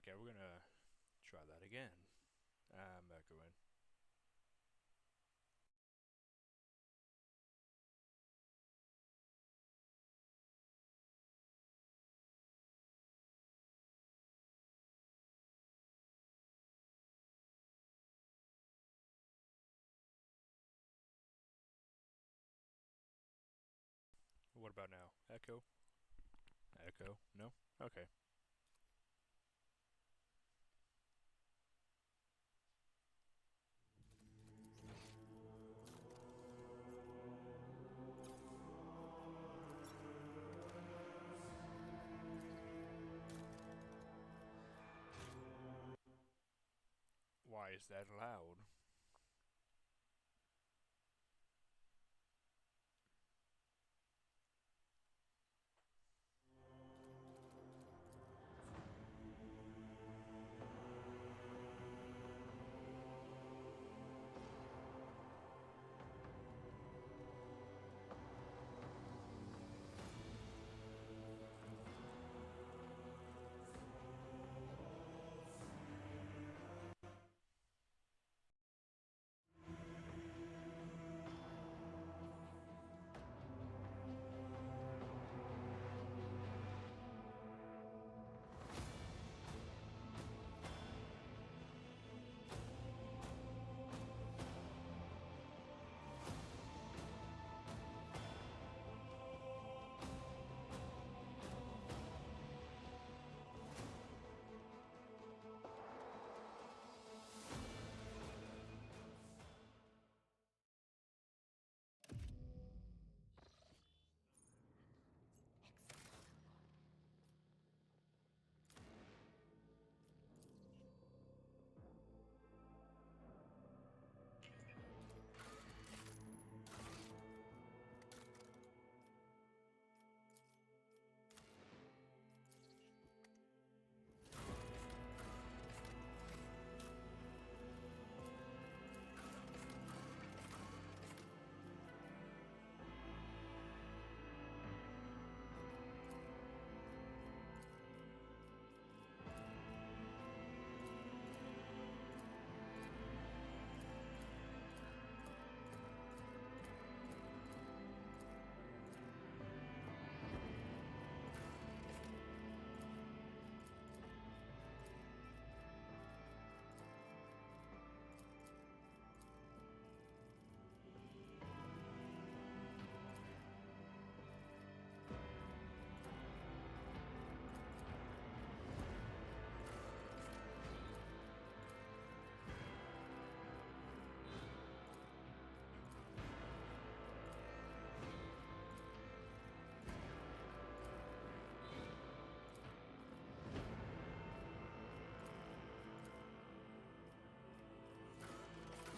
Okay, we're gonna try that again. I'm echoing. What about now? Echo? Echo? No? Okay. Why is that loud?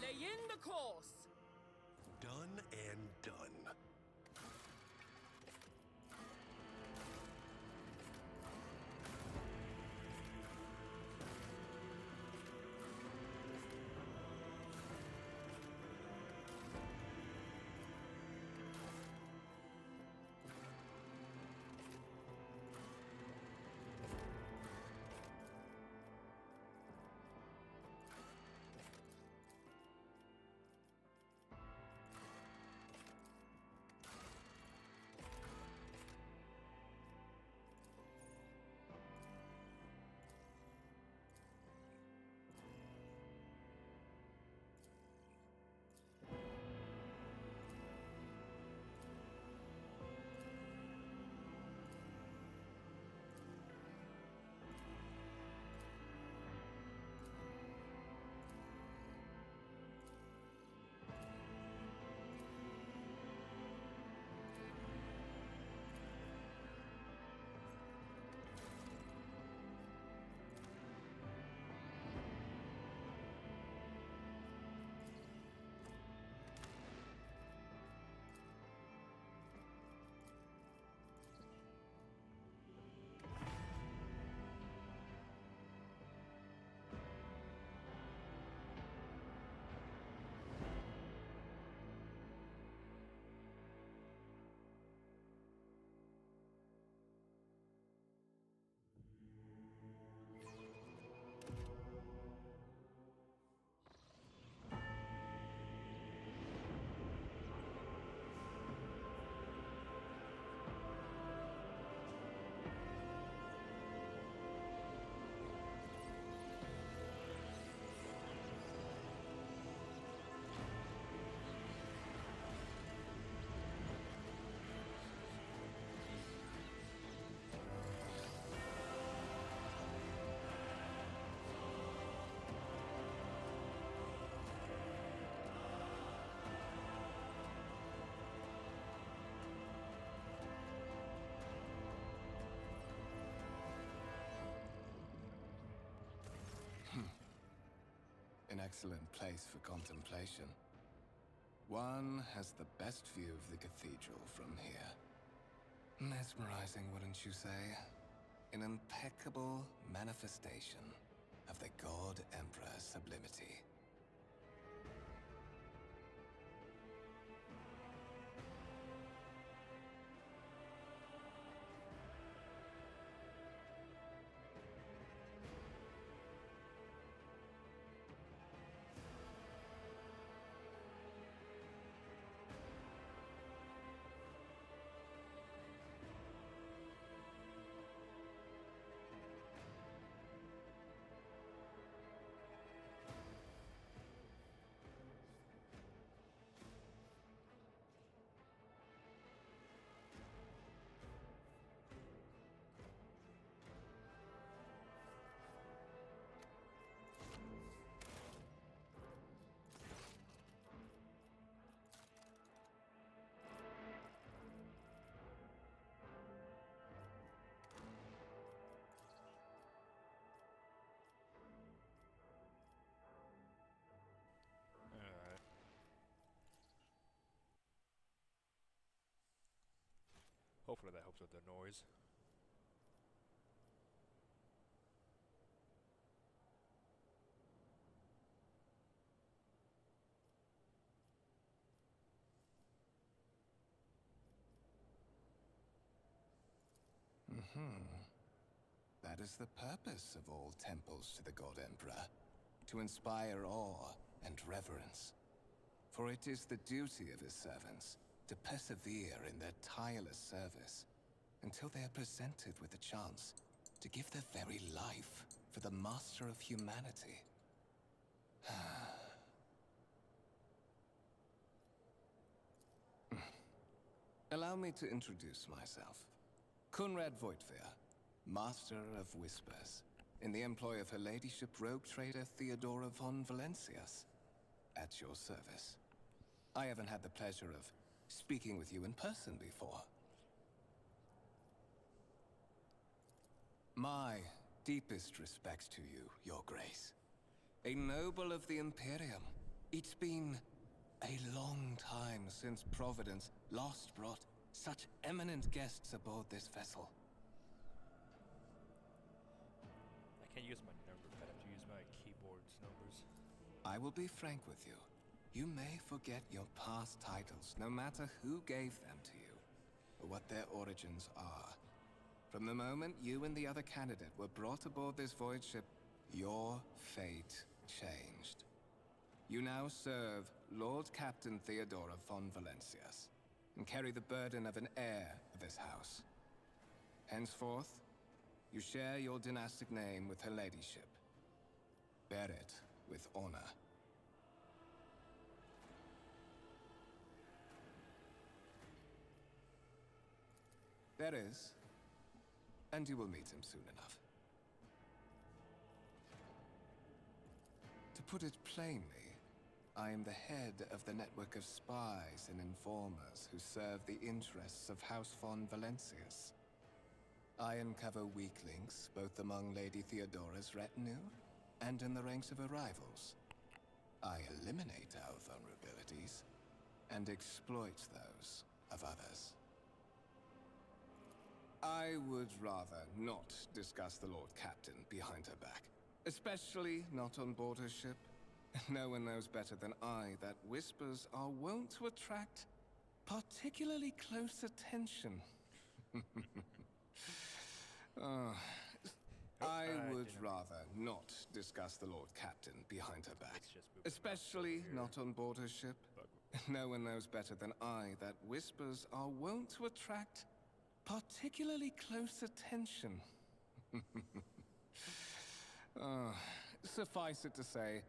Lay in the course! Done and done. an excellent place for contemplation. One has the best view of the cathedral from here. Mesmerizing, wouldn't you say? An impeccable manifestation of the God Emperor's sublimity. Alright. Hopefully that helps with the noise. That is the purpose of all temples to the God Emperor, to inspire awe and reverence. For it is the duty of his servants to persevere in their tireless service until they are presented with the chance to give their very life for the master of humanity. Allow me to introduce myself. Kunrad Voigtveer, Master of Whispers, in the employ of Her Ladyship Rogue Trader Theodora von Valencias. At your service. I haven't had the pleasure of speaking with you in person before. My deepest respects to you, Your Grace. A noble of the Imperium. It's been a long time since Providence last brought such eminent guests aboard this vessel. I can't use my number pad, I have to use my keyboard's numbers. I will be frank with you. You may forget your past titles, no matter who gave them to you, or what their origins are. From the moment you and the other candidate were brought aboard this void ship, your fate changed. You now serve Lord Captain Theodora von Valencias, and carry the burden of an heir of this house. Henceforth, you share your dynastic name with Her Ladyship. Bear it with honor. There is, and you will meet him soon enough. To put it plainly, I am the head of the network of spies and informers who serve the interests of House von Valencias. I uncover weak links both among Lady Theodora's retinue and in the ranks of her rivals. I eliminate our vulnerabilities and exploit those of others. I would rather not discuss the Lord Captain behind her back, especially not on board her ship. No one knows better than I that whispers are wont to attract particularly close attention. I would rather not discuss the Lord Captain behind her back, especially not on board her ship. No one knows better than I that whispers are wont to attract particularly close attention. Suffice it to say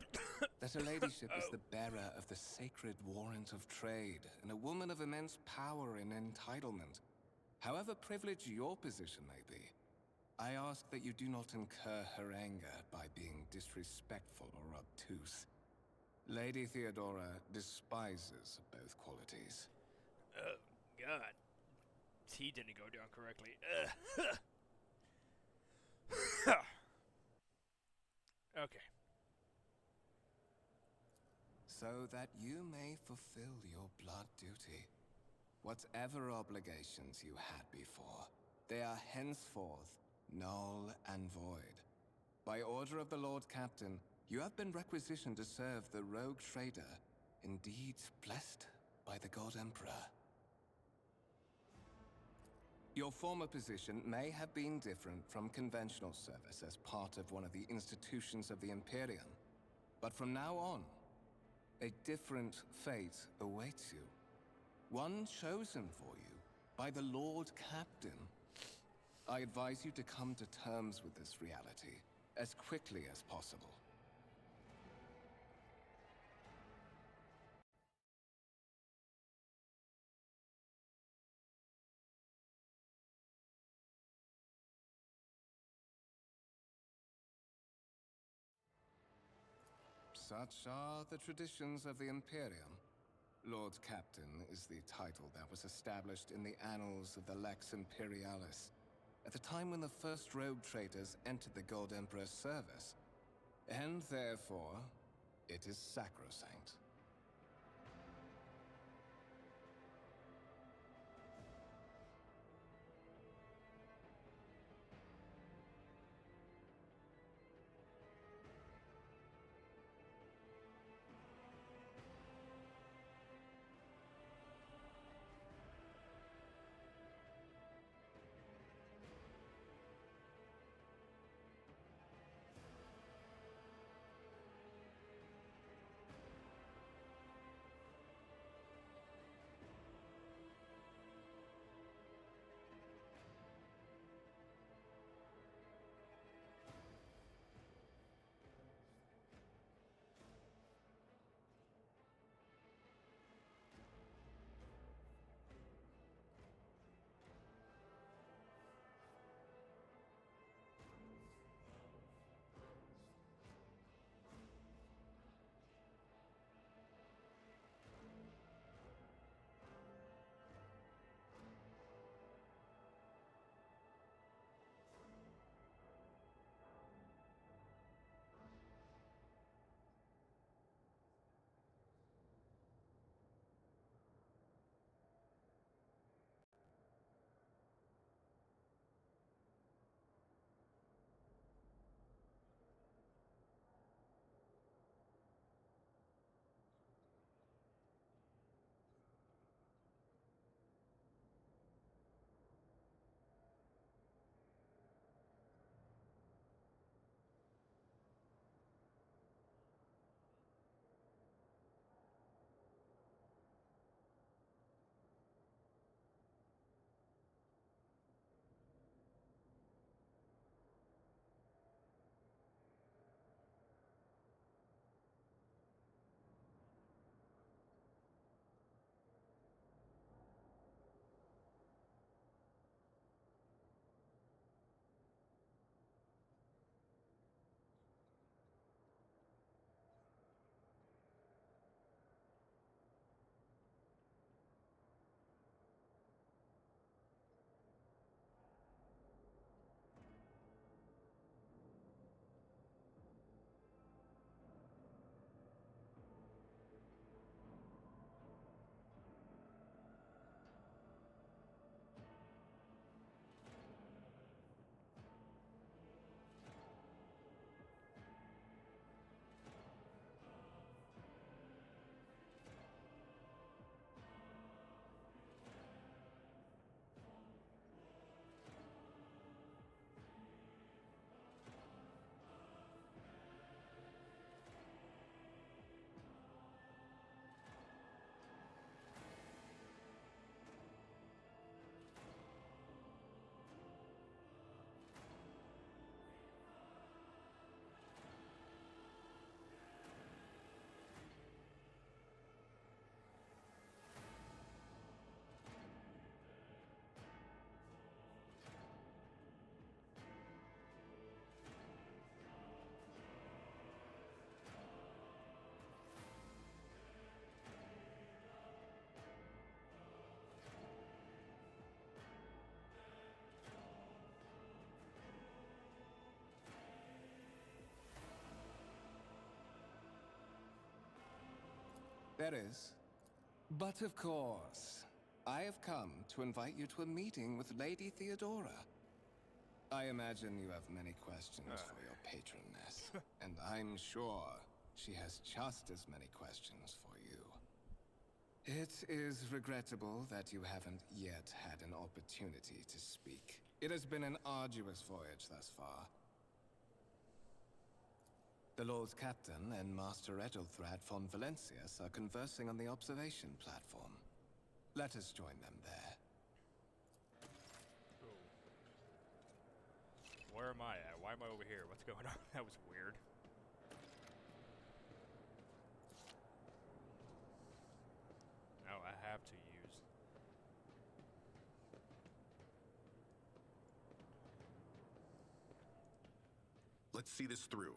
that Her Ladyship is the bearer of the sacred warrant of trade and a woman of immense power and entitlement. However privileged your position may be, I ask that you do not incur her anger by being disrespectful or obtuse. Lady Theodora despises both qualities. Oh, God. Tea didn't go down correctly. Okay. so that you may fulfill your blood duty. Whatever obligations you had before, they are henceforth null and void. By order of the Lord Captain, you have been requisitioned to serve the rogue trader, indeed blessed by the God Emperor. Your former position may have been different from conventional service as part of one of the institutions of the Imperium, but from now on, a different fate awaits you. One chosen for you by the Lord Captain. I advise you to come to terms with this reality as quickly as possible. Such are the traditions of the Imperium. Lord Captain is the title that was established in the annals of the Lex Imperialis at the time when the first rogue traders entered the God Emperor's service, and therefore, it is sacrosanct. There is. But of course, I have come to invite you to a meeting with Lady Theodora. I imagine you have many questions for your patroness, and I'm sure she has just as many questions for you. It is regrettable that you haven't yet had an opportunity to speak. It has been an arduous voyage thus far. The Lord Captain and Master Edelthrad von Valencius are conversing on the observation platform. Let us join them there. Cool. Where am I at? Why am I over here? What's going on? That was weird. No, I have to use. Let's see this through.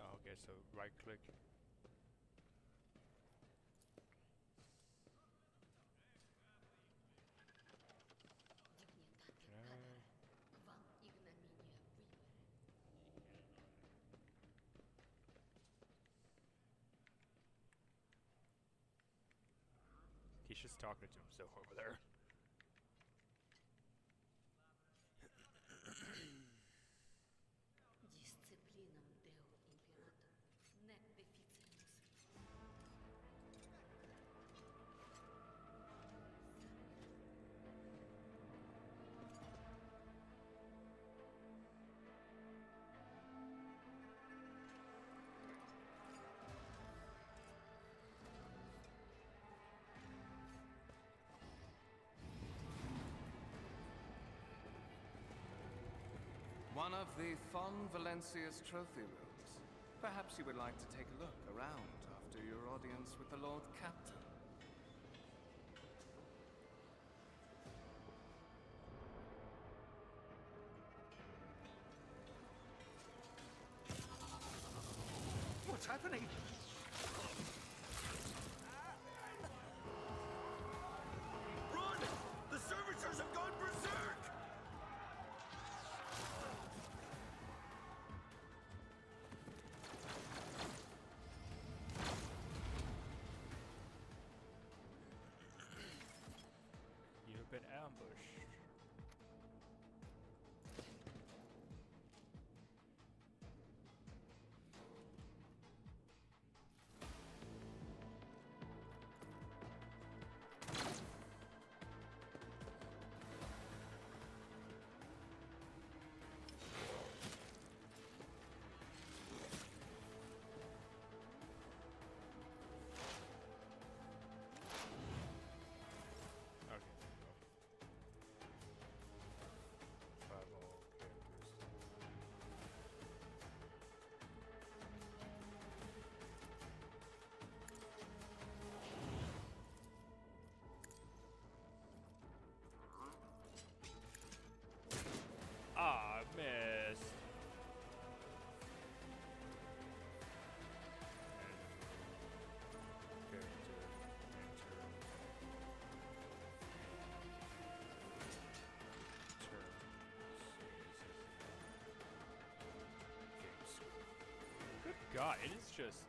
Oh, okay, so right click. He's just talking to himself over there. Disciplinam Deo Imperator, nec deficiens. One of the von Valencius trophy rooms. Perhaps you would like to take a look around after your audience with the Lord Captain. What's happening? Run! The servitors have gone berserk! You've been ambushed. Okay, there we go. 5 all characters. Ah, missed. Good God, it is just.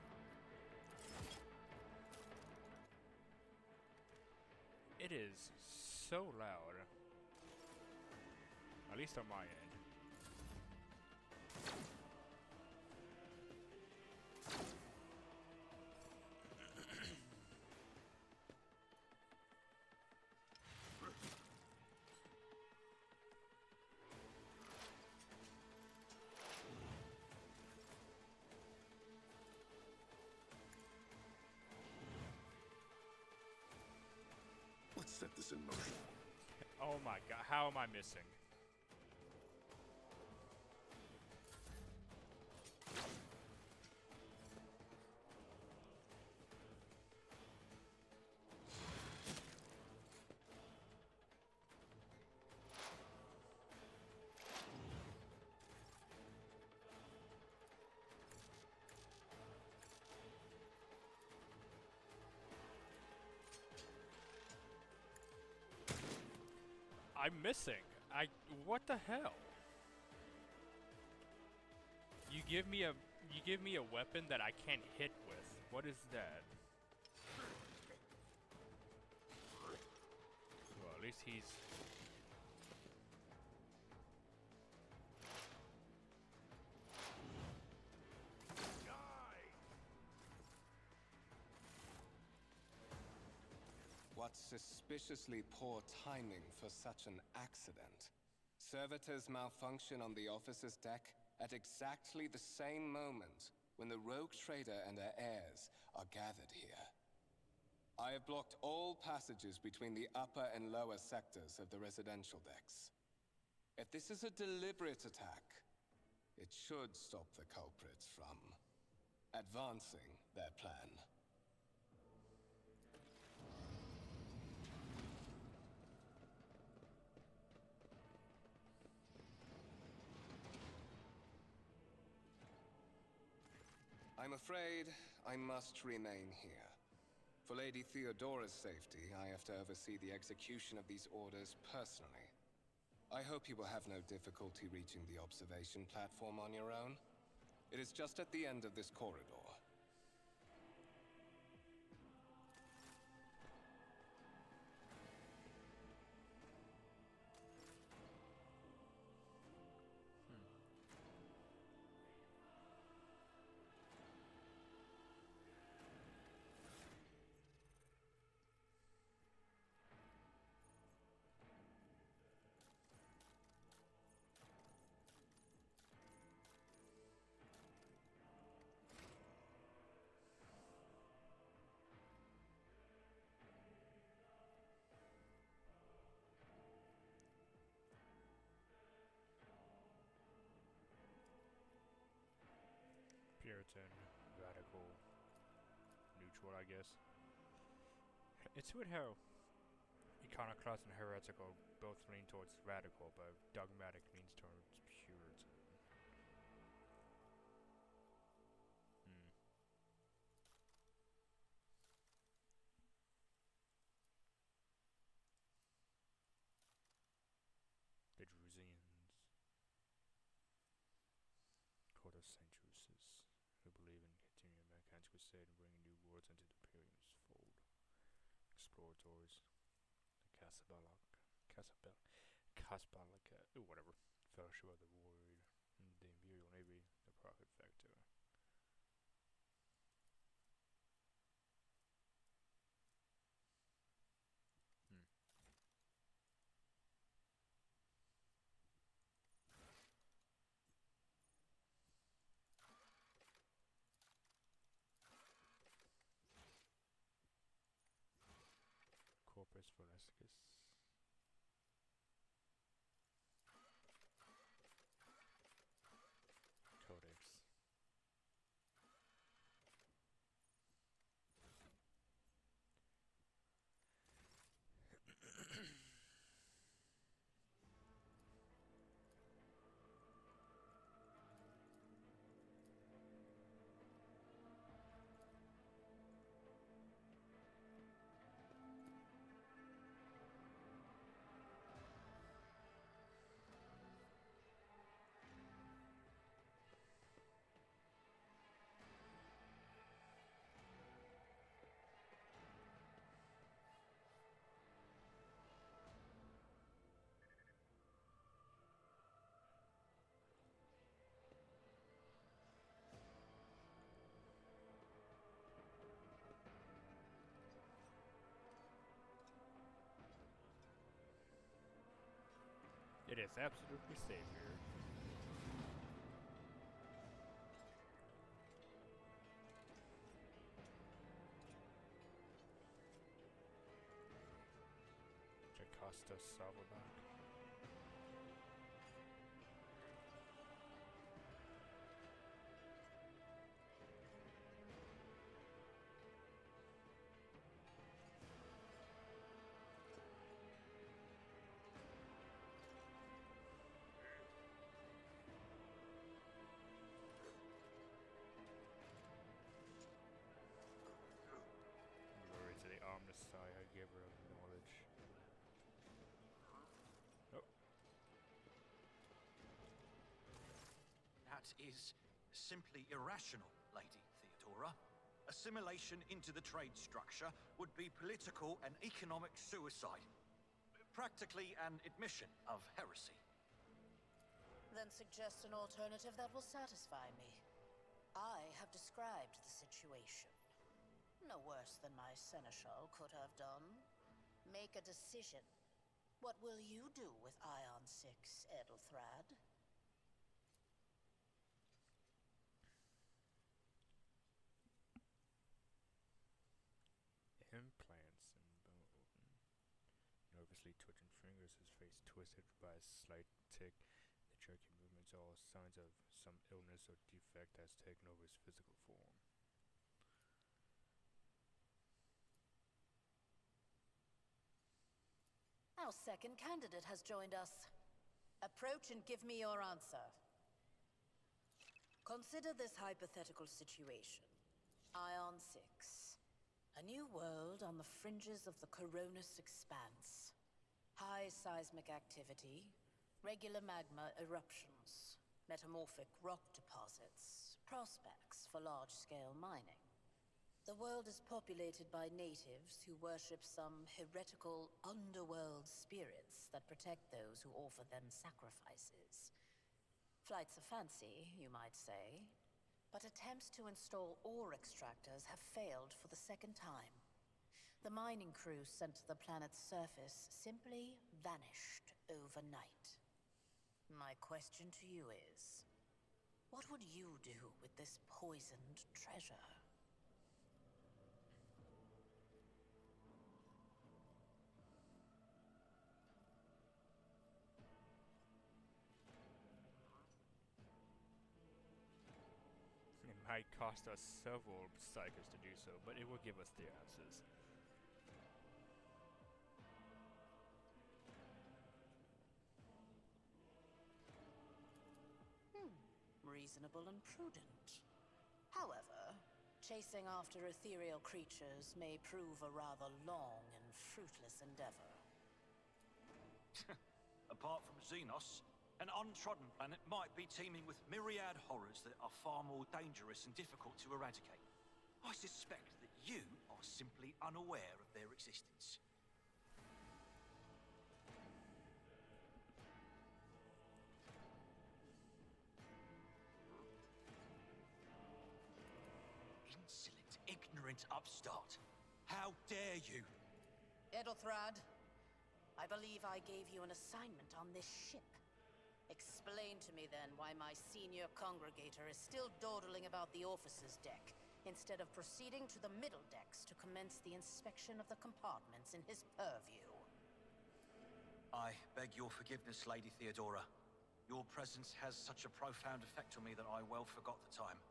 It is so loud. At least on my end. Let's set this in motion. Oh my God, how am I missing? I'm missing. What the hell? You give me a weapon that I can't hit with. What is that? at least he's... What suspiciously poor timing for such an accident. Servitors malfunction on the officer's deck at exactly the same moment when the rogue trader and her heirs are gathered here. I have blocked all passages between the upper and lower sectors of the residential decks. If this is a deliberate attack, it should stop the culprits from advancing their plan. I'm afraid I must remain here. For Lady Theodora's safety, I have to oversee the execution of these orders personally. I hope you will have no difficulty reaching the observation platform on your own. It is just at the end of this corridor. Puritan, radical, neutral, I guess. It's weird how iconoclast and heretical both lean towards radical, but dogmatic leans towards Puritan. The Drusians, court of Saint Drusus, who believe in continuing mankind's crusade and bringing new worlds into the Imperium's fold. Explorators, the Casablanca, whatever. Fellowship of the Void, the Imperial Navy, the Profit Factor. Corpus Valescus. Codex. It is absolutely safe here. Jocasta Salvaback. Glory to the Omnissiah, giver of knowledge. Oh. That is simply irrational, Lady Theodora. Assimilation into the trade structure would be political and economic suicide. practically an admission of heresy. Then suggest an alternative that will satisfy me. I have described the situation. No worse than my seneschal could have done. Make a decision. What will you do with Ion 6, Edelthrad? Implants and bone. Nervously twitching fingers, his face twisted by a slight tick. The jerky movements are all signs of some illness or defect has taken over his physical form. Our second candidate has joined us. Approach and give me your answer. Consider this hypothetical situation. Ion 6. A new world on the fringes of the Coronis expanse. High seismic activity, regular magma eruptions, metamorphic rock deposits, prospects for large-scale mining. The world is populated by natives who worship some heretical underworld spirits that protect those who offer them sacrifices. Flights of fancy, you might say. But attempts to install ore extractors have failed for the second time. The mining crew sent to the planet's surface simply vanished overnight. My question to you is, what would you do with this poisoned treasure? It might cost us several psychers to do so, but it will give us the answers. Reasonable and prudent. However, chasing after ethereal creatures may prove a rather long and fruitless endeavor. Apart from Xenos, an untrodden planet might be teeming with myriad horrors that are far more dangerous and difficult to eradicate. I suspect that you are simply unaware of their existence. Insolent, ignorant upstart. How dare you? Edelthrad, I believe I gave you an assignment on this ship. Explain to me then why my senior congregator is still dawdling about the officers' deck, instead of proceeding to the middle decks to commence the inspection of the compartments in his purview. I beg your forgiveness, Lady Theodora. Your presence has such a profound effect on me that I well forgot the time.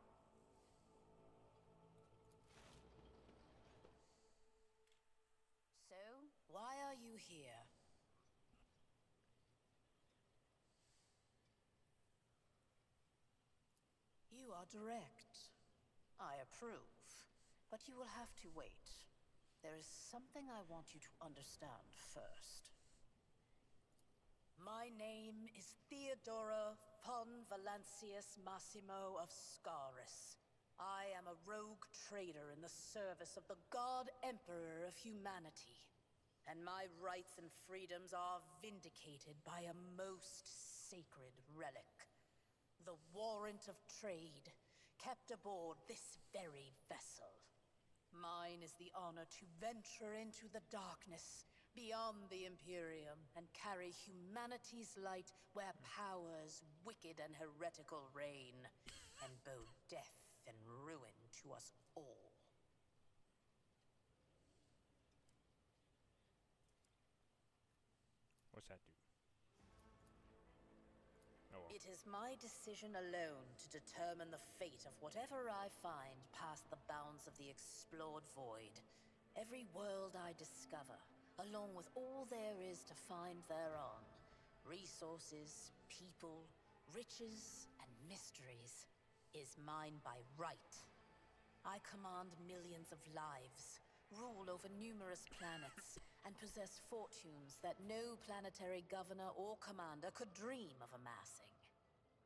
So, why are you here? You are direct. I approve. But you will have to wait. There is something I want you to understand first. My name is Theodora von Valancius Massimo of Scaris. I am a rogue trader in the service of the God Emperor of humanity. And my rights and freedoms are vindicated by a most sacred relic. The warrant of trade, kept aboard this very vessel. Mine is the honor to venture into the darkness, beyond the Imperium, and carry humanity's light where powers wicked and heretical reign, and bow death and ruin to us all. What's that do? Oh well. It is my decision alone to determine the fate of whatever I find past the bounds of the explored void. Every world I discover, along with all there is to find thereon. Resources, people, riches, and mysteries, is mine by right. I command millions of lives, rule over numerous planets, and possess fortunes that no planetary governor or commander could dream of amassing.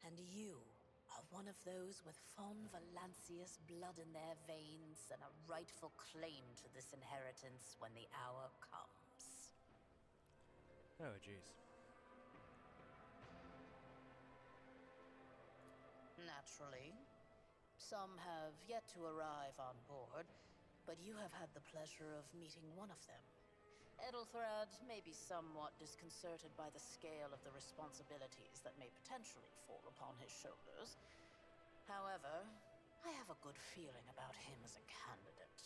And you are one of those with von Valancius blood in their veins and a rightful claim to this inheritance when the hour comes. Oh, jeez. Naturally. Some have yet to arrive on board, but you have had the pleasure of meeting one of them. Edelthrad may be somewhat disconcerted by the scale of the responsibilities that may potentially fall upon his shoulders. However, I have a good feeling about him as a candidate.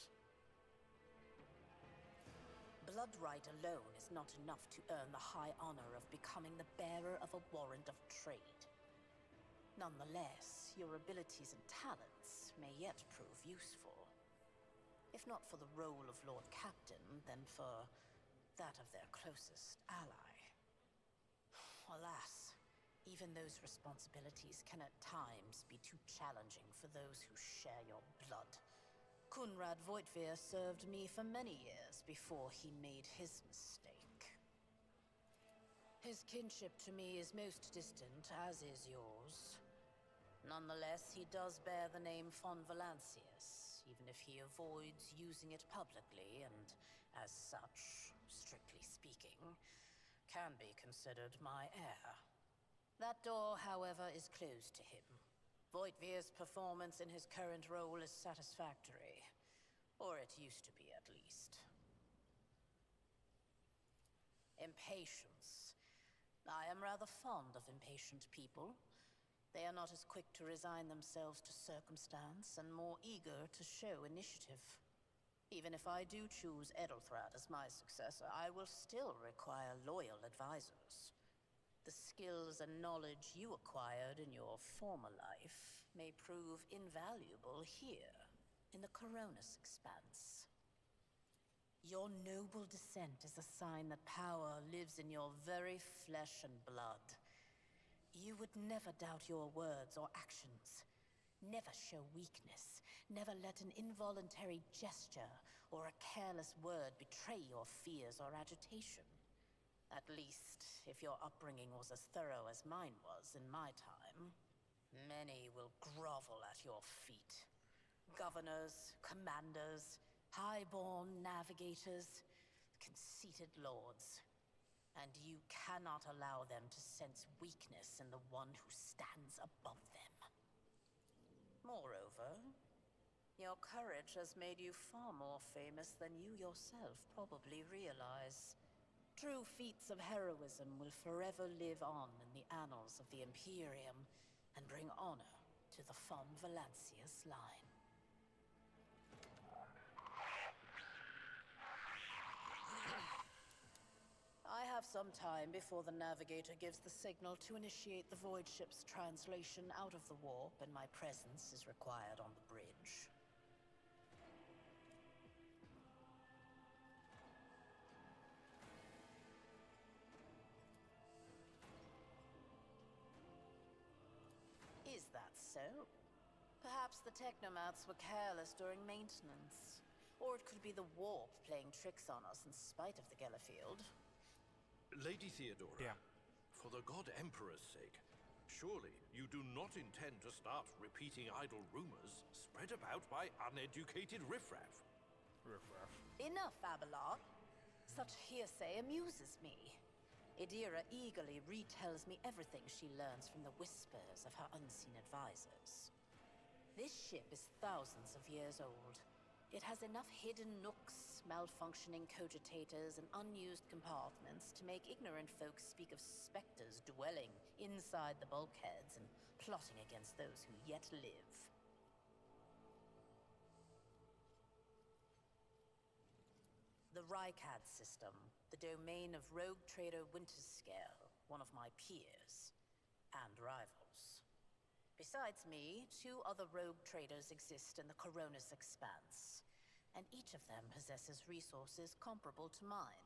Blood right alone is not enough to earn the high honor of becoming the bearer of a warrant of trade. Nonetheless, your abilities and talents may yet prove useful. If not for the role of Lord Captain, then for that of their closest ally. Alas, even those responsibilities can at times be too challenging for those who share your blood. Kunrad Voitvir served me for many years before he made his mistake. His kinship to me is most distant, as is yours. Nonetheless, he does bear the name von Valancius, even if he avoids using it publicly, and as such, strictly speaking, can be considered my heir. That door, however, is closed to him. Voitvir's performance in his current role is satisfactory. Or it used to be, at least. Impatience. I am rather fond of impatient people. They are not as quick to resign themselves to circumstance and more eager to show initiative. Even if I do choose Edelthrad as my successor, I will still require loyal advisors. The skills and knowledge you acquired in your former life may prove invaluable here, in the Coronis Expanse. Your noble descent is a sign that power lives in your very flesh and blood. You would never doubt your words or actions. Never show weakness. Never let an involuntary gesture or a careless word betray your fears or agitation. At least, if your upbringing was as thorough as mine was in my time, many will grovel at your feet. Governors, commanders, highborn navigators, conceited lords. And you cannot allow them to sense weakness in the one who stands above them. Moreover, your courage has made you far more famous than you yourself probably realize. True feats of heroism will forever live on in the annals of the Imperium and bring honor to the von Valancius line. I have some time before the navigator gives the signal to initiate the void ship's translation out of the warp, and my presence is required on the bridge. Is that so? Perhaps the technomats were careless during maintenance. Or it could be the warp playing tricks on us in spite of the Gellerfield. Lady Theodora, Yeah. for the God Emperor's sake, surely you do not intend to start repeating idle rumors spread about by uneducated riffraff. Riff-raff. Enough, Abelard. Such hearsay amuses me. Idira eagerly retells me everything she learns from the whispers of her unseen advisors. This ship is thousands of years old. It has enough hidden nooks, malfunctioning cogitators, and unused compartments to make ignorant folks speak of specters dwelling inside the bulkheads and plotting against those who yet live. The Rykad system, the domain of rogue trader Winterscale, one of my peers, and rivals. Besides me, 2 other rogue traders exist in the Coronis Expanse, and each of them possesses resources comparable to mine.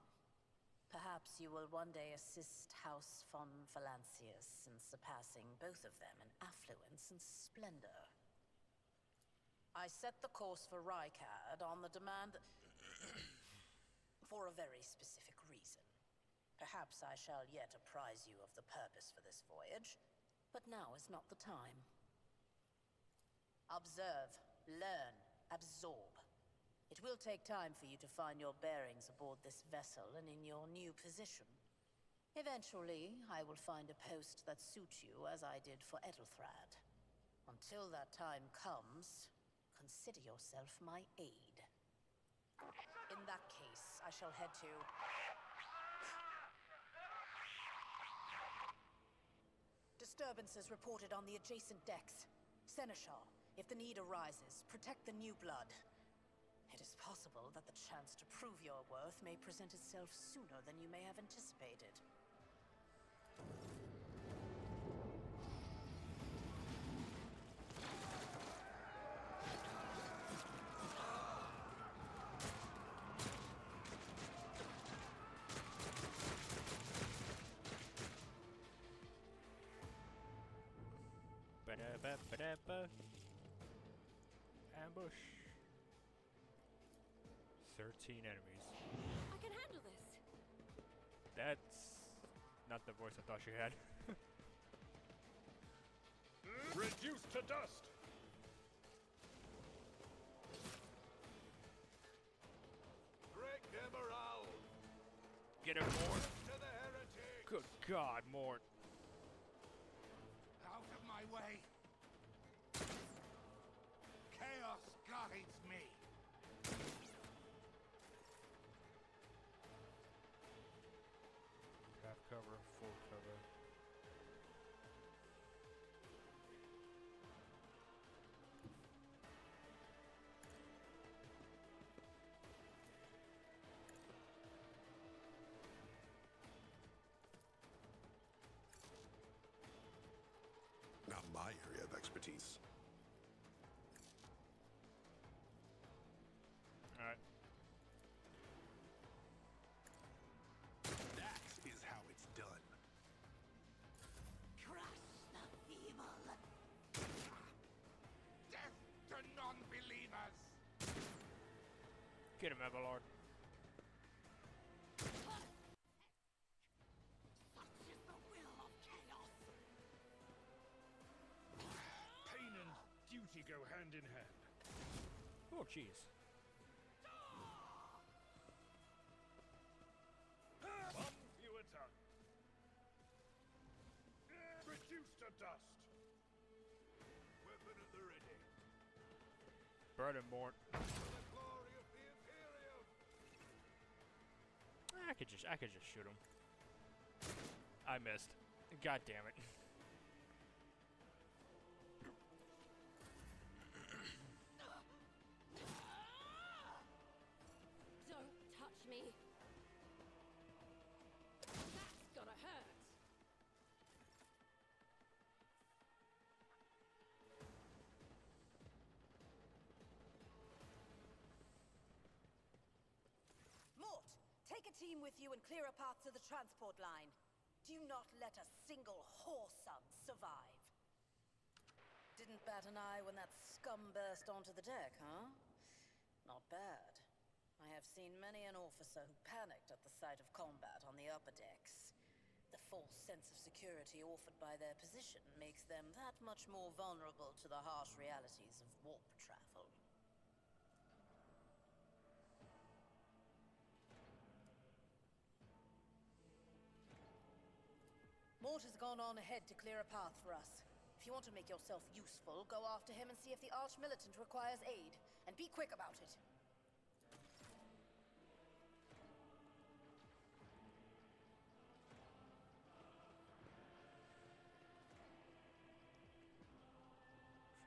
Perhaps you will one day assist House von Valancius in surpassing both of them in affluence and splendor. I set the course for Rykad on the demand for a very specific reason. Perhaps I shall yet apprise you of the purpose for this voyage, but now is not the time. Observe, learn, absorb. It will take time for you to find your bearings aboard this vessel and in your new position. Eventually, I will find a post that suits you as I did for Ethelthrad. Until that time comes, consider yourself my aide. In that case, I shall head to... Disturbances reported on the adjacent decks. Seneschal, if the need arises, protect the new blood. It is possible that the chance to prove your worth may present itself sooner than you may have anticipated. Ba-da-ba-ba-da-ba. Ambush. 13 enemies. I can handle this. That's not the voice I thought she had. Reduced to dust! Great Emerald! Get him, Mort. To the heretic! Good God, Mort. Out of my way! Chaos guides me! Half cover, full cover. Not my area of expertise. Alright. That is how it's done. Crush the evil. Death to non-believers! Get him, Everlord. Such is the will of chaos. Pain and duty go hand in hand. Oh, jeez. One fewer tongue. Reduced to dust. Weapon at the ready. Burn him, Mort. For the glory of the Imperium. I could just shoot him. I missed. God damn it. Don't touch me. That's gotta hurt. Mort, take a team with you and clear a path to the transport line. Do not let a single whoreson survive. Didn't bat an eye when that scum burst onto the deck, huh? Not bad. I have seen many an officer who panicked at the sight of combat on the upper decks. The false sense of security offered by their position makes them that much more vulnerable to the harsh realities of warp travel. Mort has gone on ahead to clear a path for us. If you want to make yourself useful, go after him and see if the Arch-Militant requires aid. And be quick about it.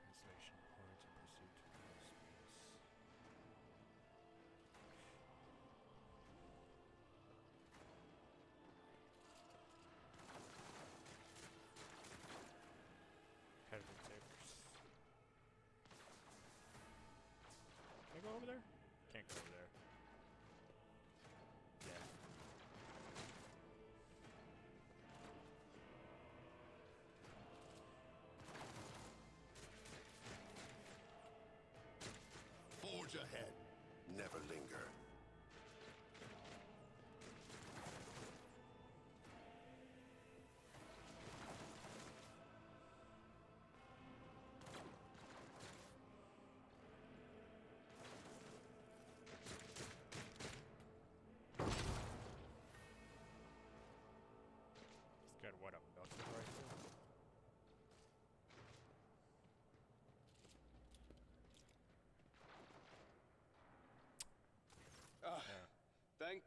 Translation points in pursuit to the space. Head of the Can I go over there?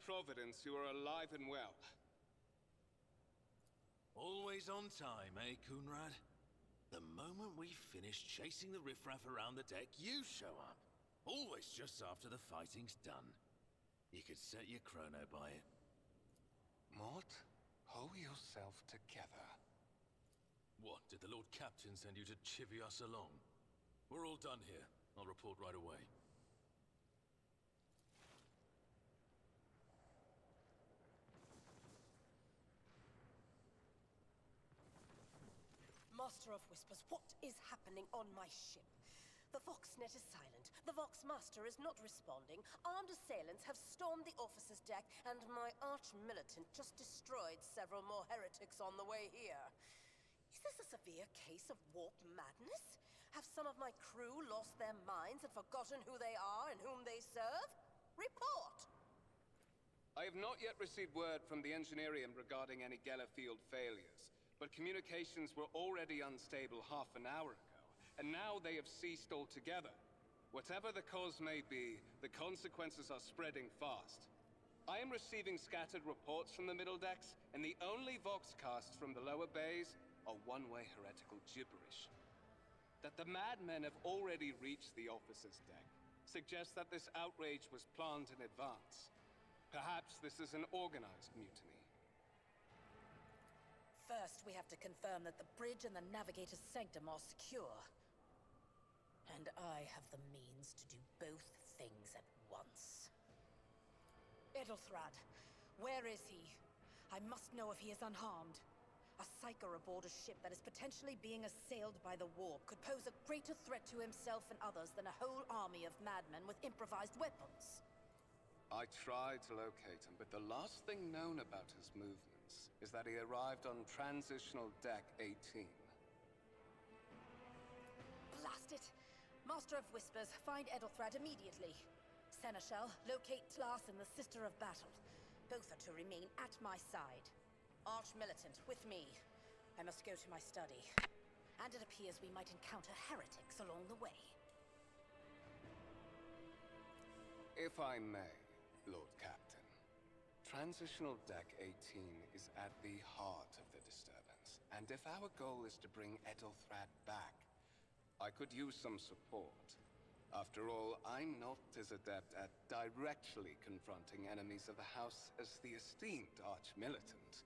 Providence you are alive and well. Always on time, eh, Coonrad? The moment we finish chasing the riffraff around the deck, you show up. Always just after the fighting's done. You could set your chrono by it. Mort, hold yourself together. What, did the Lord Captain send you to chivvy us along? We're all done here. I'll report right away. Master of Whispers, what is happening on my ship? The Voxnet is silent. The Voxmaster is not responding. Armed assailants have stormed the officer's deck, and my arch-militant just destroyed several more heretics on the way here. Is this a severe case of warp madness? Have some of my crew lost their minds and forgotten who they are and whom they serve? Report! I have not yet received word from the Engineerium regarding any Gellerfield failures, but communications were already unstable half an hour ago, and now they have ceased altogether. Whatever the cause may be, the consequences are spreading fast. I am receiving scattered reports from the middle decks, and the only voxcasts from the lower bays are one-way heretical gibberish. That the madmen have already reached the officer's deck suggests that this outrage was planned in advance. Perhaps this is an organized mutiny. First, we have to confirm that the bridge and the navigator's sanctum are secure. And I have the means to do both things at once. Edelthrad, where is he? I must know if he is unharmed. A psyker aboard a ship that is potentially being assailed by the warp could pose a greater threat to himself and others than a whole army of madmen with improvised weapons. I tried to locate him, but the last thing known about his movements is that he arrived on Transitional Deck 18. Blast it! Master of Whispers, find Edelthrad immediately. Seneschal, locate Tlas and the Sister of Battle. Both are to remain at my side. Arch-militant, with me. I must go to my study. And it appears we might encounter heretics along the way. If I may, Lord Captain. Transitional Deck 18 is at the heart of the disturbance, and if our goal is to bring Edelthrad back, I could use some support. After all, I'm not as adept at directly confronting enemies of the House as the esteemed Arch-Militant,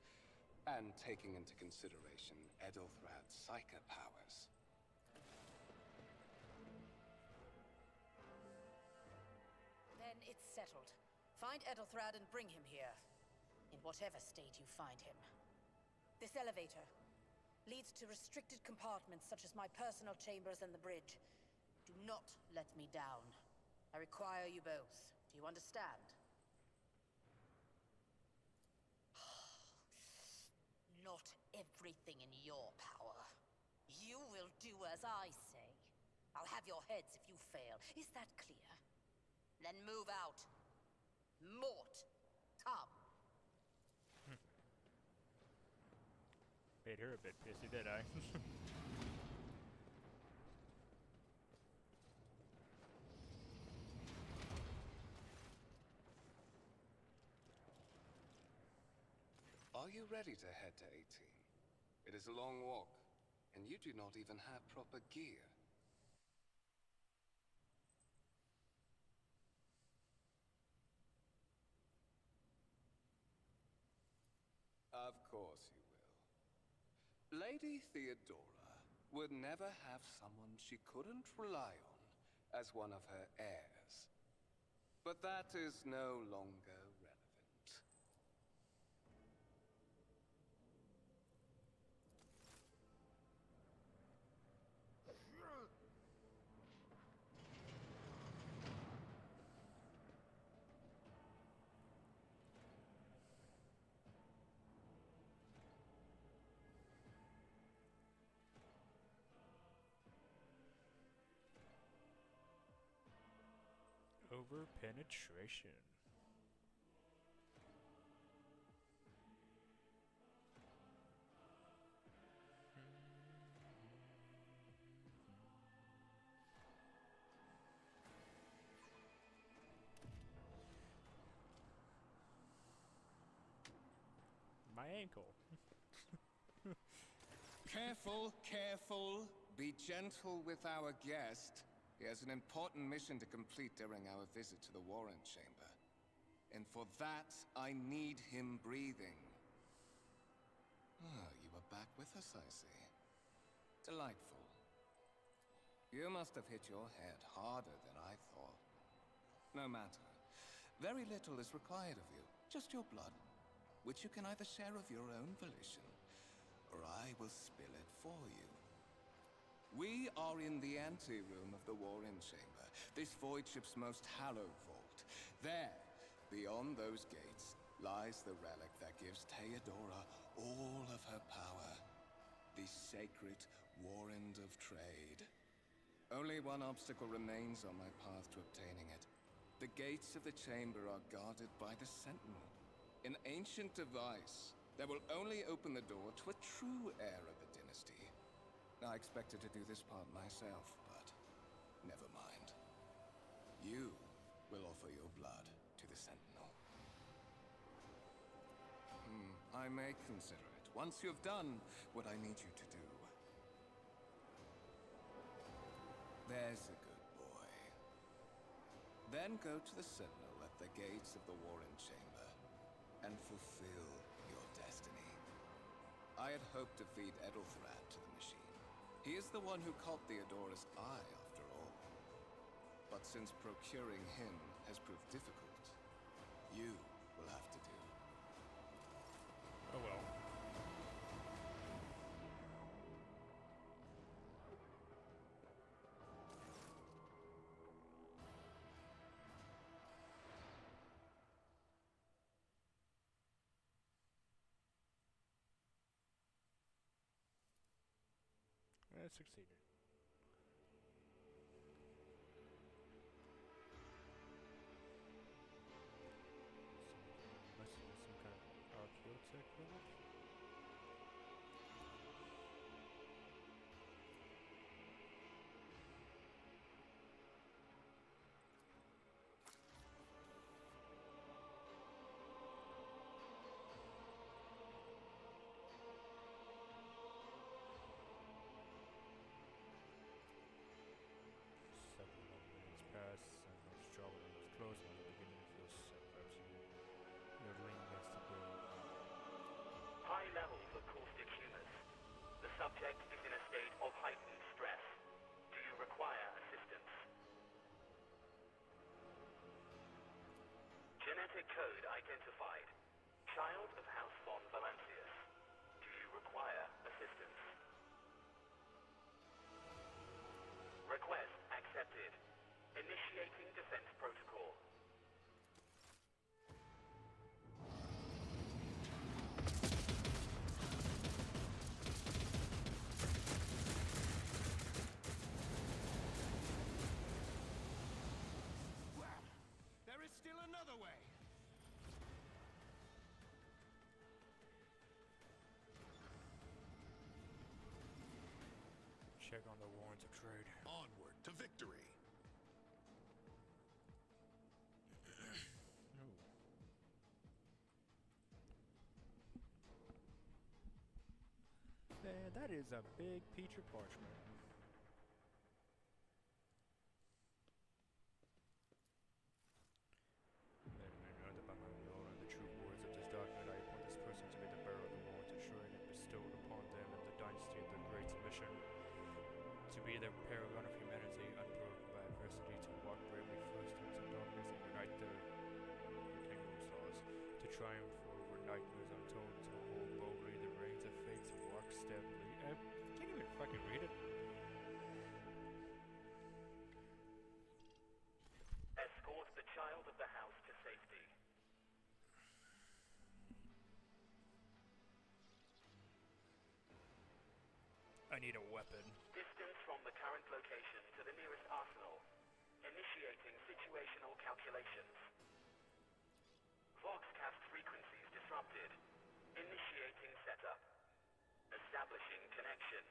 and taking into consideration Edelthrad's psychic powers. Then it's settled. Find Edelthrad and bring him here. In whatever state you find him. This elevator leads to restricted compartments such as my personal chambers and the bridge. Do not let me down. I require you both. Do you understand? Not everything in your power. You will do as I say. I'll have your heads if you fail. Is that clear? Then move out. Mort, come. Made her a bit pissy, did I? Are you ready to head to 18? It is a long walk, and you do not even have proper gear. Of course you will. Lady Theodora would never have someone she couldn't rely on as one of her heirs. But that is no longer relevant. Over penetration. my ankle. Careful, careful. Be gentle with our guest. He has an important mission to complete during our visit to the Warren Chamber. And for that, I need him breathing. Ah, you are back with us, I see. Delightful. You must have hit your head harder than I thought. No matter. Very little is required of you. Just your blood, which you can either share of your own volition, or I will spill it for you. We are in the anteroom of the Warren Chamber, this void ship's most hallowed vault. There, beyond those gates, lies the relic that gives Theodora all of her power. The sacred Warrant of Trade. Only one obstacle remains on my path to obtaining it. The gates of the chamber are guarded by the Sentinel, an ancient device that will only open the door to a true heir of the dynasty. I expected to do this part myself, but never mind. You will offer your blood to the Sentinel. I may consider it, once you've done what I need you to do. There's a good boy. Then go to the Sentinel at the gates of the Warren Chamber and fulfill your destiny. I had hoped to feed Edelthrad to the machine. He is the one who caught Theodora's eye, after all. But since procuring him has proved difficult, you will have to do. Oh well. I succeeded. Must be some kind of archaeotech village. High levels of caustic humus. The subject is in a state of heightened stress. Do you require assistance? Genetic code identified. Child of House von Valancius. Do you require assistance? Request accepted. Initiating defense protocol. There is still another way. Check on the warrants of trade. Onward to victory. Man, that is a big piece of parchment. The true words of this document, I appoint this person to be the bearer of the warrant assuring it bestowed upon them and the dynasty of the great submission, to be the paragon of humanity, unbroken by adversity, to walk bravely first into darkness and unite the kingdom's laws, to triumph over nightmares untold, to hold boldly the reins of fate, to walk steadily. I can't even fucking read it. Escort the child of the house to safety. I need a weapon. Distance from the current location to the nearest arsenal. Initiating situational calculations. Voxcast frequencies disrupted. Initiating setup. Establishing connection.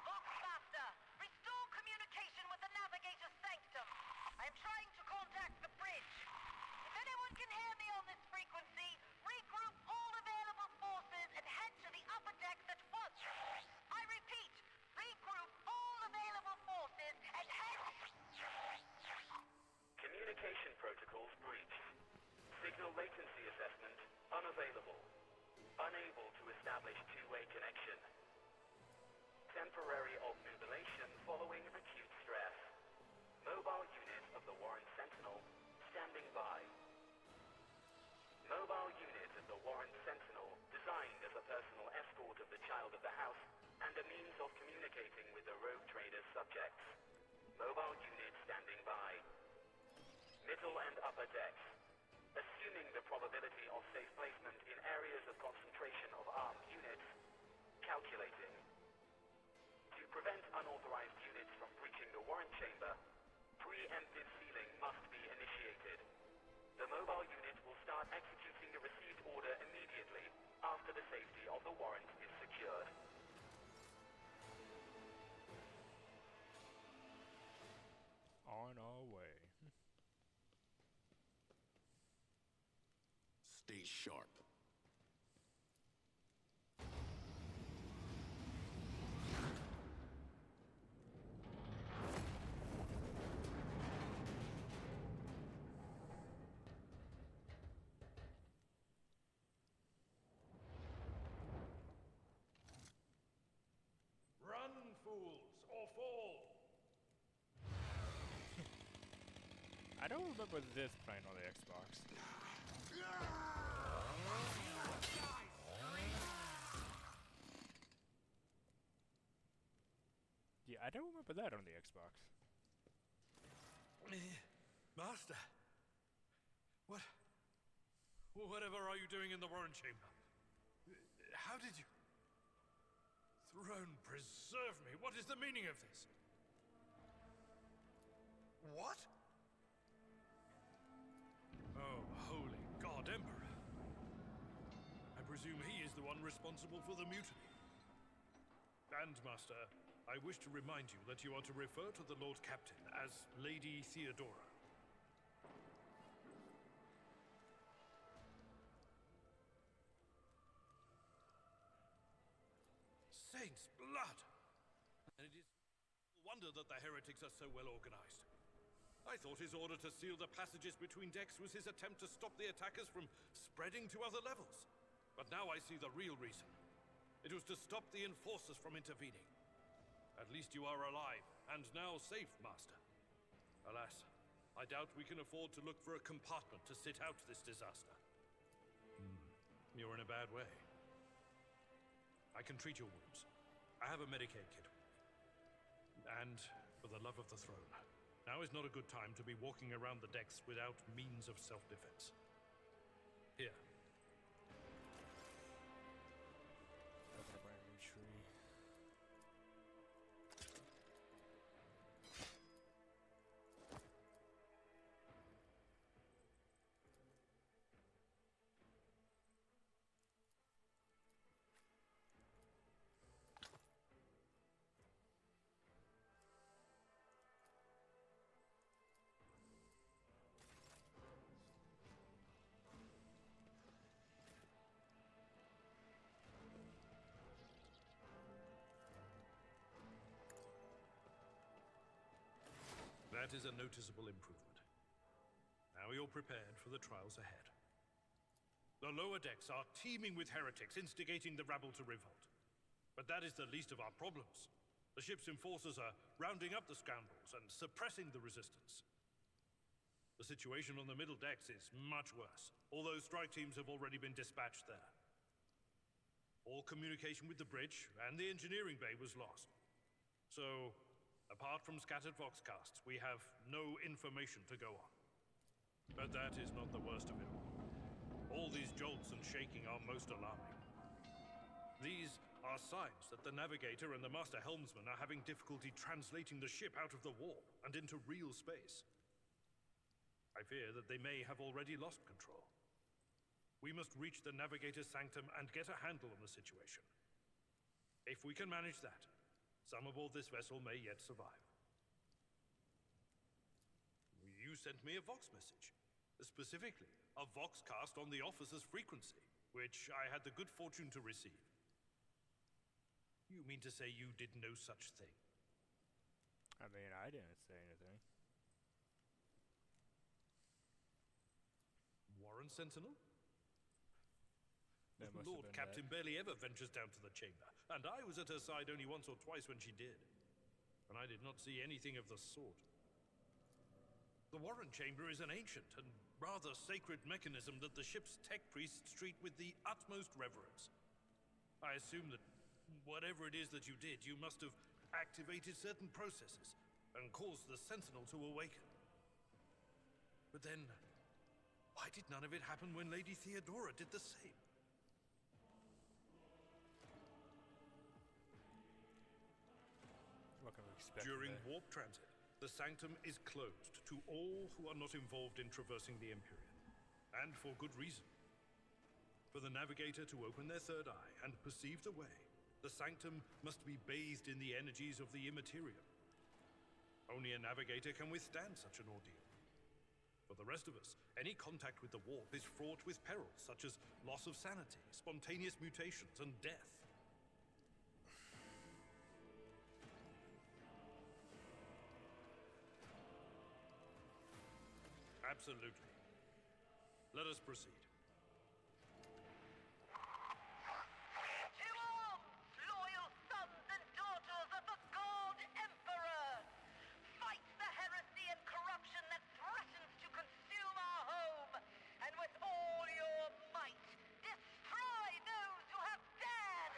Voxmaster, restore communication with the navigator's sanctum. I am trying to contact the bridge. If anyone can hear me on this frequency, regroup all subjects. Mobile units standing by. Middle and upper decks. Assuming the probability of safe placement in areas of concentration of armed units. Calculating. To prevent unauthorized units from breaching the warrant chamber, preemptive sealing must be initiated. The mobile unit will start executing the received order immediately after the safety of the warrant is secured. On our way. Stay sharp. Run, fools, or fall! I don't remember this playing on the Xbox. Yeah, I don't remember that on the Xbox. Master, whatever are you doing in the warrant chamber? How did you... Throne preserve me, what is the meaning of this? What? Oh, holy God, Emperor. I presume he is the one responsible for the mutiny. And, Master, I wish to remind you that you are to refer to the Lord Captain as Lady Theodora. Saints' blood! And it is no wonder that the heretics are so well organized. I thought his order to seal the passages between decks was his attempt to stop the attackers from spreading to other levels. But now I see the real reason. It was to stop the enforcers from intervening. At least you are alive, and now safe, Master. Alas, I doubt we can afford to look for a compartment to sit out this disaster. You're in a bad way. I can treat your wounds. I have a Medicaid kit. And, for the love of the throne, now is not a good time to be walking around the decks without means of self-defense. Here. That's a brand new tree. That is a noticeable improvement. Now you're prepared for the trials ahead. The lower decks are teeming with heretics instigating the rabble to revolt. But that is the least of our problems. The ship's enforcers are rounding up the scoundrels and suppressing the resistance. The situation on the middle decks is much worse, although strike teams have already been dispatched there. All communication with the bridge and the engineering bay was lost. So, apart from scattered voxcasts, we have no information to go on. But that is not the worst of it all. All these jolts and shaking are most alarming. These are signs that the navigator and the master helmsman are having difficulty translating the ship out of the warp and into real space. I fear that they may have already lost control. We must reach the navigator's sanctum and get a handle on the situation. If we can manage that, some aboard this vessel may yet survive. You sent me a Vox message. Specifically, a Voxcast on the officer's frequency, which I had the good fortune to receive. You mean to say you did no such thing? I mean, I didn't say anything. Warren Sentinel? That must have Lord been Captain that. barely ever ventures down to the chamber, and I was at her side only once or twice when she did. And I did not see anything of the sort. The Warren Chamber is an ancient and rather sacred mechanism that the ship's tech priests treat with the utmost reverence. I assume that whatever it is that you did, you must have activated certain processes and caused the Sentinel to awaken. But then, why did none of it happen when Lady Theodora did the same? What can we expect? During warp transit, the Sanctum is closed to all who are not involved in traversing the Empyrean. And for good reason. For the Navigator to open their third eye and perceive the way, the Sanctum must be bathed in the energies of the Immaterium. Only a Navigator can withstand such an ordeal. For the rest of us, any contact with the warp is fraught with perils such as loss of sanity, spontaneous mutations, and death. Absolutely. Let us proceed. To arms, loyal sons and daughters of the God Emperor! Fight the heresy and corruption that threatens to consume our home, and with all your might, destroy those who have dared!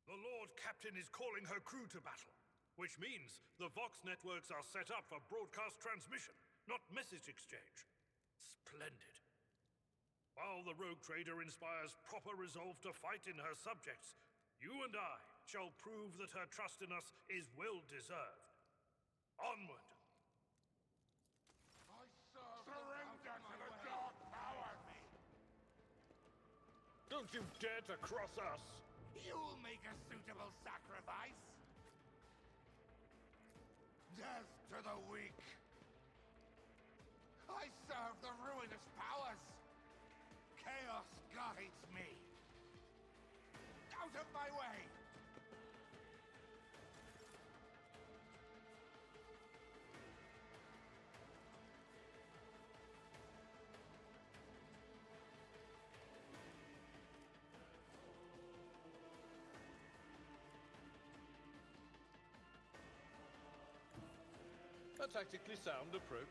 The Lord Captain is calling her crew to battle, which means the Vox networks are set up for broadcast transmission, not message exchange. Splendid. While the rogue trader inspires proper resolve to fight in her subjects, you and I shall prove that her trust in us is well deserved. Onward! Surrender to the dark power! Don't you dare to cross us! You'll make a suitable sacrifice! Death to the weak! I serve the ruinous powers! Chaos guides me! Out of my way! A tactically sound approach.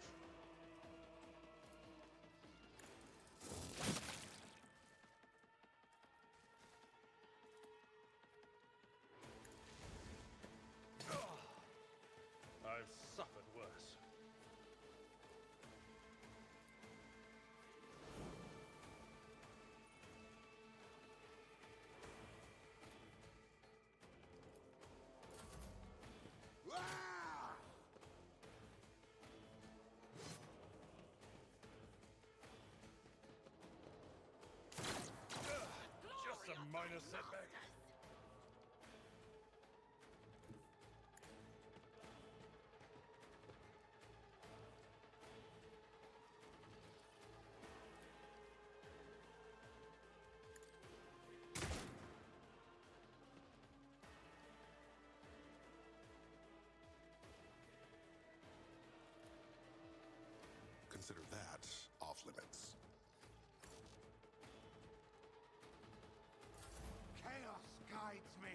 I've suffered worse. Just a minor setback. Consider that off limits. Chaos guides me!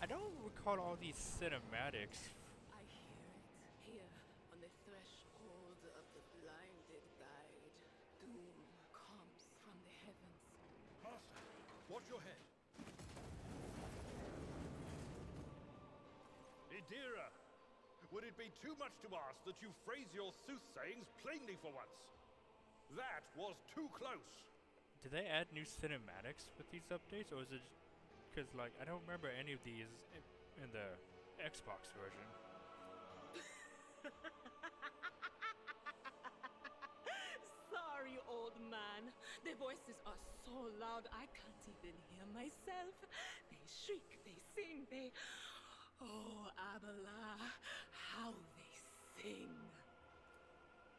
don't recall all these cinematics. I hear it here on the threshold of the blinded guide. Doom comes from the heavens. Master, watch your head. Idira, would it be too much to ask that you phrase your soothsayings plainly for once? That was too close. Did they add new cinematics with these updates, or is it because like I don't remember any of these in the Xbox version? Sorry, old man. Their voices are so loud I can't even hear myself. They shriek, they sing, they... Oh, Abela, how they sing.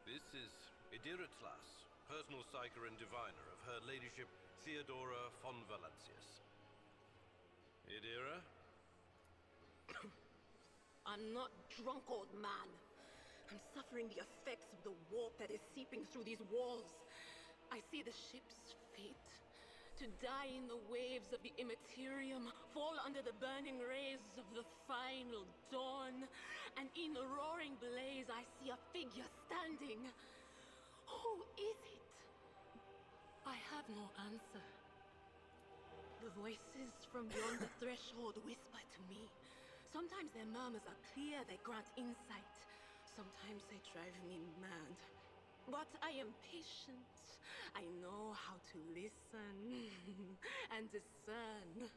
This is Idira Tlas, personal psyker and diviner of Her Ladyship Theodora von Valancius. Idira? I'm not drunk, old man. I'm suffering the effects of the warp that is seeping through these walls. I see the ship's fate. To die in the waves of the immaterium, fall under the burning rays of the final dawn. And in the roaring blaze, I see a figure standing. Who is it? I have no answer. The voices from beyond the threshold whisper to me. Sometimes their murmurs are clear, they grant insight. Sometimes they drive me mad. But I am patient. I know how to listen and discern.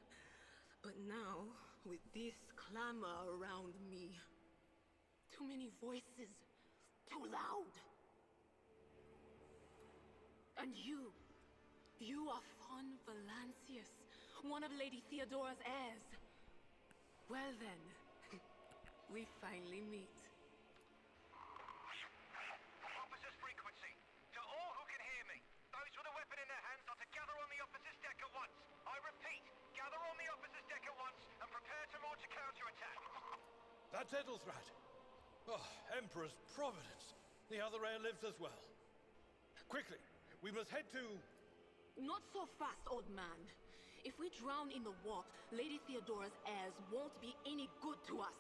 But now, with this clamor around me, too many voices, too loud. And you are Von Valancius, one of Lady Theodora's heirs. Well then, we finally meet. Officers frequency. To all who can hear me, those with a weapon in their hands are to gather on the officer's deck at once. I repeat, gather on the officer's deck at once and prepare to launch a counterattack. That's Edelthrad. Oh, Emperor's Providence. The other heir lives as well. Quickly, we must head to... Not so fast, old man. If we drown in the warp, Lady Theodora's heirs won't be any good to us.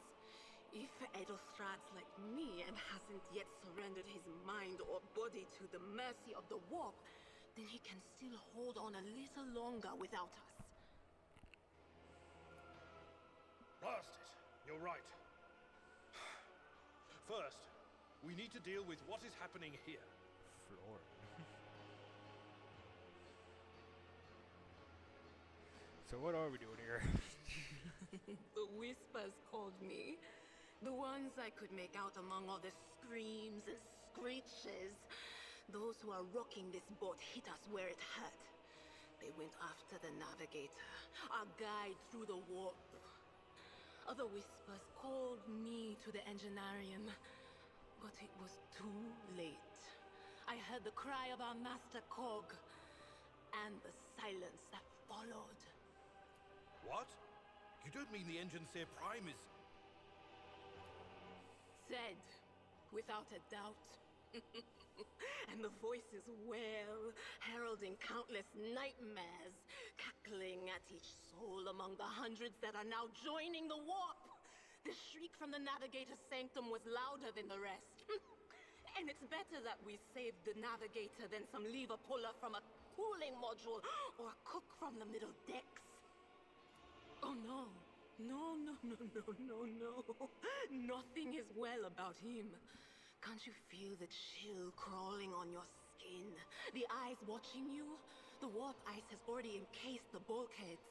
If Edelstrad's like me and hasn't yet surrendered his mind or body to the mercy of the warp, then he can still hold on a little longer without us. Blast it. You're right. First, we need to deal with what is happening here. Floor. So what are we doing here? The whispers called me. The ones I could make out among all the screams and screeches. Those who are rocking this boat hit us where it hurt. They went after the navigator, our guide through the warp. Other whispers called me to the enginarium, but it was too late. I heard the cry of our master Cog, and the silence that followed. What? You don't mean the Enginseer Prime is... Said, without a doubt. And the voices wail, heralding countless nightmares, cackling at each soul among the hundreds that are now joining the warp. The shriek from the Navigator's sanctum was louder than the rest. And it's better that we saved the Navigator than some lever puller from a cooling module or a cook from the middle decks. Oh no. No. Nothing is well about him. Can't you feel the chill crawling on your skin? The eyes watching you? The warp ice has already encased the bulkheads.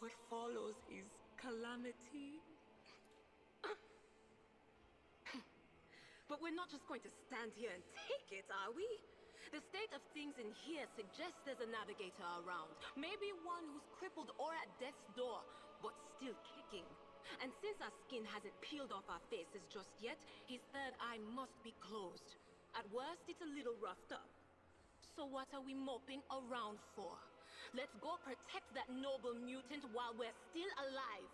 What follows is calamity. But we're not just going to stand here and take it, are we? The state of things in here suggests there's a navigator around. Maybe one who's crippled or at death's door, but still kicking. And since our skin hasn't peeled off our faces just yet, his third eye must be closed. At worst, it's a little roughed up. So what are we moping around for? Let's go protect that noble mutant while we're still alive.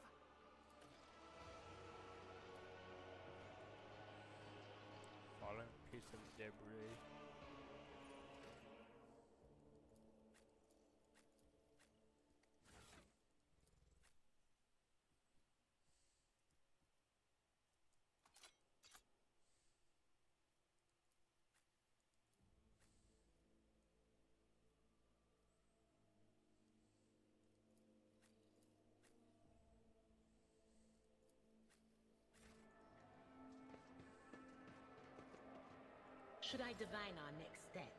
Fallen piece of debris. should I divine our next step?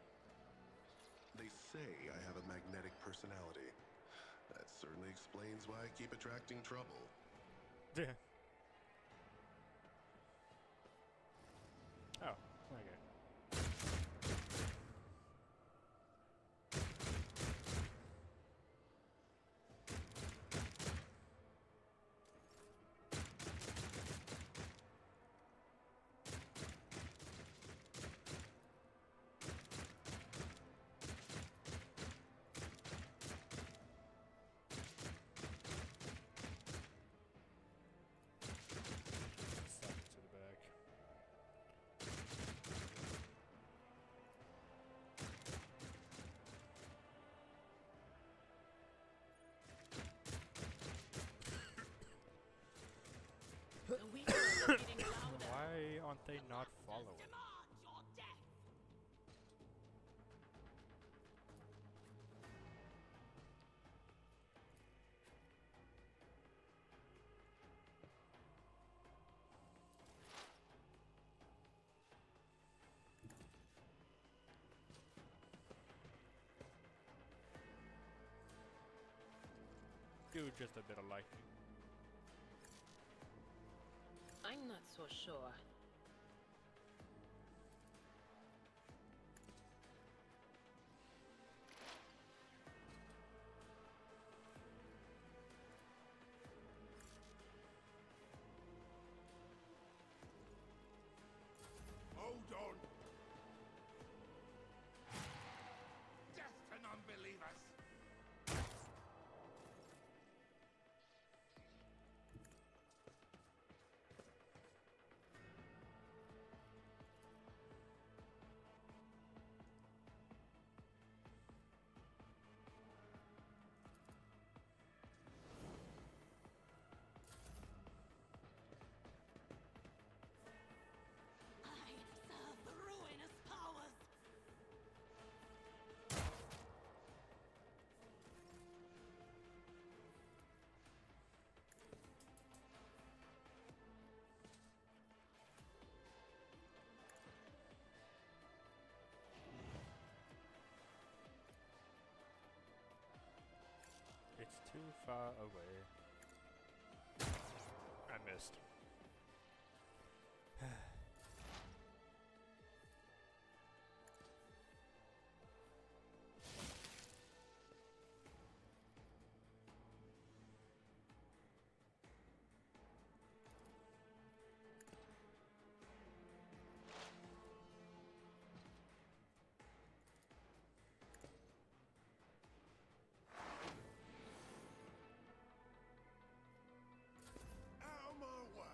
They say I have a magnetic personality. That certainly explains why I keep attracting trouble. Yeah. Oh, okay. Suck it to the back. The weakness is getting louder. Why aren't they not following? Demand your death. Do just a bit of lightning. I'm not so sure. Hold on! Death to non-believers! I serve the ruinous powers. It's too far away. I missed. Out of my way!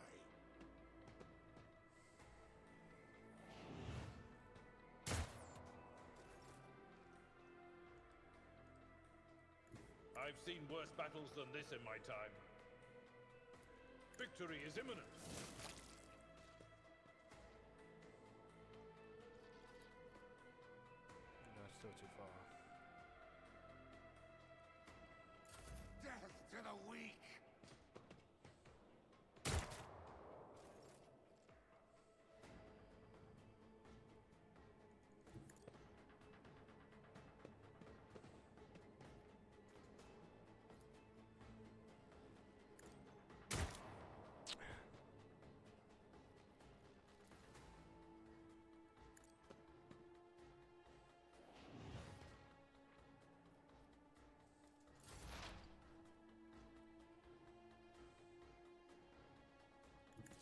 I've seen worse battles than this in my time. Victory is imminent. No, still too far. Death to the weak!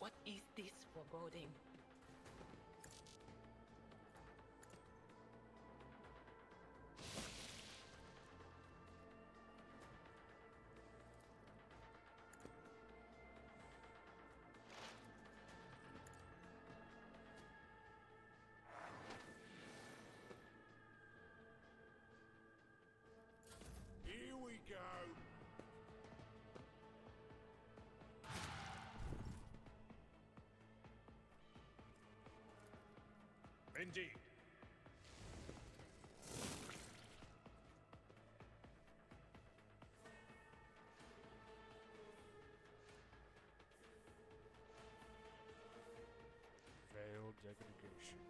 What is this foreboding? Here we go! Indeed. Veiled degradation.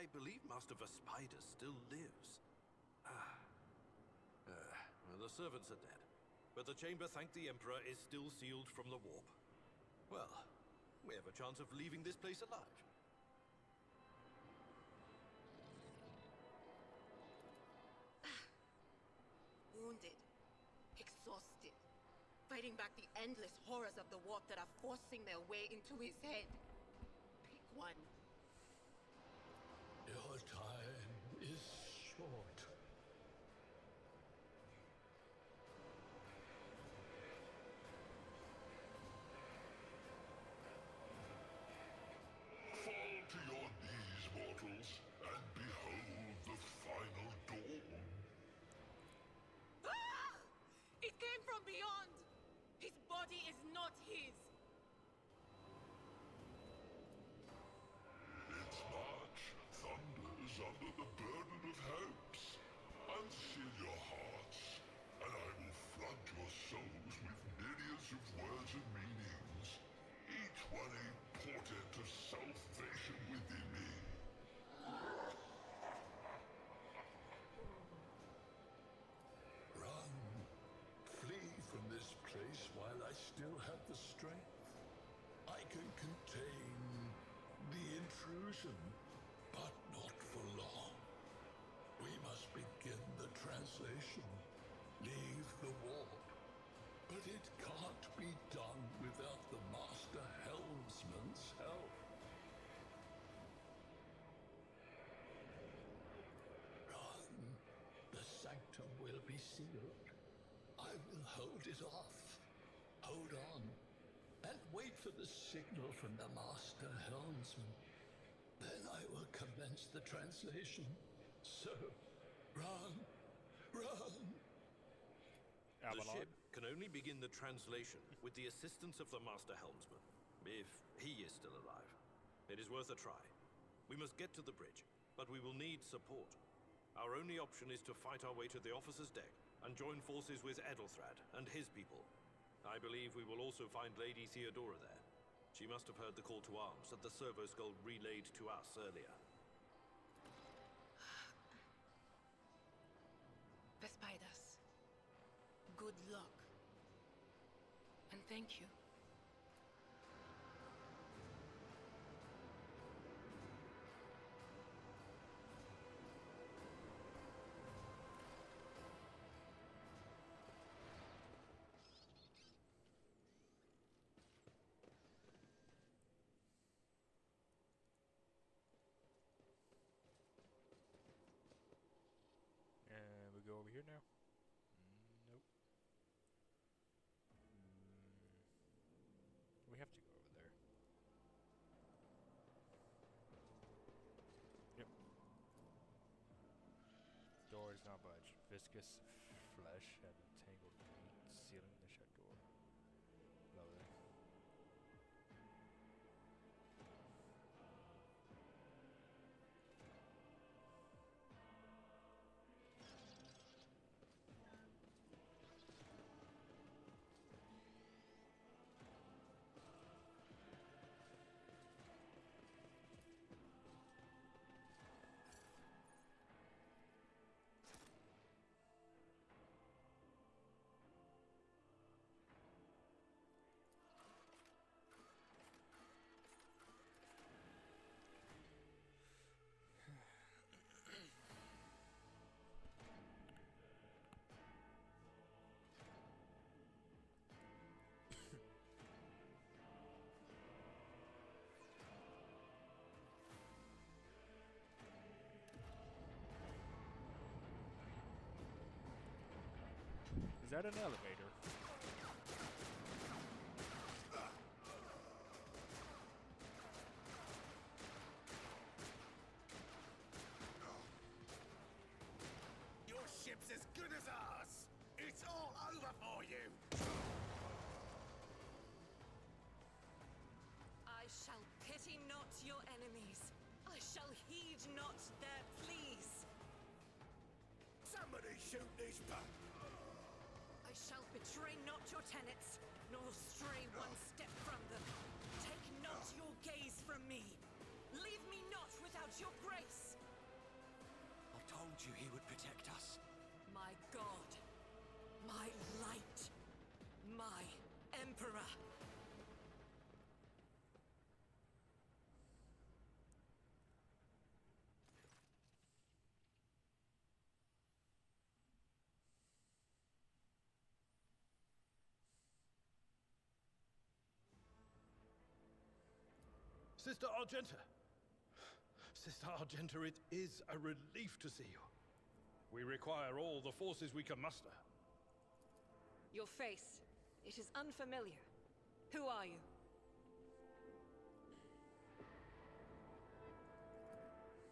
I believe Master Vespider still lives. Well, the servants are dead. But the chamber, thank the Emperor, is still sealed from the warp. Well, we have a chance of leaving this place alive. Wounded, exhausted, fighting back the endless horrors of the warp that are forcing their way into his head. Pick one. Your time is short. Fall to your knees, mortals, and behold the final dawn. Ah! It came from beyond! His body is not his! Its march thunders under the burden of hopes. Unseal your hearts, and I will flood your souls with myriads of words and meanings, each one a portent of salvation within me. Run. Flee from this place while I still have the strength. I can contain the intrusion, but not for long. We must begin the translation. Leave the warp. But it can't be done without the Master Helmsman's help. Run. The sanctum will be sealed. I will hold it off. Hold on. And wait for the signal from the Master Helmsman. Then I will commence the translation. So, run. Run. The ship can only begin the translation with the assistance of the Master Helmsman, if he is still alive. It is worth a try. We must get to the bridge, but we will need support. Our only option is to fight our way to the officer's deck and join forces with Edelthrad and his people. I believe we will also find Lady Theodora there. She must have heard the call to arms that the servo skull relayed to us earlier. Vespidas, good luck. And thank you. And we go over here now? Nope. We have to go over there. Yep. Door is not budge. Viscous flesh and entangled meat sealing the shut door. Lovely. Is that an elevator? Your ship's as good as ours! It's all over for you! I shall pity not your enemies. I shall heed not their pleas. Somebody shoot these I shall betray not your tenets, nor stray one step from them. Take not your gaze from me. Leave me not without your grace. you he would protect us. My god. My light. My emperor. Sister Argenta! Sister Argenta, it is a relief to see you. We require all the forces we can muster. Your face. It is unfamiliar. Who are you?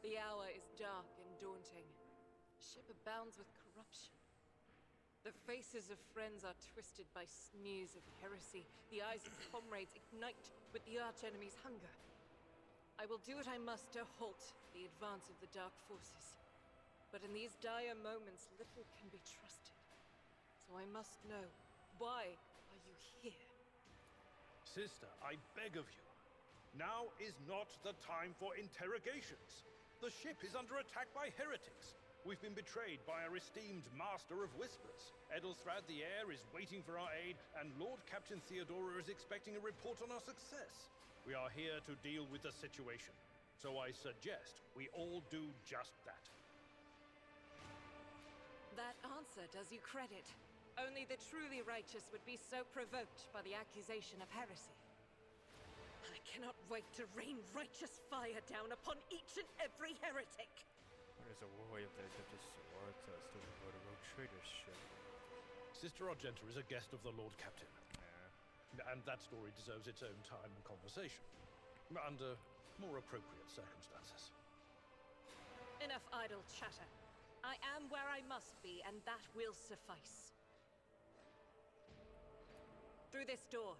The hour is dark and daunting. The ship abounds with corruption. The faces of friends are twisted by sneers of heresy. The eyes of comrades ignite with the archenemy's hunger. I will do what I must to halt the advance of the dark forces. But in these dire moments, little can be trusted. So I must know, why are you here? Sister, I beg of you. Now is not the time for interrogations. The ship is under attack by heretics. We've been betrayed by our esteemed Master of Whispers. Edelthrad the Heir is waiting for our aid, and Lord Captain Theodora is expecting a report on our success. We are here to deal with the situation, so I suggest we all do just that. That answer does you credit. Only the truly righteous would be so provoked by the accusation of heresy. I cannot wait to rain righteous fire down upon each and every heretic! What is a warrior that dipped his sword to still devote a rogue traitor's ship? Sister Argenta is a guest of the Lord Captain. And that story deserves its own time and conversation. Under more appropriate circumstances. Enough idle chatter. I am where I must be, and that will suffice. Through this door,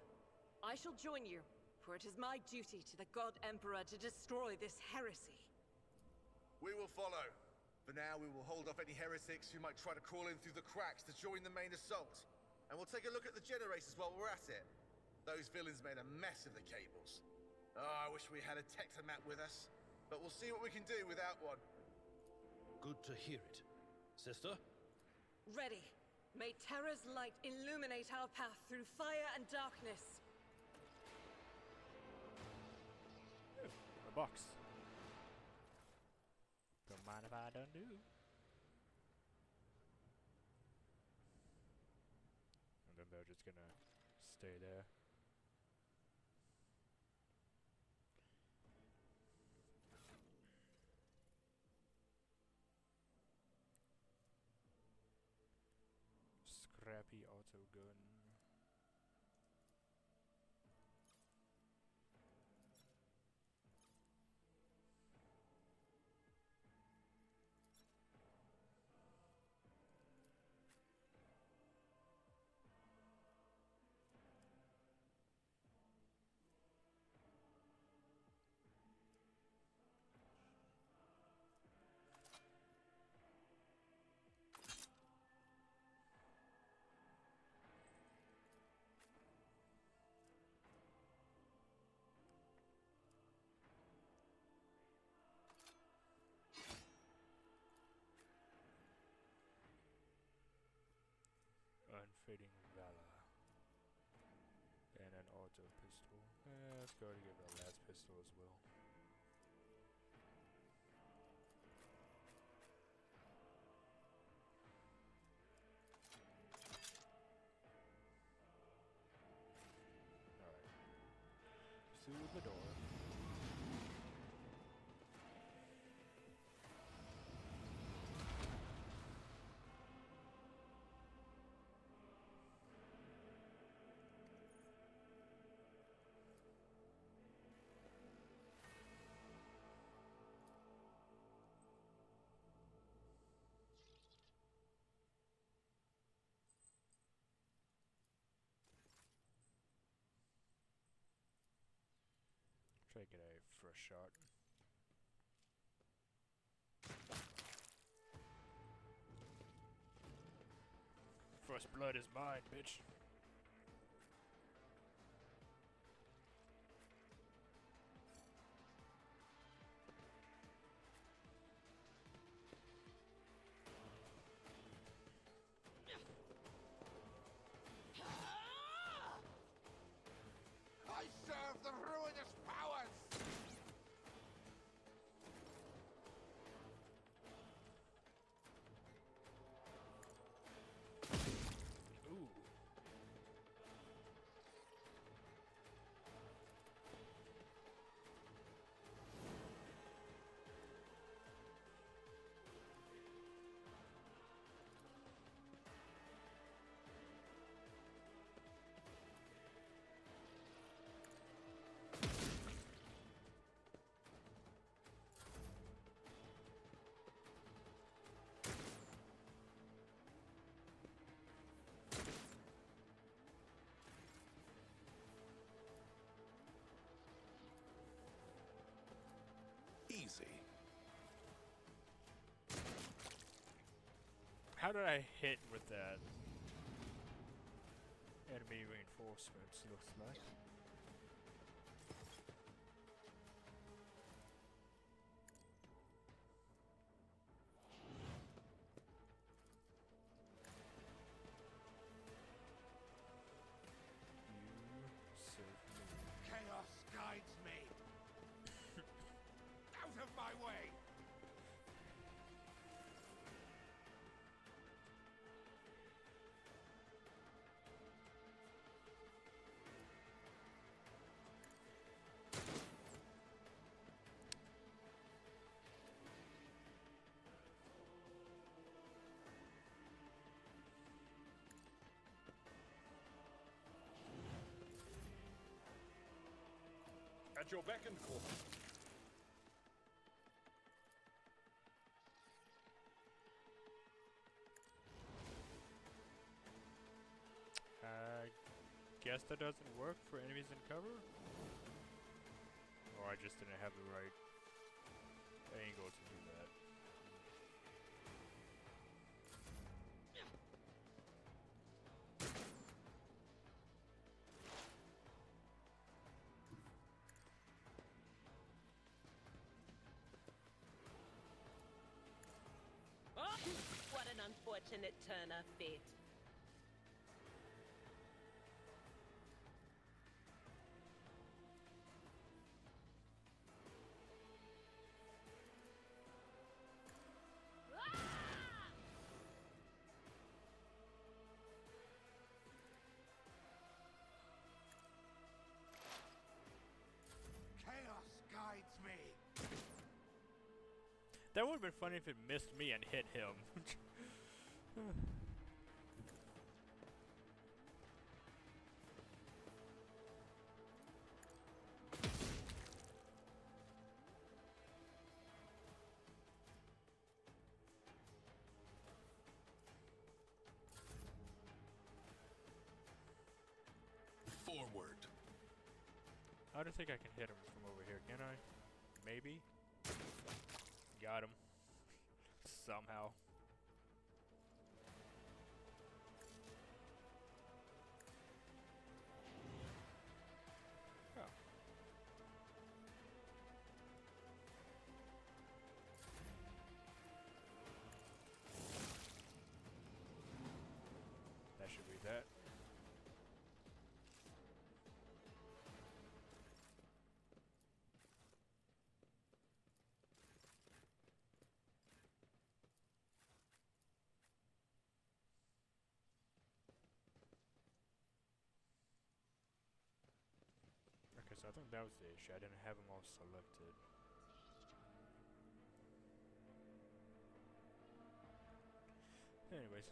I shall join you, for it is my duty to the God Emperor to destroy this heresy. We will follow. For now, we will hold off any heretics who might try to crawl in through the cracks to join the main assault. And we'll take a look at the generators while we're at it. Those villains made a mess of the cables. Oh, I wish we had a Tectomat with us. But we'll see what we can do without one. Good to hear it. Sister? Ready. May Terra's light illuminate our path through fire and darkness. A box. Don't mind if I don't do. And then they're just gonna stay there. Scrappy auto gun. Unfading valor. And an auto pistol. Let's go to give it a last pistol as well. Alright. Through the door. Try to get a fresh shot. First blood is mine, bitch. did I hit with that? Enemy reinforcements, looks like. Chaos guides me. Out of my way. At your beck and call. Guess that doesn't work for enemies in cover? Or I just didn't have the right angle to do that. Oh, what an unfortunate turn of fate. Chaos guides me. That would have been funny if it missed me and hit him. Forward. I don't think I can hit him from over here, can I? Maybe? Got him. Somehow. Oh. That should be that. Okay, so I think that was the issue. I didn't have them all selected. Anyways.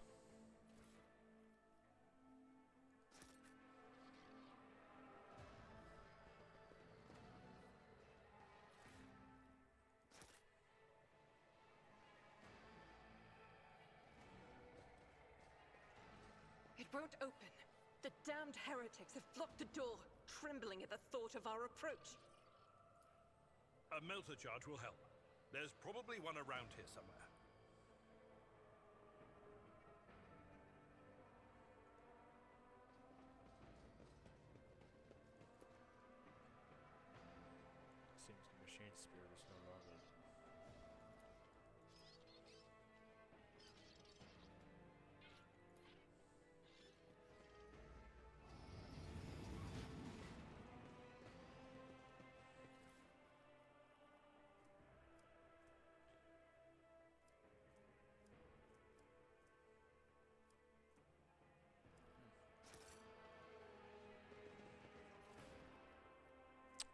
It won't open. The damned heretics have blocked the door, trembling at the thought of our approach. A melter charge will help. There's probably one around here somewhere. Seems the machine spirit is no longer.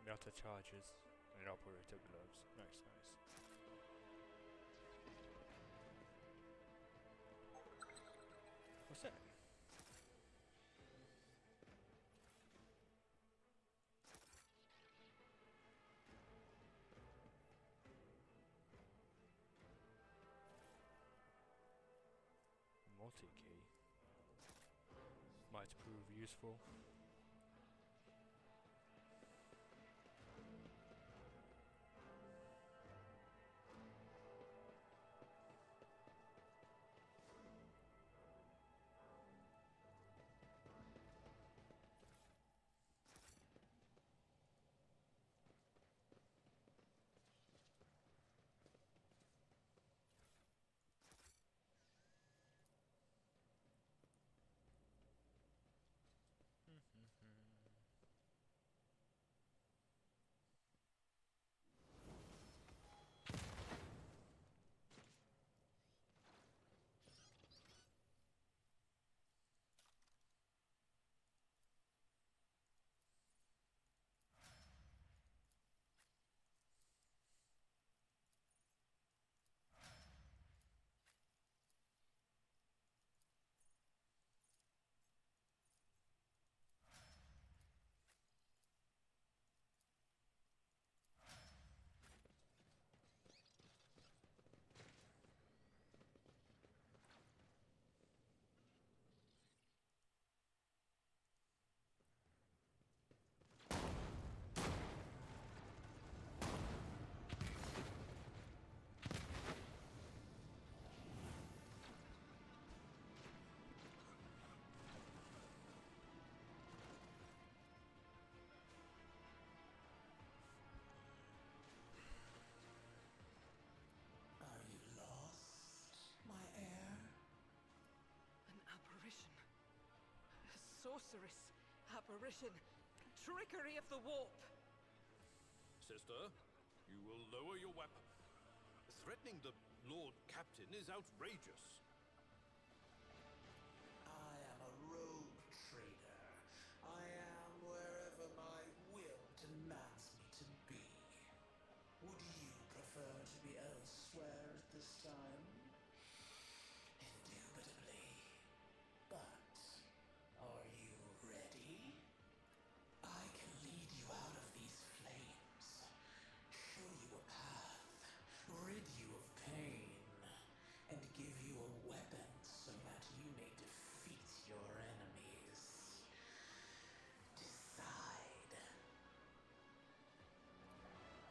Melter charges and operator gloves. Nice, nice. What's that? Multi-key. Might prove useful. sorceress, apparition, trickery of the warp. Sister, you will lower your weapon. Threatening the Lord Captain is outrageous. I am a rogue trader. I am wherever my will demands me to be. Would you prefer to be elsewhere at this time? Indubitably. But are you ready? I can lead you out of these flames, show you a path, rid you of pain, and give you a weapon so that you may defeat your enemies. Decide.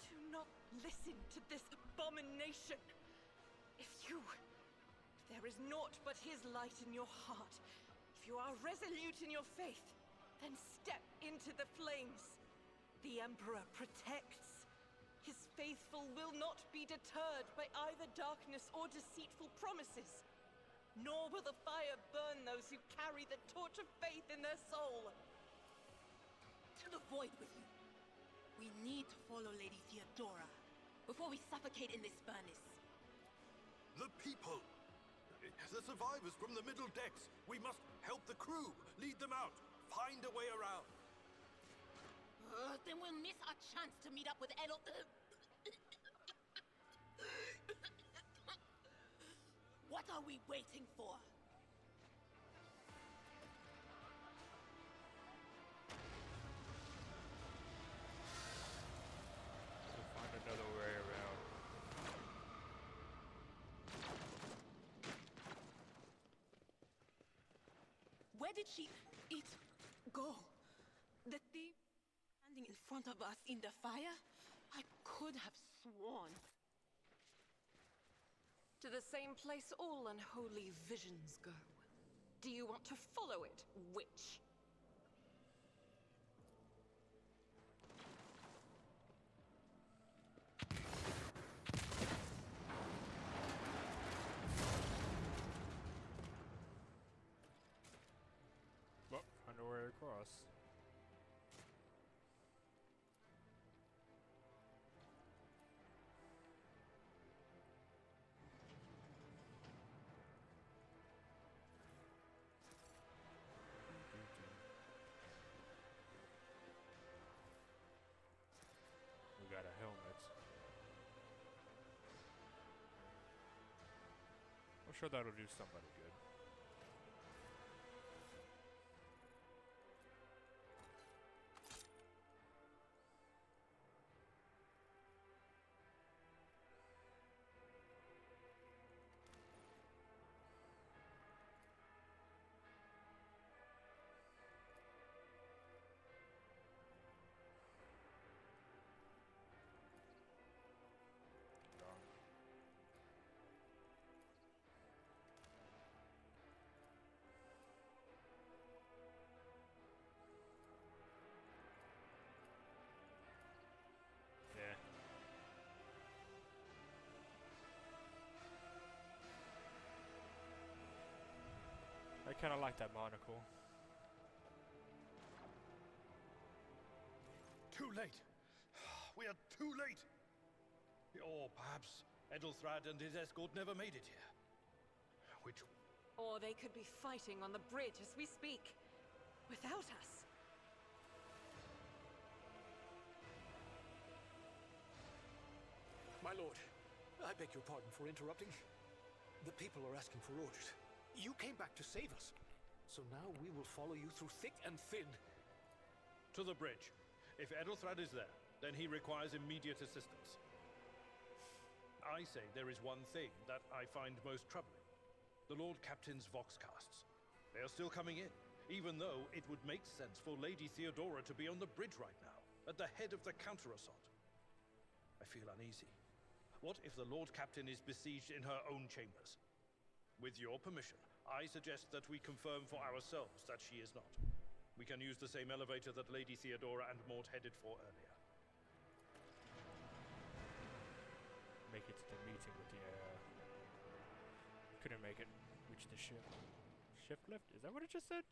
Do not listen to this abomination. If there is naught but his light in your heart, if you are resolute in your faith, then step into the flames. The Emperor protects. His faithful will not be deterred by either darkness or deceitful promises. Nor will the fire burn those who carry the torch of faith in their soul. To the void with you. We need to follow Lady Theodora before we suffocate in this furnace. The people! The survivors from the middle decks! We must help the crew! Lead them out! Find a way around! Then we'll miss our chance to meet up with Edel. What are we waiting for? We'll find another way around. Where did go? The thief standing in front of us in the fire? I could have sworn. To the same place all unholy visions go. Do you want to follow it, witch? Well, find a way across. We got a helmet. I'm sure that'll do somebody good. Yeah. I kind of like that monocle. Too late! We are too late! Or perhaps Edelthrad and his escort never made it here. Which... Or they could be fighting on the bridge as we speak, without us. My lord, I beg your pardon for interrupting. The people are asking for orders. You came back to save us. So now we will follow you through thick and thin. To the bridge. If Edelthrad is there, then he requires immediate assistance. I say there is one thing that I find most troubling. The Lord Captain's Voxcasts. They are still coming in, even though it would make sense for Lady Theodora to be on the bridge right now, at the head of the counter-assault. I feel uneasy. What if the Lord Captain is besieged in her own chambers? With your permission, I suggest that we confirm for ourselves that she is not. We can use the same elevator that Lady Theodora and Mort headed for earlier. Make it to the meeting with the, couldn't make it. Reach the ship. Shift left? Is that what it just said?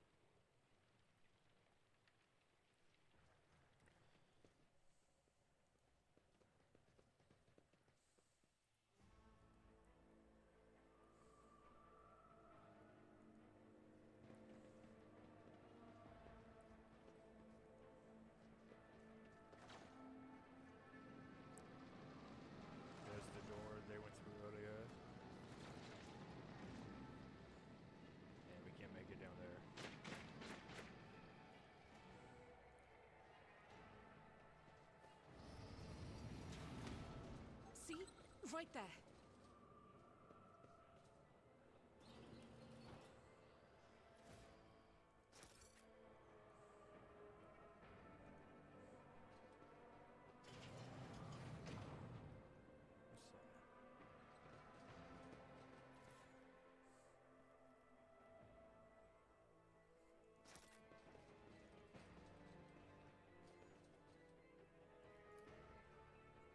right there.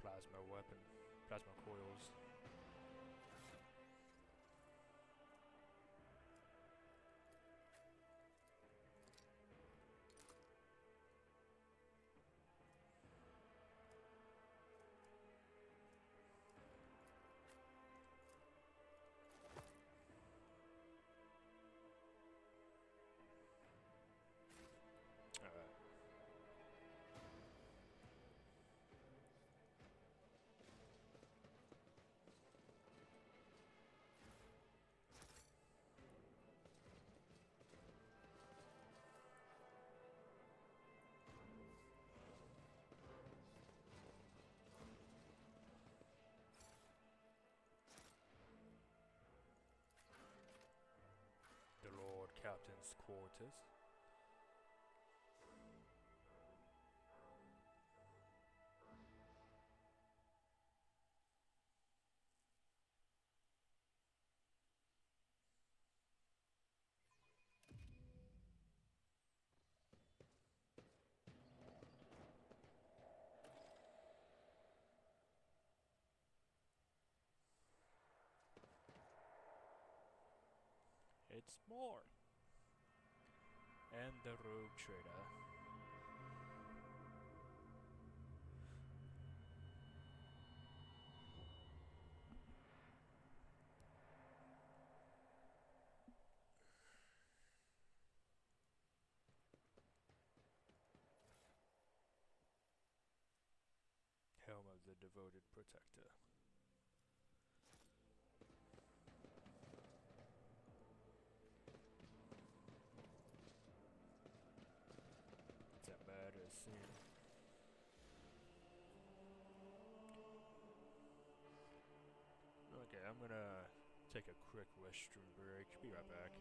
Plasma weapon, plasma coils. Alright. The Lord Captain's quarters. It's more. And the rogue trader. Helm of the Devoted Protector. It's a murder scene. Okay, I'm gonna take a quick restroom break. Be right back.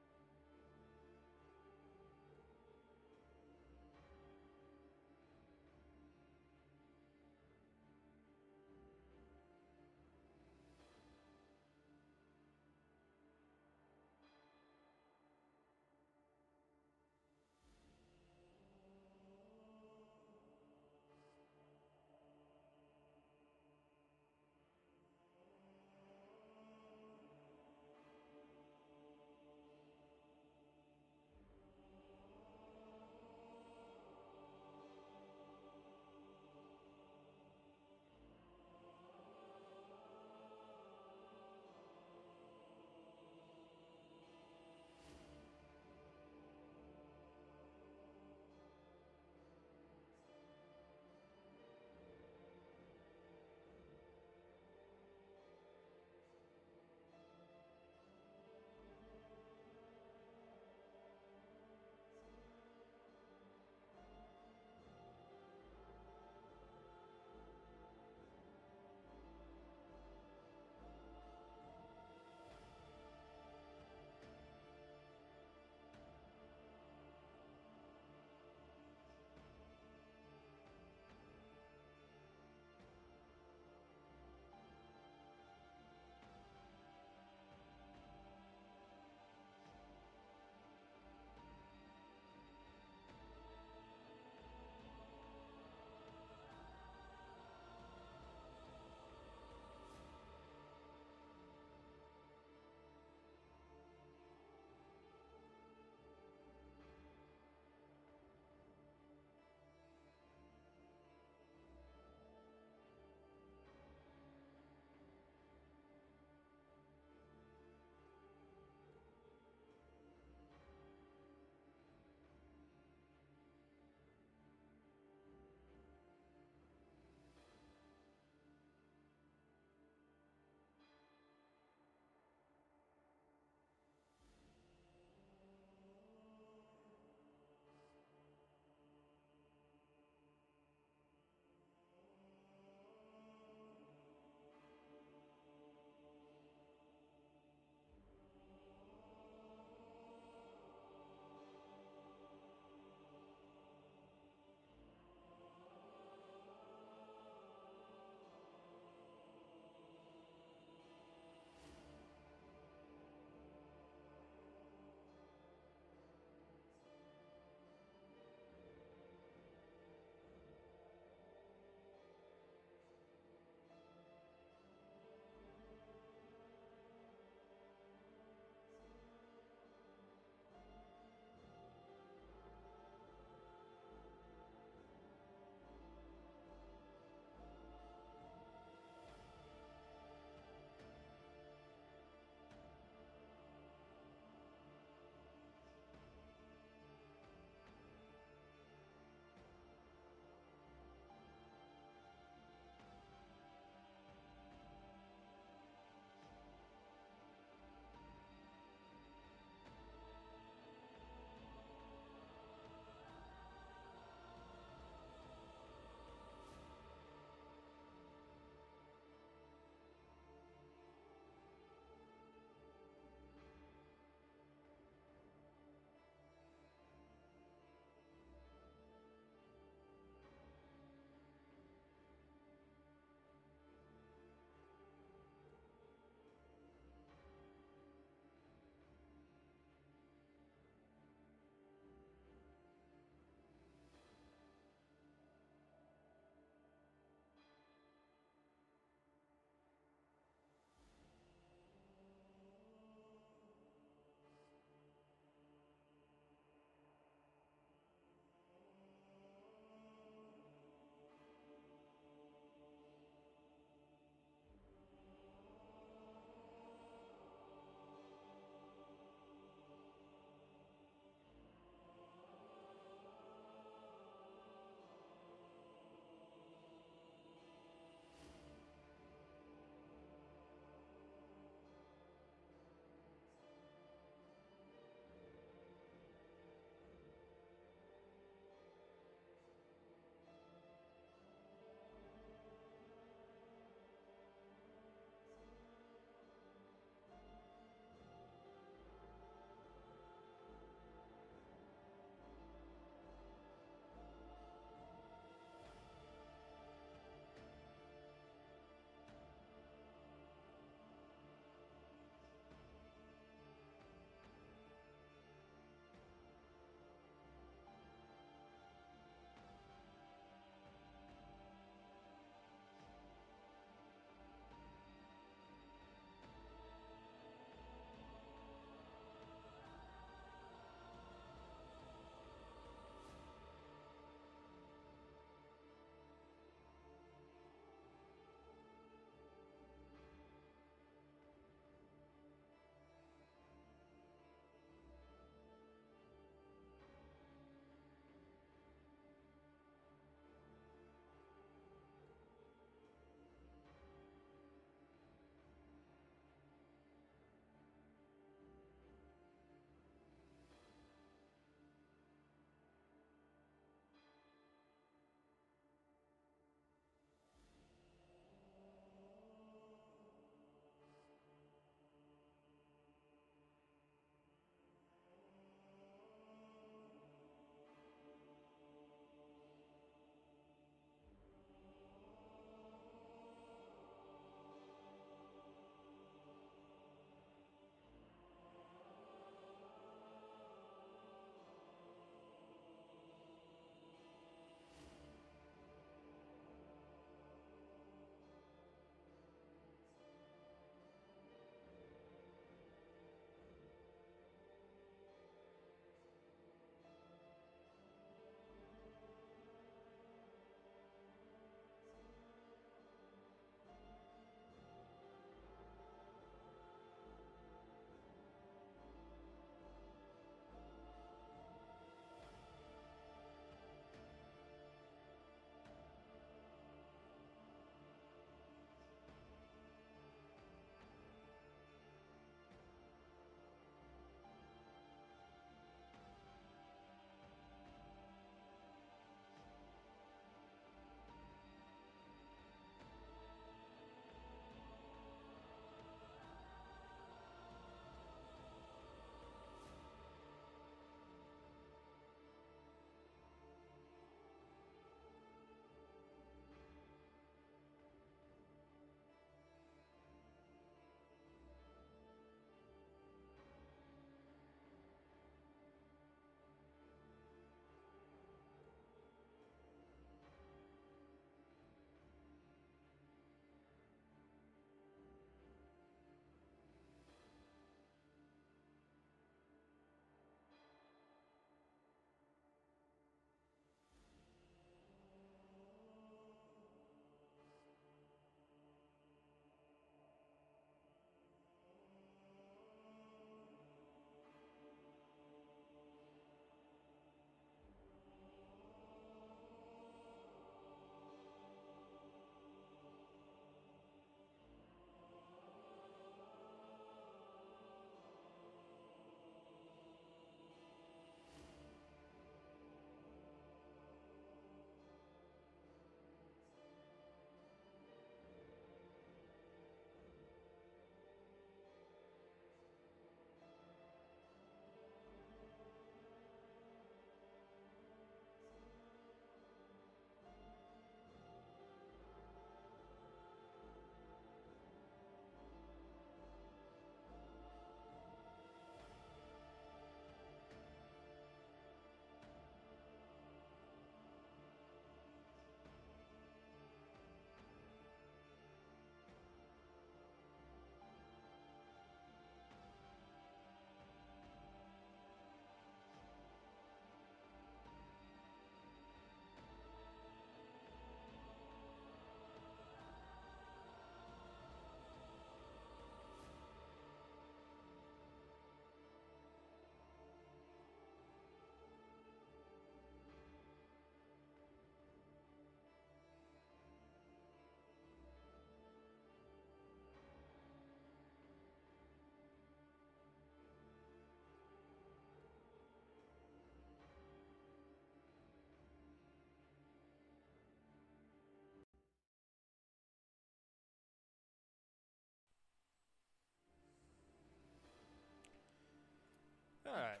Alright.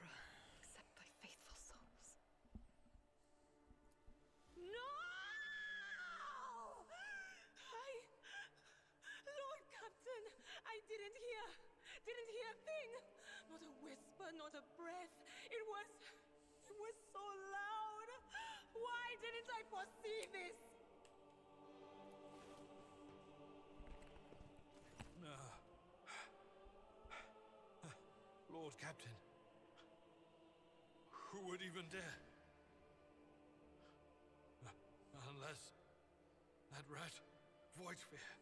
Accept thy faithful souls. No! Lord Captain, I didn't hear a thing. Not a whisper, not a breath. It was so loud. Why didn't I foresee this? Lord Captain, who would even dare? Unless that rat, Voidsphere.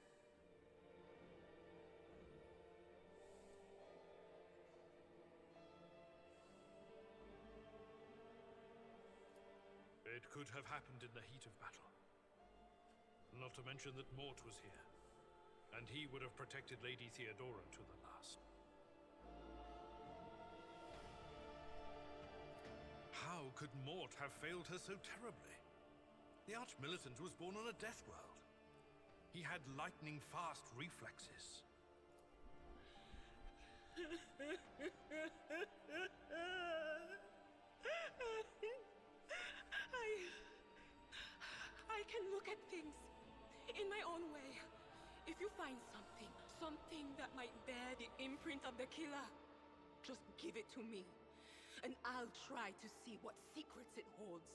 It could have happened in the heat of battle. Not to mention that Mort was here, and he would have protected Lady Theodora to the last. How could Mort have failed her so terribly? The Arch-Militant was born on a death world. He had lightning-fast reflexes. I can look at things in my own way. If you find something that might bear the imprint of the killer, just give it to me, and I'll try to see what secrets it holds.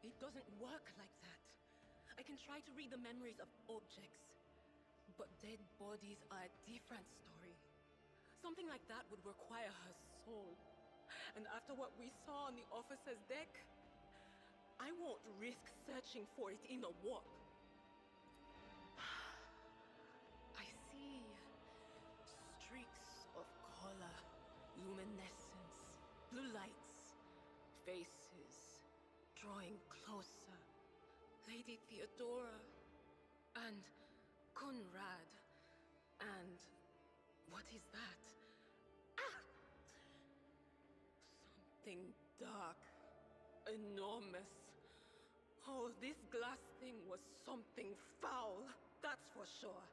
It doesn't work like that. I can try to read the memories of objects, but dead bodies are a different story. Something like that would require her soul. And after what we saw on the officer's deck, I won't risk searching for it in a warp. I see streaks of color, luminescence, blue lights, faces, drawing closer. Lady Theodora, and Conrad, and what is that? Ah! Something dark, enormous. Oh, this glass thing was something foul, that's for sure.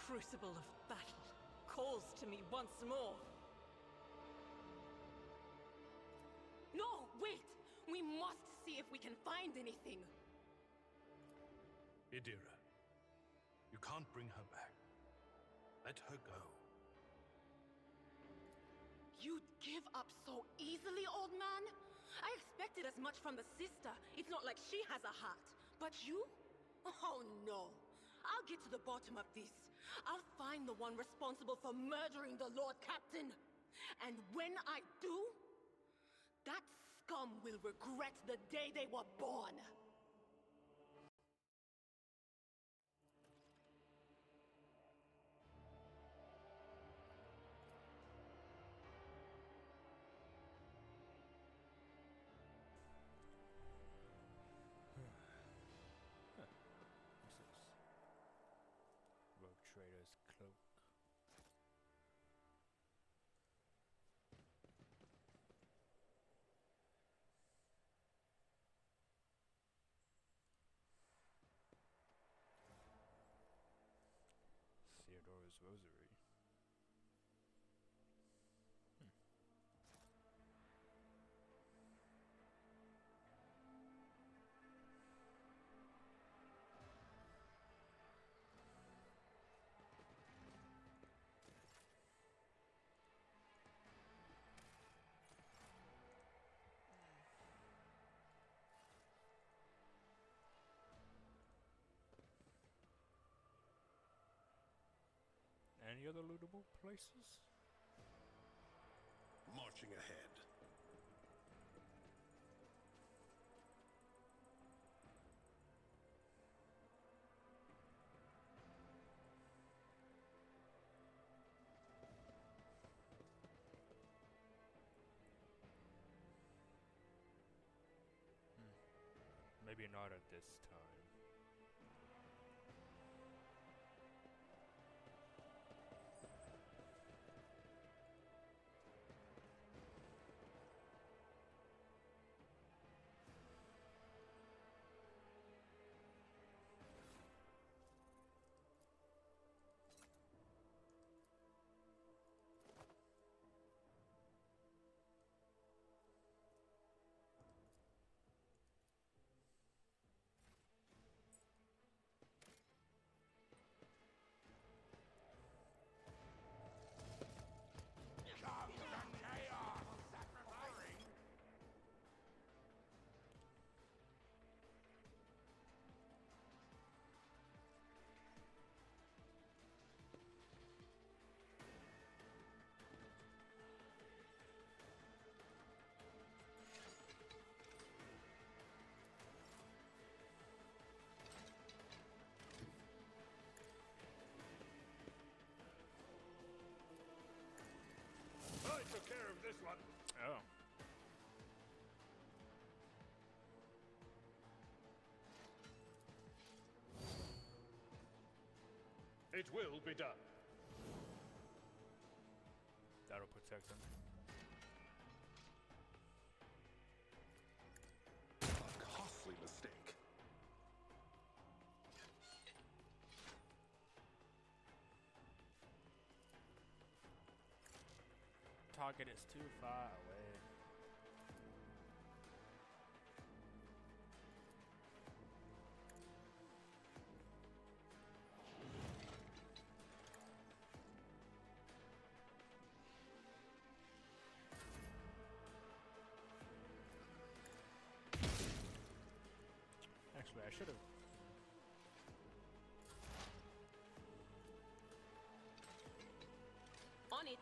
crucible of battle calls to me once more. No, wait! We must see if we can find anything. Idira, you can't bring her back. Let her go. You'd give up so easily, old man? I expected as much from the sister. It's not like she has a heart. But you? Oh no. I'll get to the bottom of this. I'll find the one responsible for murdering the Lord Captain. And when I do, that scum will regret the day they were born. Rogue Trader's cloak. Theodora's rosary. Any other lootable places? Marching ahead. Maybe not at this time. I took care of this one. Oh. It will be done. That'll protect them. A costly mistake. Target is too far away. Actually, I should have. On it.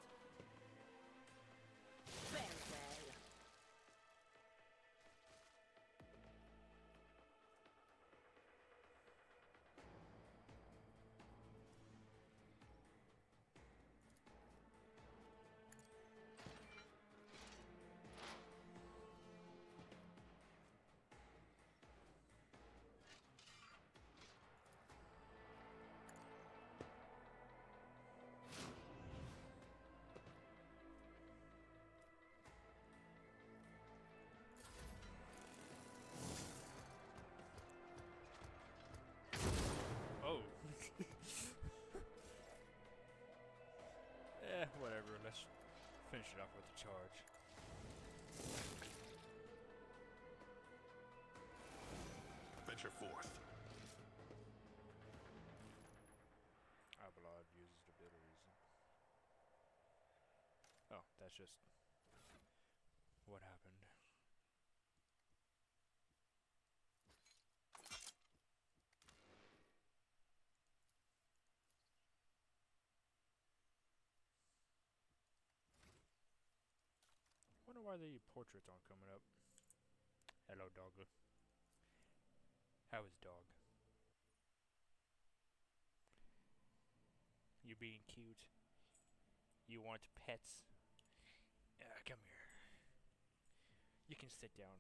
Very well. Finish it off with the charge. Venture forth. Abelard uses abilities. Oh, that's just what happened. Wonder why the portraits aren't coming up. Hello, doggo. How is dog? You being cute? You want pets? Come here. You can sit down.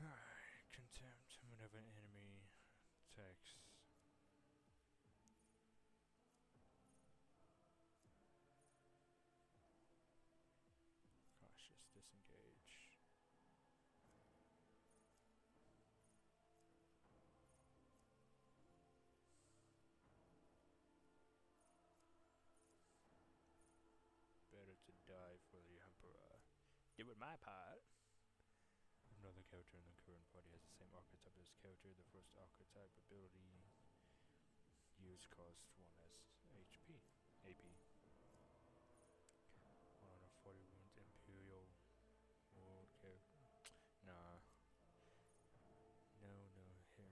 Alright, contempt whenever an enemy attacks. Cautious, disengage. Better to die for the Emperor. Do it my part. Another character in the current party has the same archetype as character. The first archetype ability used costs 1 as HP. AP. 140 wounds, Imperial World character. Nah. No heresy.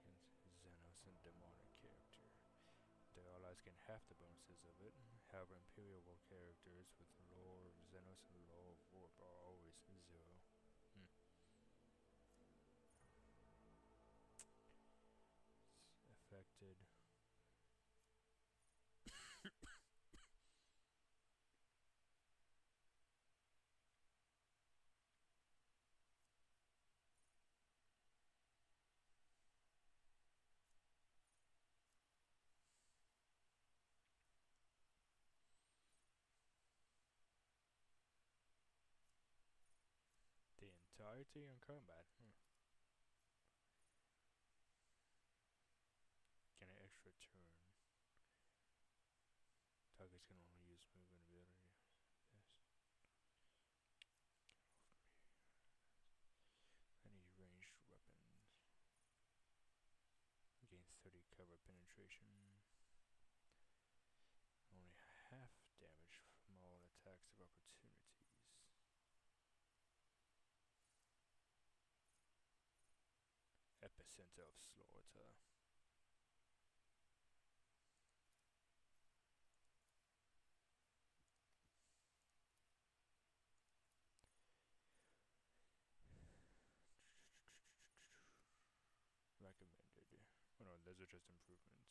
Against Xenos and demonic character. The allies gain half the bonuses of it. However, Imperial World characters with lore of Xenos and lore of Warp are always 0. It's affected. The entirety on combat. Get an extra turn. Targets can only use movement ability. Yes. Any ranged weapons. Gains 30 cover penetration. Only half damage from all attacks of opportunities. Epicenter of slaughter. Recommended. Oh no, those are just improvements.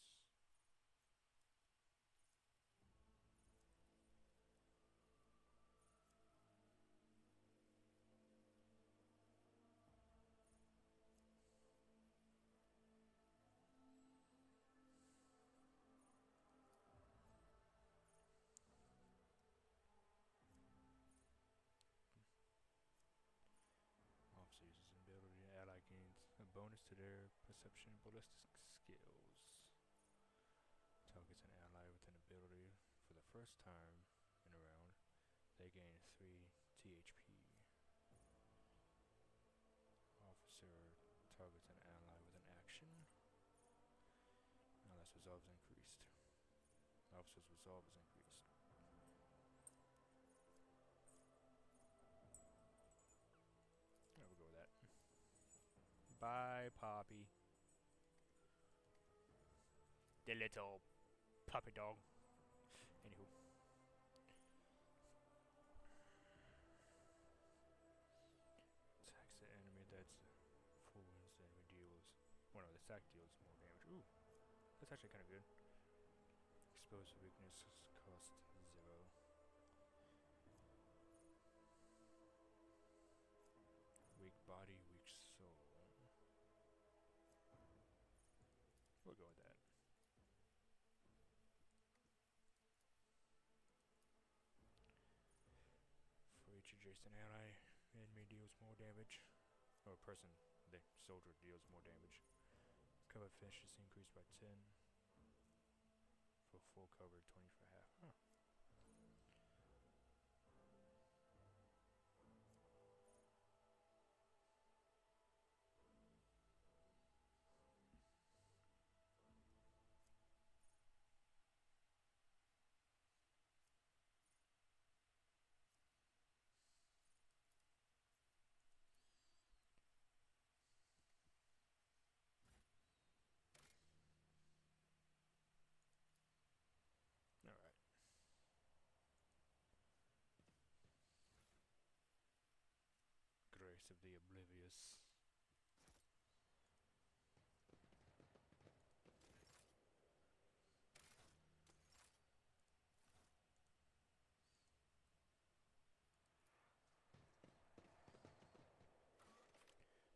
Officer uses an ability. Ally gains a bonus to their perception and ballistic skills. Targets an ally with an ability for the first time in a round. They gain 3 THP. Officer targets an ally with an action. Allies resolve is increased. Officer's resolve is increased. Yeah, we'll go with that. Bye, Poppy. The little puppy dog. Anywho. Attacks the enemy that's full wounds, the enemy deals. Well, no, the attack deals more damage. Ooh, that's actually kind of good. Exposed weakness cost 0. Weak body, weak soul. We'll go with that. For each adjacent ally, enemy deals person, the soldier, deals more damage. Cover finishes increased by 10. For full cover, 20 for half. Huh. Alright. Grace of the Oblivious.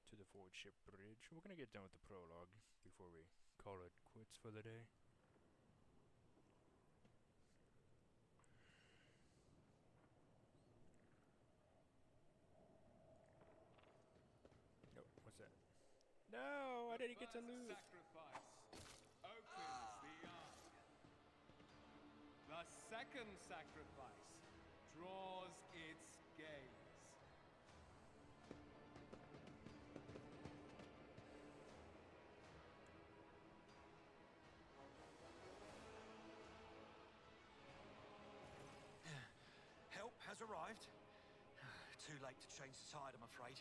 To the forward ship bridge. We're gonna get done with the prologue before we call it quits for the day. Oh, what's that? No, I didn't get to loot. Sacrifice opens the eye. The second sacrifice draws its gaze. Help has arrived. Too late to change the tide, I'm afraid.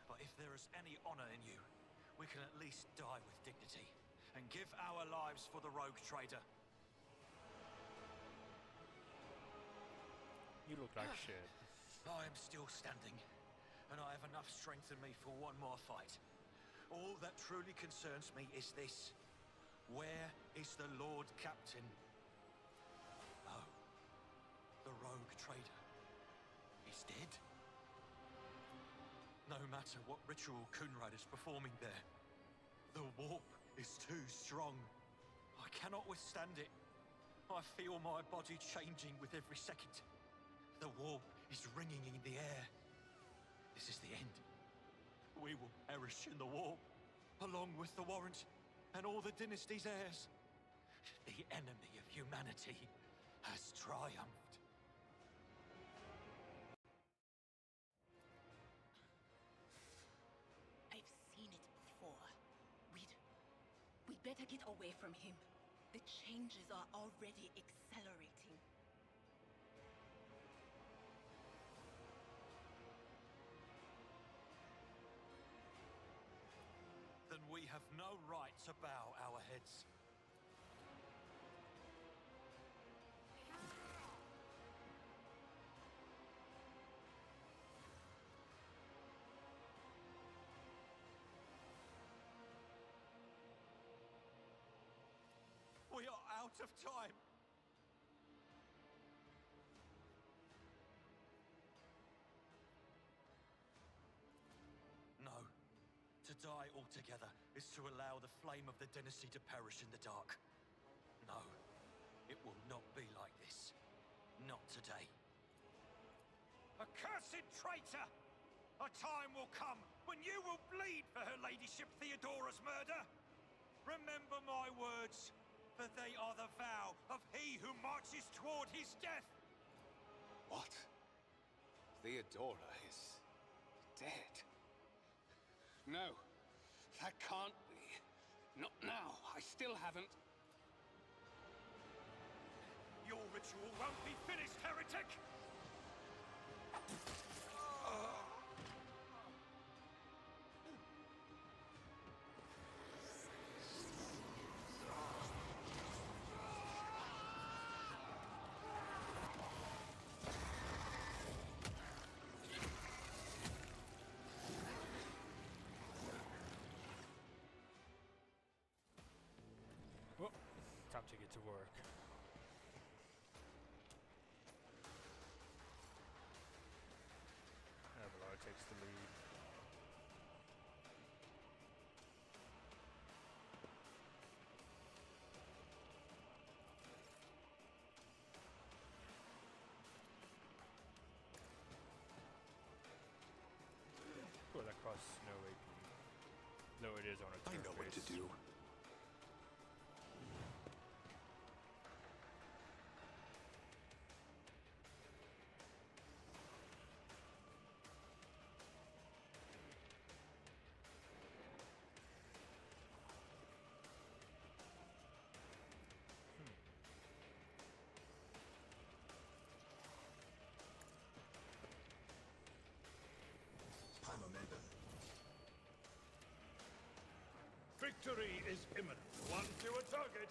But if there is any honor in you, we can at least die with dignity and give our lives for the rogue trader. You look like shit. I am still standing, and I have enough strength in me for one more fight. All that truly concerns me is this. Where is the Lord Captain? Oh, the rogue trader is dead? No matter what ritual Kunrad is performing there, the warp is too strong. I cannot withstand it. I feel my body changing with every second. The warp is ringing in the air. This is the end. We will perish in the warp, along with the Warrant and all the dynasty's heirs. The enemy of humanity has triumphed. I've seen it before. We'd better get away from him. The changes are already accelerating. Then we have no right to bow our heads. We are out of time. No. To die altogether is to allow the flame of the dynasty to perish in the dark. No. It will not be like this. Not today. Accursed traitor! A time will come when you will bleed for her ladyship Theodora's murder. Remember my words, for they are the vow of he who marches toward his death. What? Theodora is dead? No, that can't be. Not now. I still haven't. Your ritual won't be finished, heretic! Well, time to get to work. Avalar takes the lead. Oh, that costs no AP, though it is on a turn. I know what to do. Victory is imminent. One fewer target.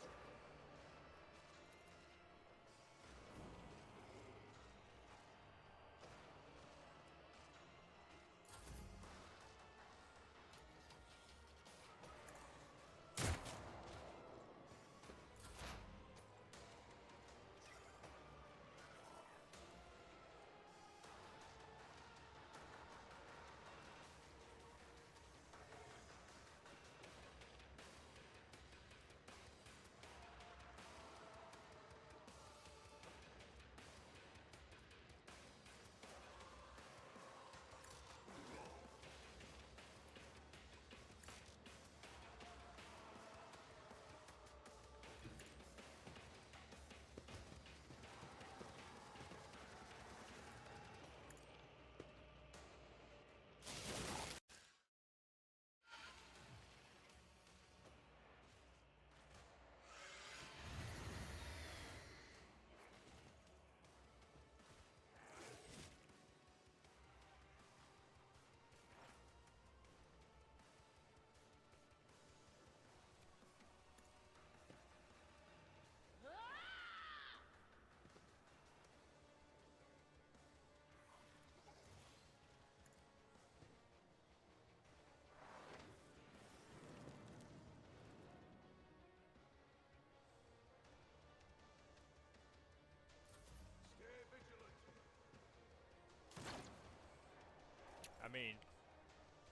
I mean,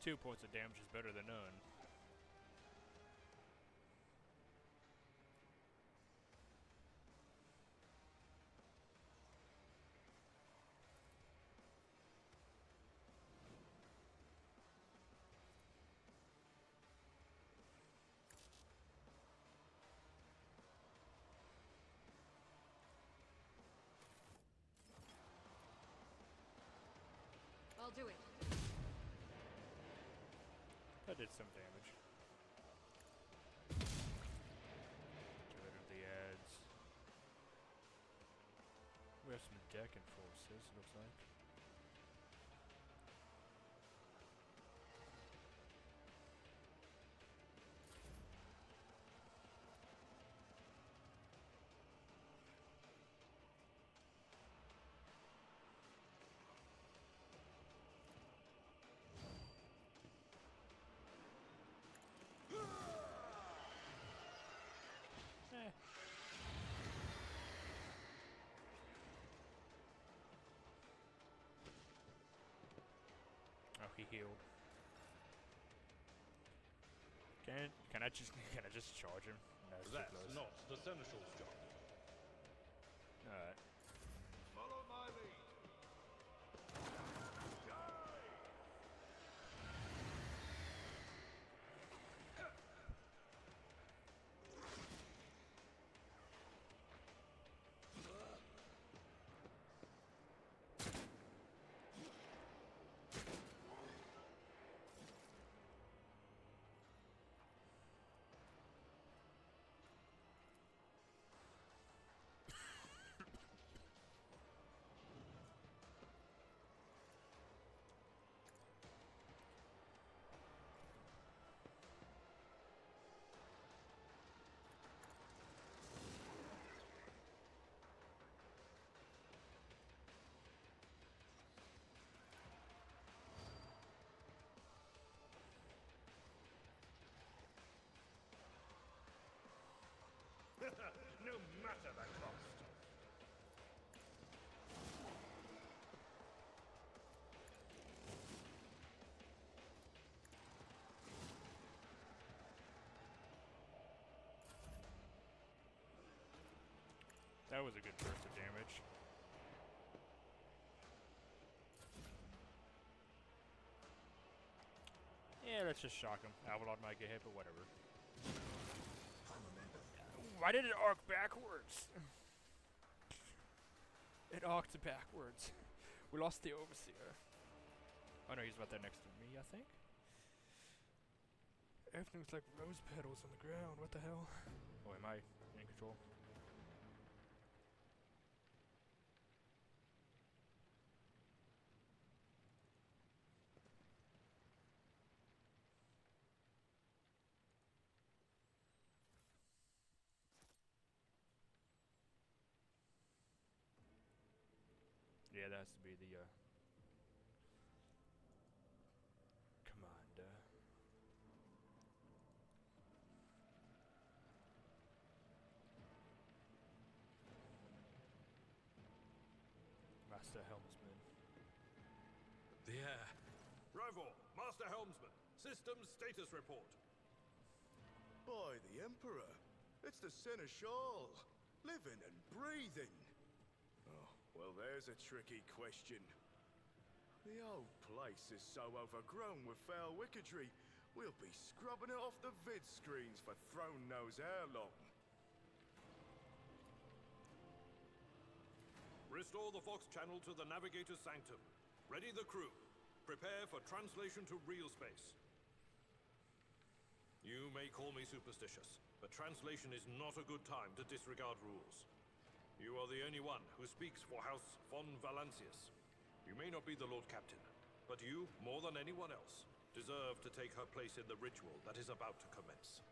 2 points of damage is better than none. I'll do it. That did some damage. Get rid of the ads. We have some deck enforcers, looks like. Oh, he healed. Can I just charge him? No, it's too That's close. not the Seneschal's job. Alright. Follow my lead. No matter the cost. That was a good burst of damage. Yeah, let's just shock him. Avalon might get hit, but whatever. Why did it arc backwards? It arced backwards. We lost the overseer. Oh no, he's right there next to me, I think. Everything's like rose petals on the ground. What the hell? Oh, am I in control? Yeah, that has to be the commander. Master Helmsman. Yeah. Rivor, Master Helmsman, systems status report. By the Emperor, it's the Seneschal, living and breathing. Oh, well, there's a tricky question. The old place is so overgrown with foul wickedry, we'll be scrubbing it off the vid screens for throne knows how long. Restore the Fox channel to the Navigator's Sanctum. Ready the crew. Prepare for translation to real space. You may call me superstitious, but translation is not a good time to disregard rules. You are the only one who speaks for House von Valancius. You may not be the Lord Captain, but you, more than anyone else, deserve to take her place in the ritual that is about to commence.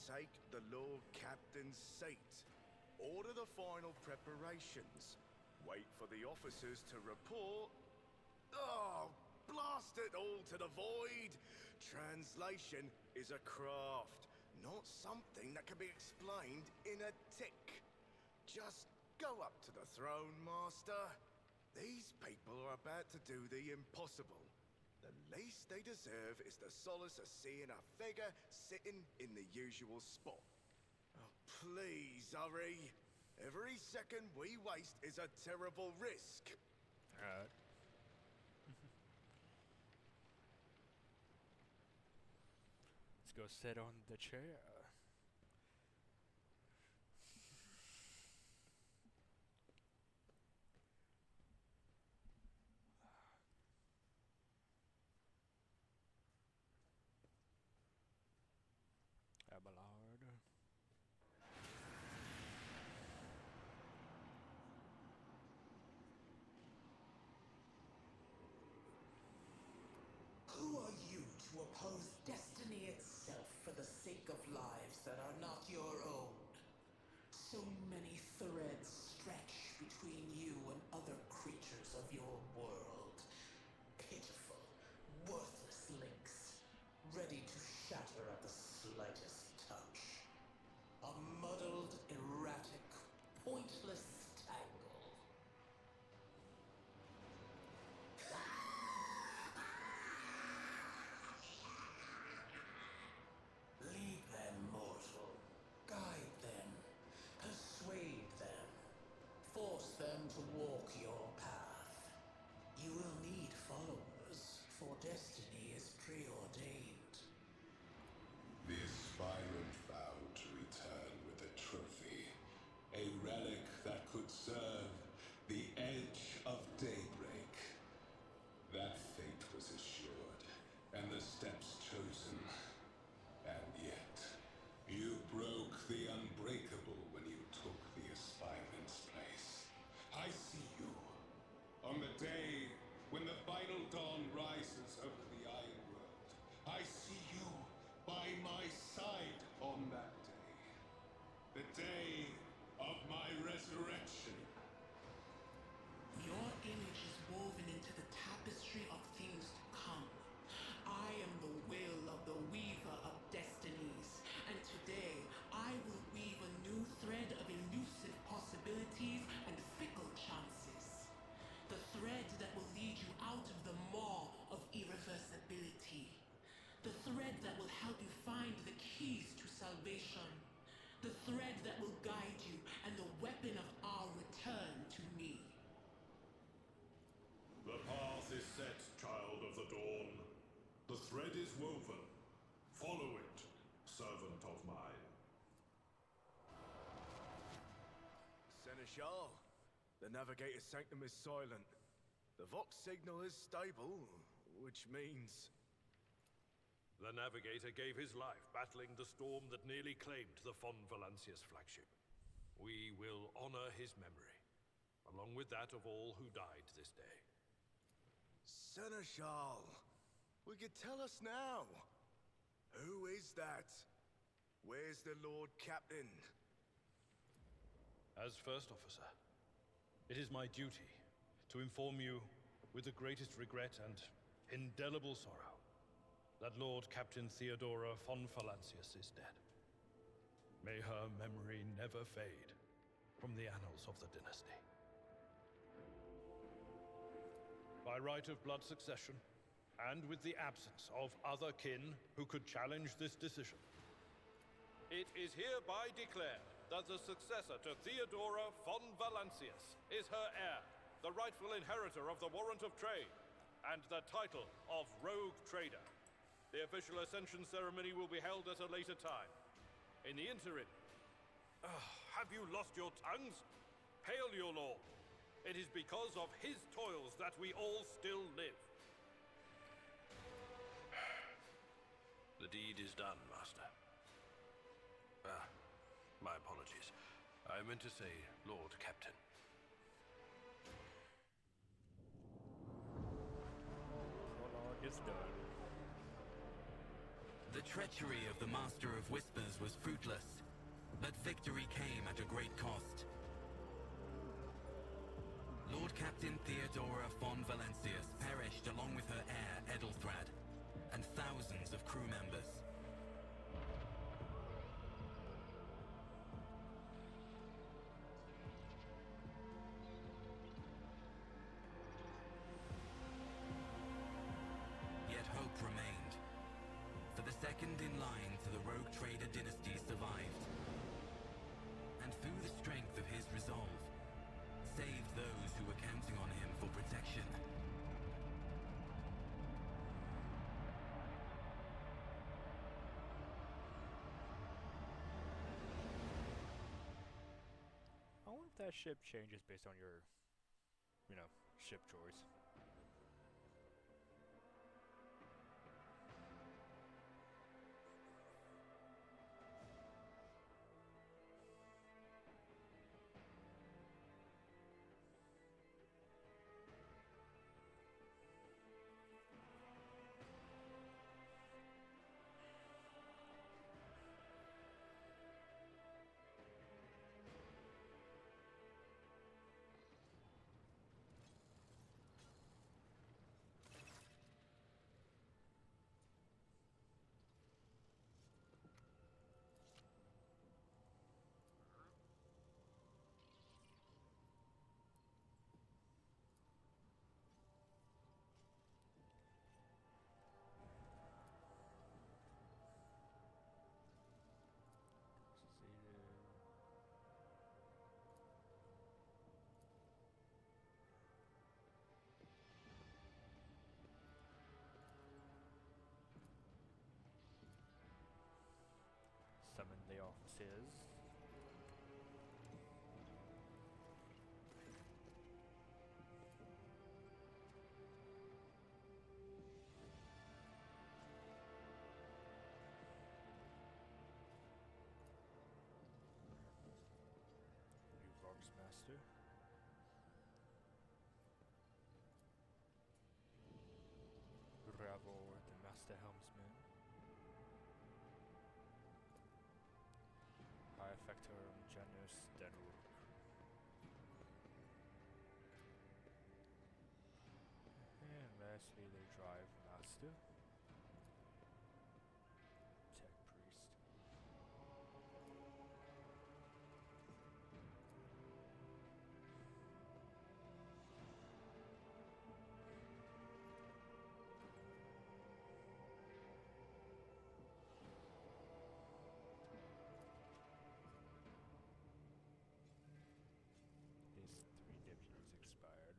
Take the Lord Captain's seat. Order the final preparations. Wait for the officers to report. Oh, blast it all to the void! Translation is a craft, not something that can be explained in a tick. Just go up to the throne, Master. These people are about to do the impossible. The least they deserve is the solace of seeing a figure sitting in the usual spot. Oh, please, hurry. Every second we waste is a terrible risk. Alright. Let's go sit on the chair. Abelard. Who are you to oppose destiny itself for the sake of lives that are not your own? So many threads stretch between you and other creatures of your world. Pitiful, worthless links, ready to shatter at the slightest touch. A muddled, erratic, pointless tangle. Lead them, mortal. Guide them. Persuade them. Force them to walk your path. You will need followers, for destiny is preordained. The aspirant vowed to return with a trophy, a relic that could serve the edge of daybreak. That fate was assured, and the steps chosen. And yet, you broke the unbreakable when you took the aspirant's place. I see you. On the day when the final dawn rises over the Iron World, I see you by my side on that day. The day of my resurrection. Your image is woven into the tapestry of things to come. I am the will of the weaver of destinies, and today I will weave a new thread of elusive possibilities and fickle chances. The thread that will lead you out of the maw of irreversibility. The thread that will help you find the keys to salvation. The thread that will guide you and the weapon of our return to me. The thread is woven. Follow it, servant of mine. Seneschal, the navigator's sanctum is silent. The Vox signal is stable, which means... The navigator gave his life battling the storm that nearly claimed the Von Valancius flagship. We will honor his memory, along with that of all who died this day. Seneschal, will you tell us now? Who is that? Where's the Lord Captain? As First Officer, it is my duty to inform you with the greatest regret and indelible sorrow that Lord Captain Theodora von Valancius is dead. May her memory never fade from the annals of the dynasty. By right of blood succession, and with the absence of other kin who could challenge this decision, It is hereby declared that the successor to Theodora von Valancius is her heir, the rightful inheritor of the Warrant of Trade, and the title of Rogue Trader. The official ascension ceremony will be held at a later time. In the interim, have you lost your tongues? Hail your lord. It is because of his toils that we all still live. The deed is done, Master. My apologies. I meant to say Lord Captain. Prologue is done. The treachery of the Master of Whispers was fruitless, but victory came at a great cost. Lord Captain Theodora von Valancius perished along with her heir, Edelthrad, and thousands of crew members. Yet hope remained, for the second in line to the Rogue Trader dynasty survived, and through the strength of his resolve, saved those who were counting on him for protection. I wonder if that ship changes based on your, ship choice. Summon the officers. New Vox Master. Bravo, the Master Helmsman. High Effector Janus Denurk. And lastly, the Drive Master. Tech Priest. These 3 deputies expired.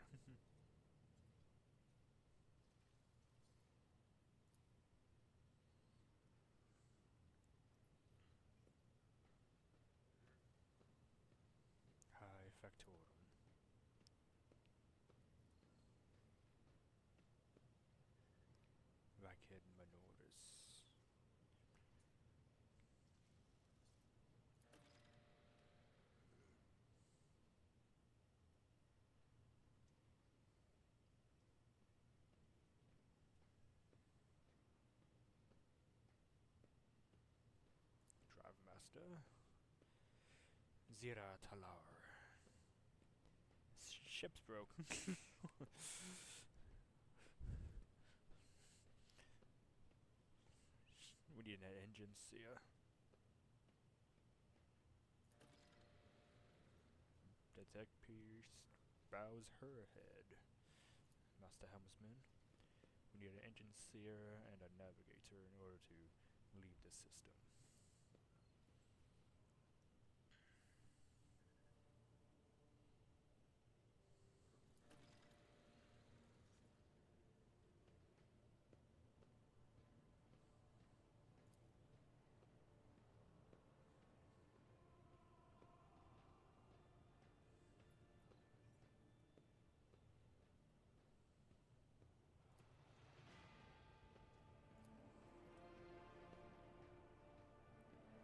Master. Zira Talar. Ship's broke. We need an engine seer. The deck piece bows her head. Master helmsman. We need an engine seer and a navigator in order to leave the system.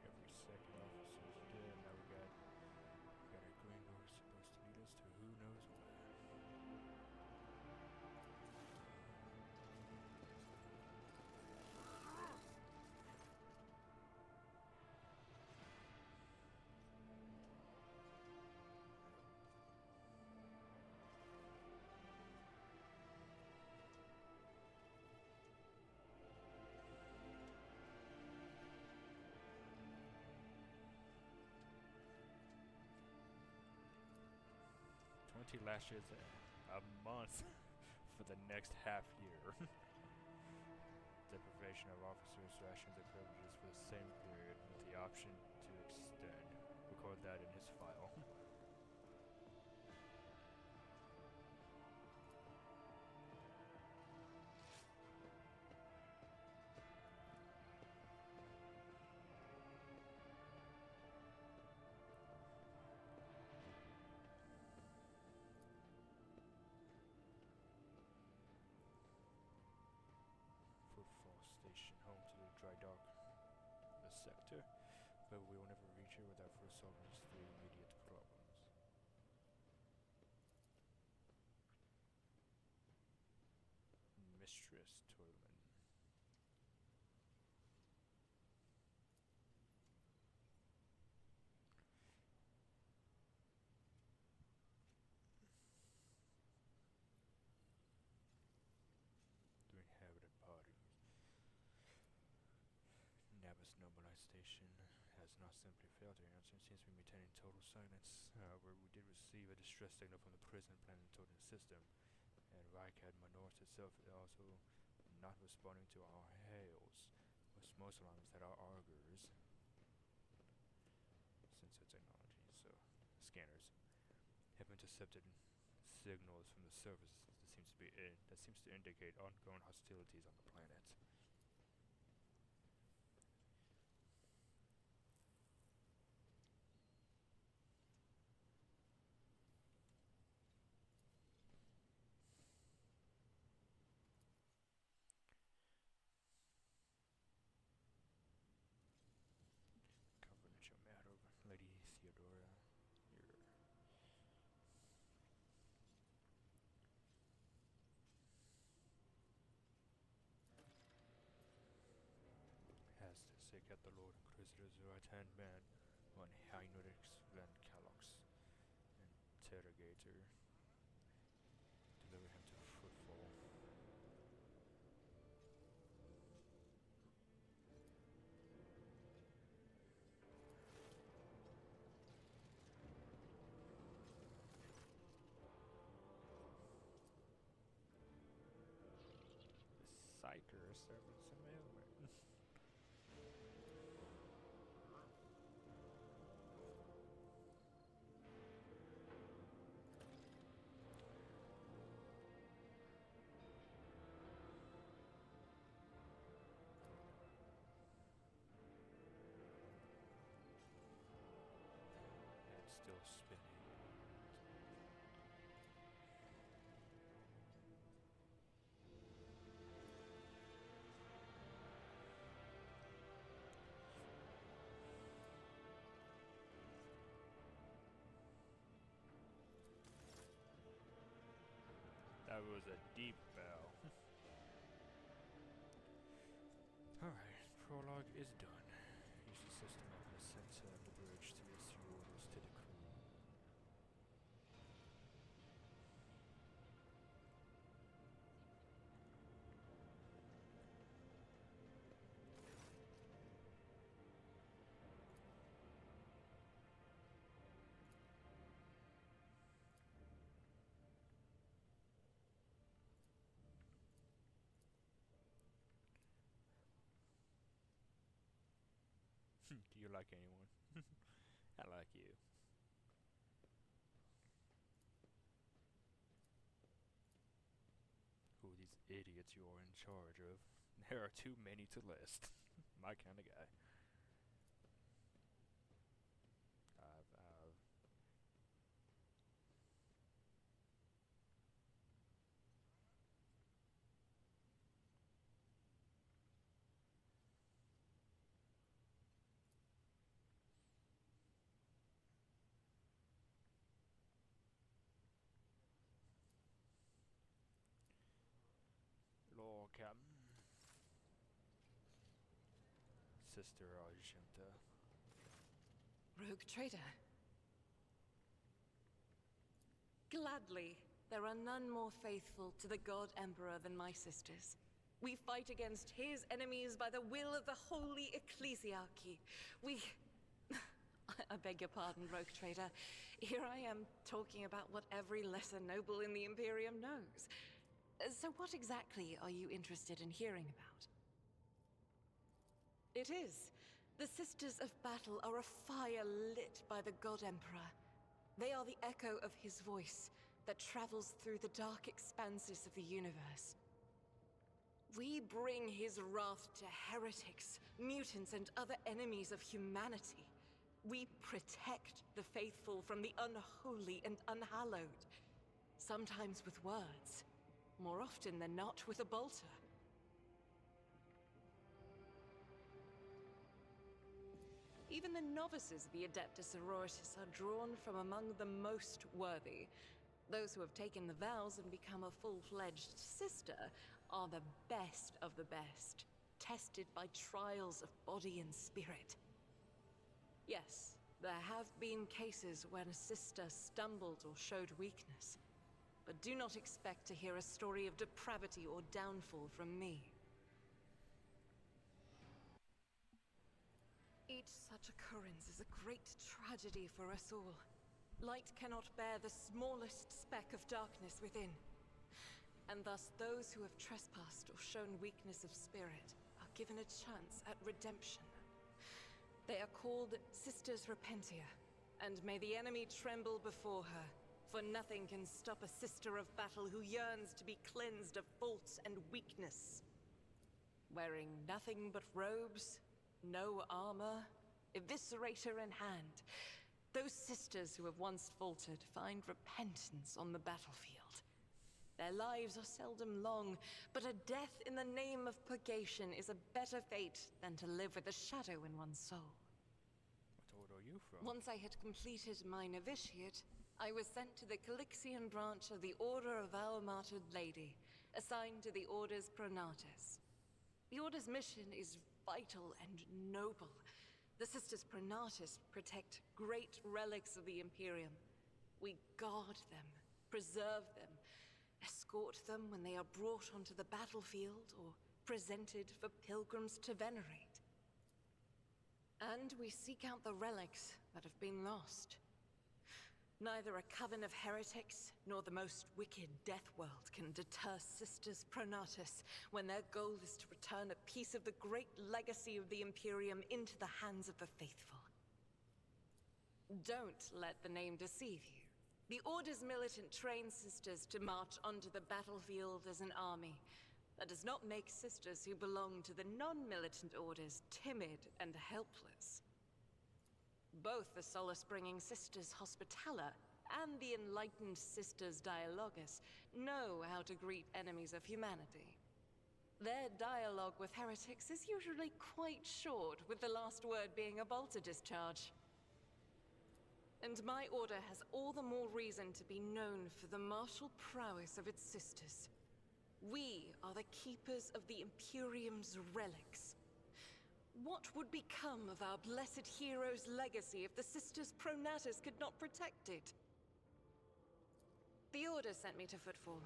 Every second officer's dead. Now we got a gringo who's supposed to lead us to who knows where. 20 lashes a month for the next half year. Deprivation of officers' rations and privileges for the same period with the option to extend. Record that in his file. Footfall station, home to the dry dock, the sector, but we will never reach it without first solving these three immediate problems. Mistress Toyland. The inhabited bodies. Nabas Nobilite Station has not simply failed to answer, it seems to be maintaining total silence. However, we did receive a distress signal from the prison planning toward the system, and Rykad Minorth itself is also not responding to our hails. What's most alarming is that our augurs, sensor technology, so scanners, have intercepted signals from the surface that seems to indicate ongoing hostilities on the planet. Confidential matter, Lady Theodora. Here. Has to seek out the Lord Inquisitor's right-hand man, one Heinrich van Kalox, interrogator. Deliver him to Footfall. Psyker serving some ailment. Head still spinning. That was a deep bow. Alright, prologue is done. Use the system of the center of the bridge to issue orders to the crew. Do you like anyone? I like you. Who are these idiots you are in charge of? There are too many to list. My kind of guy. Lord Captain. Sister Argenta. Rogue trader. Gladly, there are none more faithful to the God Emperor than my sisters. We fight against his enemies by the will of the Holy Ecclesiarchy. We... I beg your pardon, Rogue trader. Here I am talking about what every lesser noble in the Imperium knows. So what exactly are you interested in hearing about? It is. The Sisters of Battle are a fire lit by the God Emperor. They are the echo of his voice that travels through the dark expanses of the universe. We bring his wrath to heretics, mutants, and other enemies of humanity. We protect the faithful from the unholy and unhallowed. Sometimes with words, more often than not with a bolter. Even the novices of the Adeptus Sororitas are drawn from among the most worthy. Those who have taken the vows and become a full-fledged sister are the best of the best, tested by trials of body and spirit. Yes, there have been cases when a sister stumbled or showed weakness, but do not expect to hear a story of depravity or downfall from me. Each such occurrence is a great tragedy for us all. Light cannot bear the smallest speck of darkness within. And thus those who have trespassed or shown weakness of spirit are given a chance at redemption. They are called Sisters Repentia, and may the enemy tremble before her, for nothing can stop a sister of battle who yearns to be cleansed of fault and weakness. Wearing nothing but robes, no armor, eviscerator in hand, those sisters who have once faltered find repentance on the battlefield. Their lives are seldom long, but a death in the name of purgation is a better fate than to live with a shadow in one's soul. What order are you from? Once I had completed my novitiate, I was sent to the Calixian branch of the Order of Our Martyred Lady, assigned to the Order's Pronatus. The Order's mission is vital and noble. The Sisters Pronatus protect great relics of the Imperium. We guard them, preserve them, escort them when they are brought onto the battlefield or presented for pilgrims to venerate. And we seek out the relics that have been lost. Neither a coven of heretics nor the most wicked death world can deter Sisters Pronatus when their goal is to return a piece of the great legacy of the Imperium into the hands of the faithful. Don't let the name deceive you. The Order's militant train sisters to march onto the battlefield as an army. That does not make sisters who belong to the non-militant orders timid and helpless. Both the solace-bringing Sisters Hospitaller and the enlightened Sisters Dialogus know how to greet enemies of humanity. Their dialogue with heretics is usually quite short, with the last word being a bolter discharge. And my order has all the more reason to be known for the martial prowess of its sisters. We are the keepers of the Imperium's relics. What would become of our blessed hero's legacy if the Sisters Pronatus could not protect it? The Order sent me to Footfall.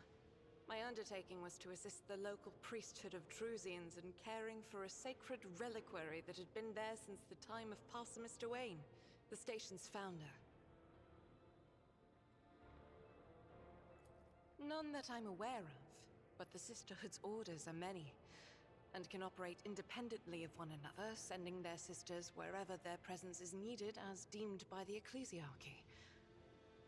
My undertaking was to assist the local priesthood of Drusians in caring for a sacred reliquary that had been there since the time of Parsimus Duane, the station's founder. None that I'm aware of, but the Sisterhood's orders are many, and can operate independently of one another, sending their sisters wherever their presence is needed as deemed by the ecclesiarchy.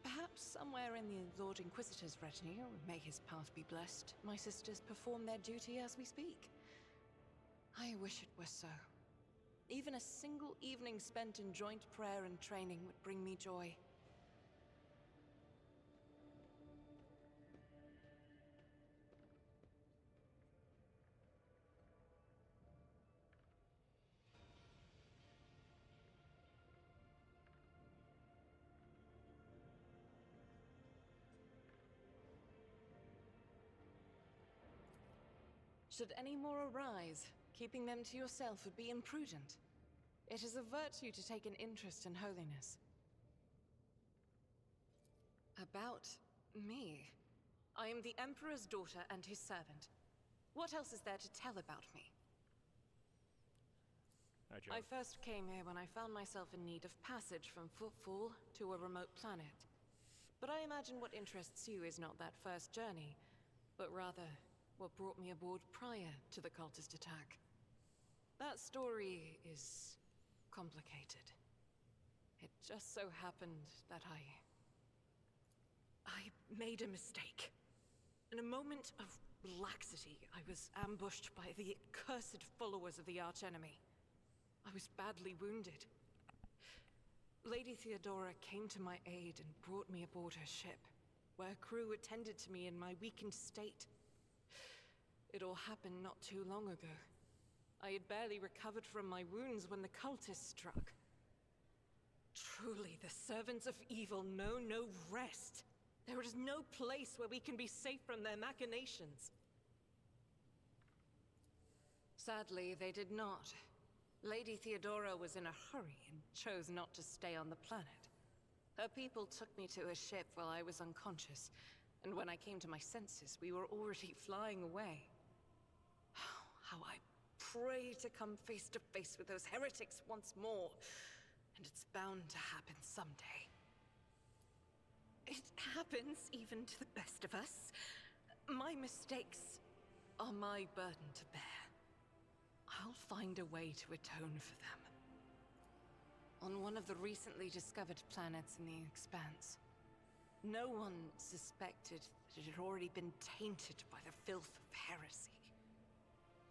Perhaps somewhere in the Lord Inquisitor's retinue, may his path be blessed, my sisters perform their duty as we speak. I wish it were so. Even a single evening spent in joint prayer and training would bring me joy. Should any more arise, keeping them to yourself would be imprudent. It is a virtue to take an interest in holiness. About me? I am the Emperor's daughter and his servant. What else is there to tell about me? I first came here when I found myself in need of passage from Footfall to a remote planet. But I imagine what interests you is not that first journey, but rather what brought me aboard prior to the cultist attack. That story is complicated. It just so happened that I made a mistake. In a moment of laxity, I was ambushed by the accursed followers of the archenemy. I was badly wounded. Lady Theodora came to my aid and brought me aboard her ship, where crew attended to me in my weakened state. It all happened not too long ago. I had barely recovered from my wounds when the cultists struck. Truly, the servants of evil know no rest. There is no place where we can be safe from their machinations. Sadly, they did not. Lady Theodora was in a hurry and chose not to stay on the planet. Her people took me to a ship while I was unconscious, and when I came to my senses, we were already flying away. How I pray to come face to face with those heretics once more, and it's bound to happen someday. It happens even to the best of us. My mistakes are my burden to bear. I'll find a way to atone for them. On one of the recently discovered planets in the Expanse, no one suspected that it had already been tainted by the filth of heresy.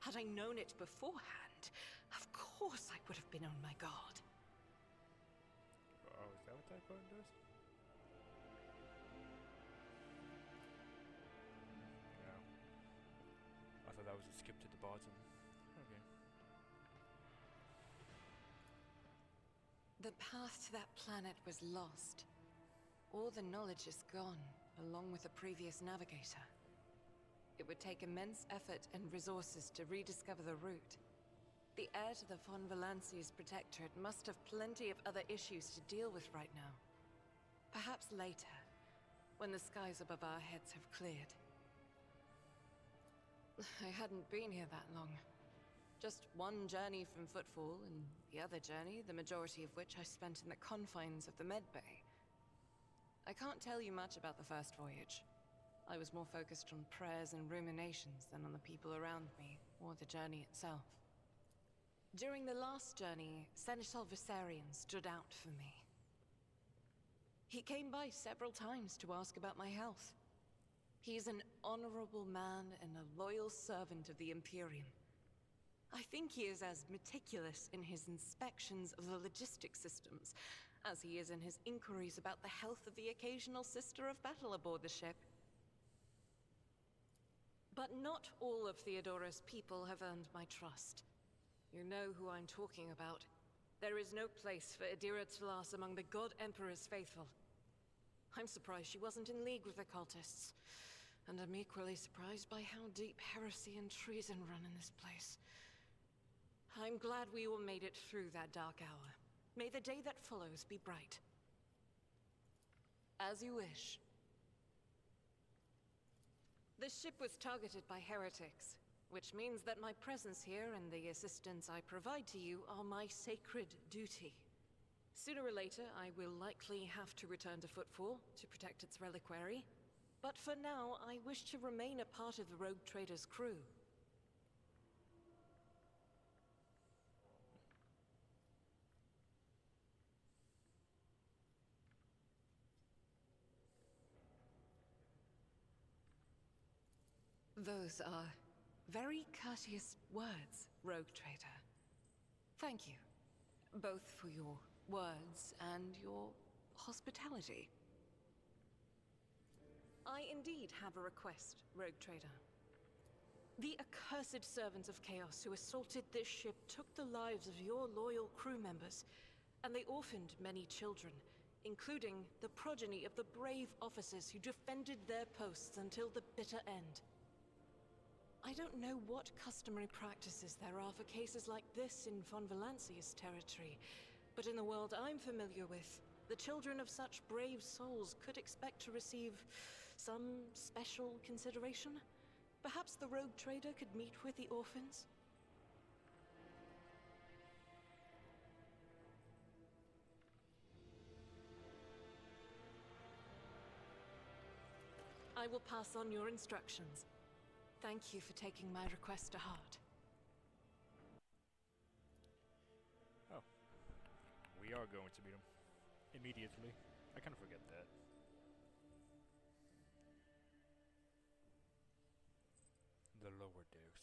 Had I known it beforehand, of course I would have been on my guard. Oh, is that what that button does? No. I thought that was a skip to the bottom. Okay. The path to that planet was lost. All the knowledge is gone, along with the previous navigator. It would take immense effort and resources to rediscover the route. The heir to the von Valancia's protectorate must have plenty of other issues to deal with right now. Perhaps later, when the skies above our heads have cleared. I hadn't been here that long. Just one journey from Footfall, and the other journey, the majority of which I spent in the confines of the Medbay. I can't tell you much about the first voyage. I was more focused on prayers and ruminations than on the people around me, or the journey itself. During the last journey, Seneschal Viserion stood out for me. He came by several times to ask about my health. He's an honorable man and a loyal servant of the Imperium. I think he is as meticulous in his inspections of the logistics systems as he is in his inquiries about the health of the occasional sister of battle aboard the ship. But not all of Theodora's people have earned my trust. You know who I'm talking about. There is no place for Adira Talas among the God Emperor's faithful. I'm surprised she wasn't in league with the cultists. And I'm equally surprised by how deep heresy and treason run in this place. I'm glad we all made it through that dark hour. May the day that follows be bright. As you wish. The ship was targeted by heretics, which means that my presence here and the assistance I provide to you are my sacred duty. Sooner or later, I will likely have to return to Footfall to protect its reliquary, but for now, I wish to remain a part of the Rogue Trader's crew. Those are very courteous words, Rogue Trader. Thank you, both for your words and your hospitality. I indeed have a request, Rogue Trader. The accursed servants of Chaos who assaulted this ship took the lives of your loyal crew members, and they orphaned many children, including the progeny of the brave officers who defended their posts until the bitter end. I don't know what customary practices there are for cases like this in Von Valancia's territory, but in the world I'm familiar with, the children of such brave souls could expect to receive some special consideration. Perhaps the Rogue Trader could meet with the orphans? I will pass on your instructions. Thank you for taking my request to heart. Oh. We are going to meet him. Immediately. I kind of forget that. The lower decks.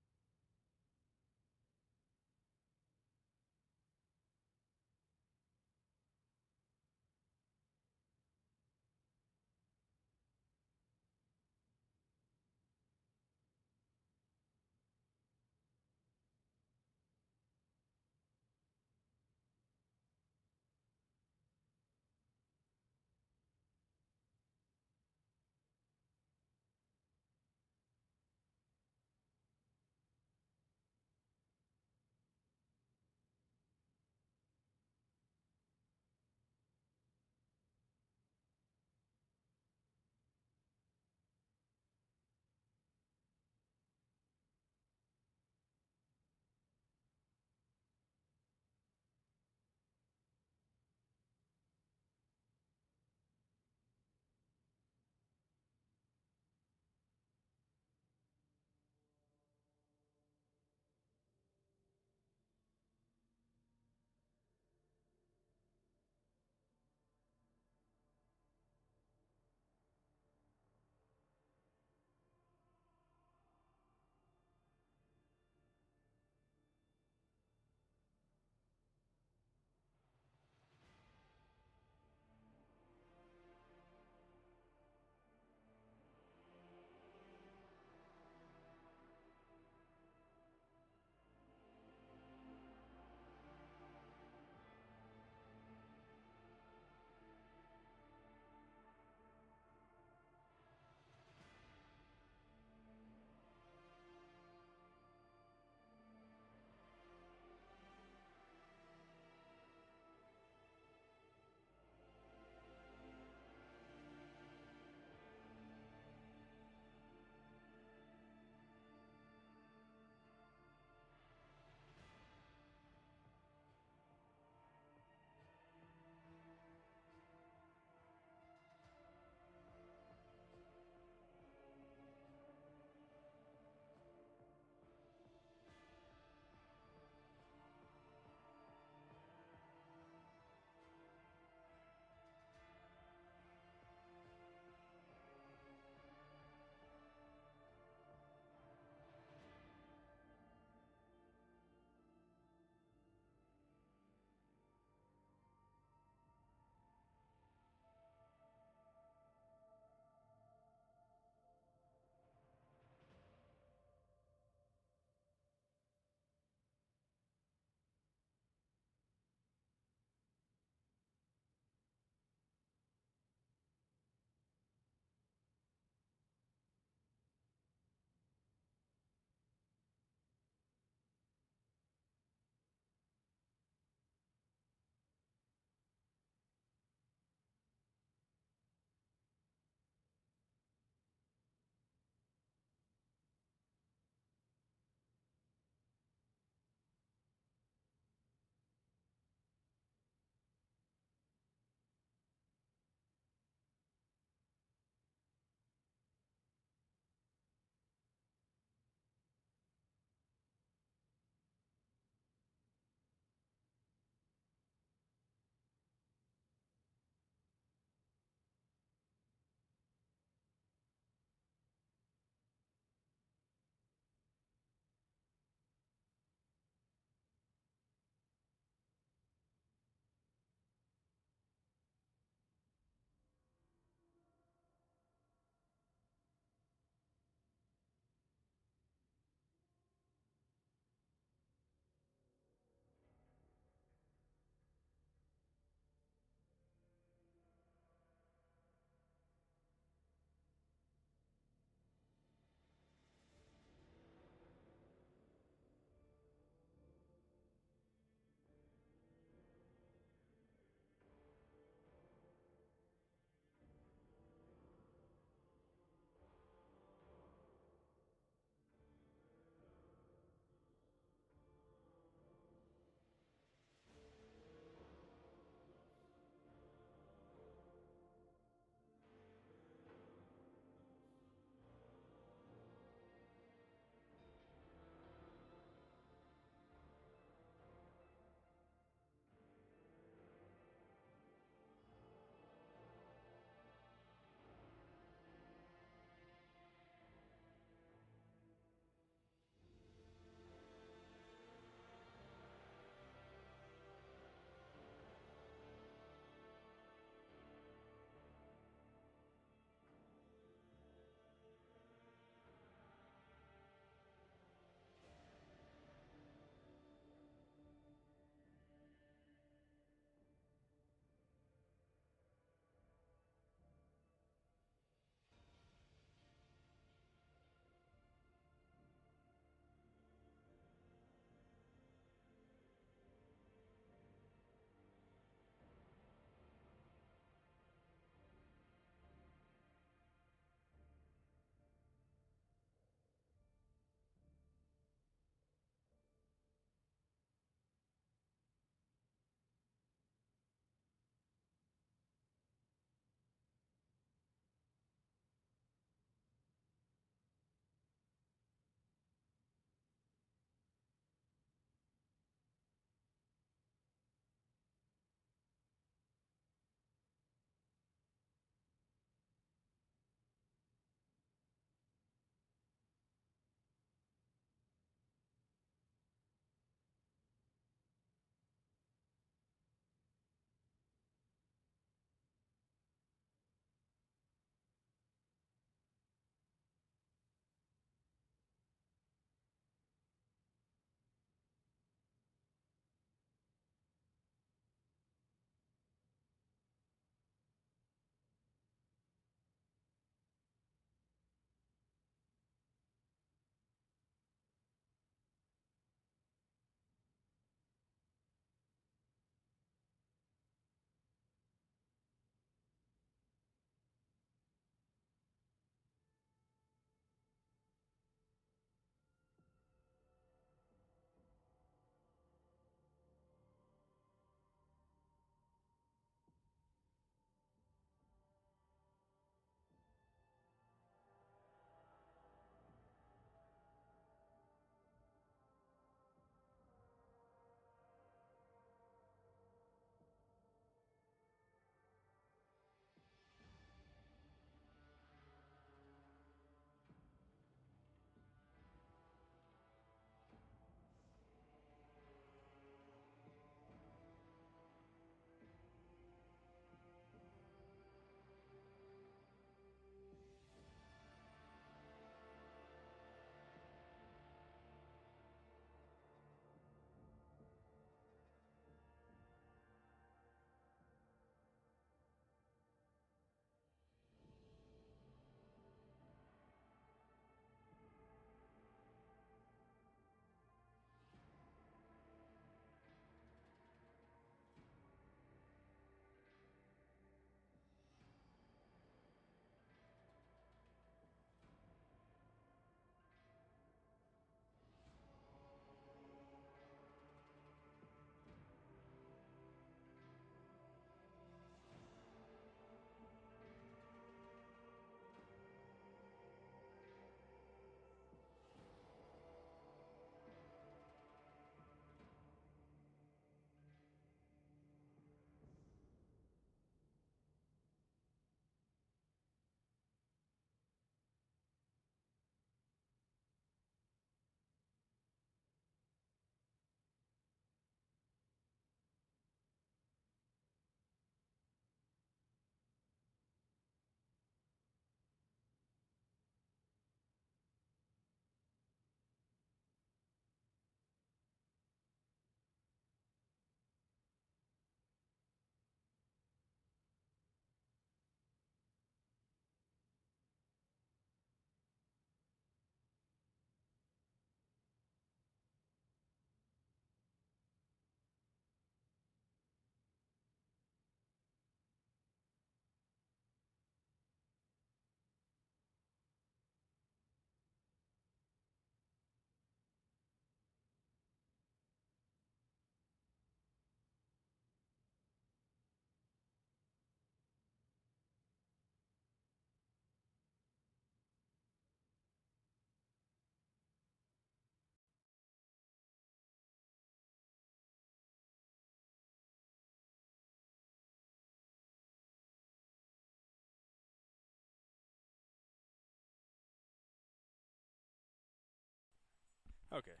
Okay.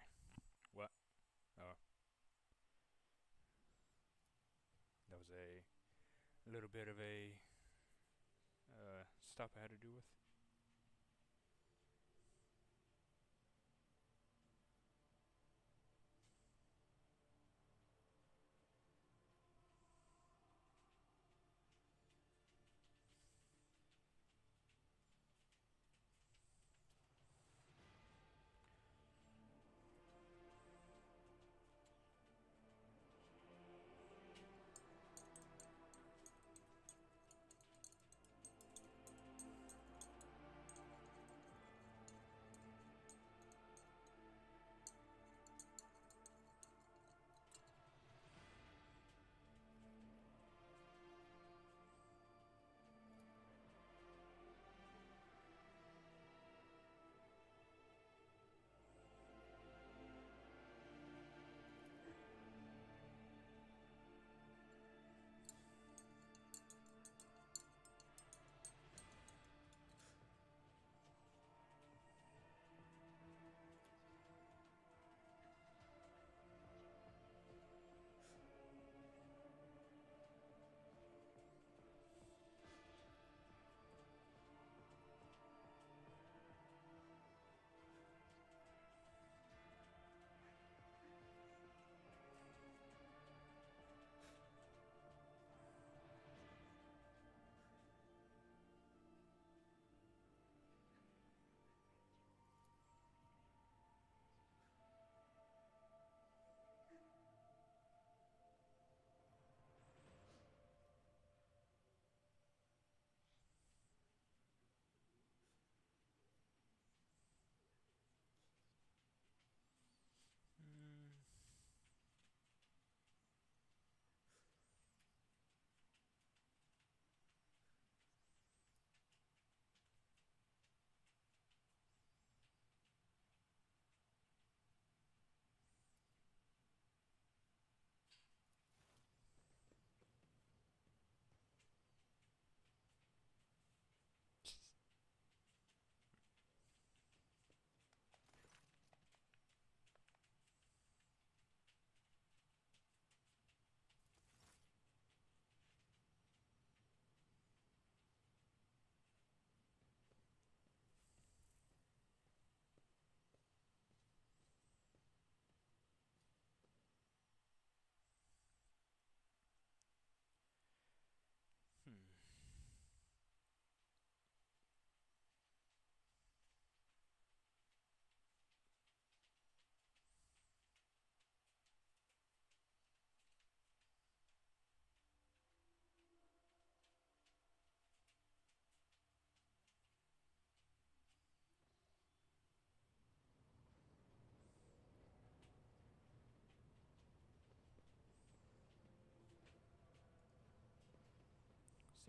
What? Oh. That was a little bit of a stop I had to do with.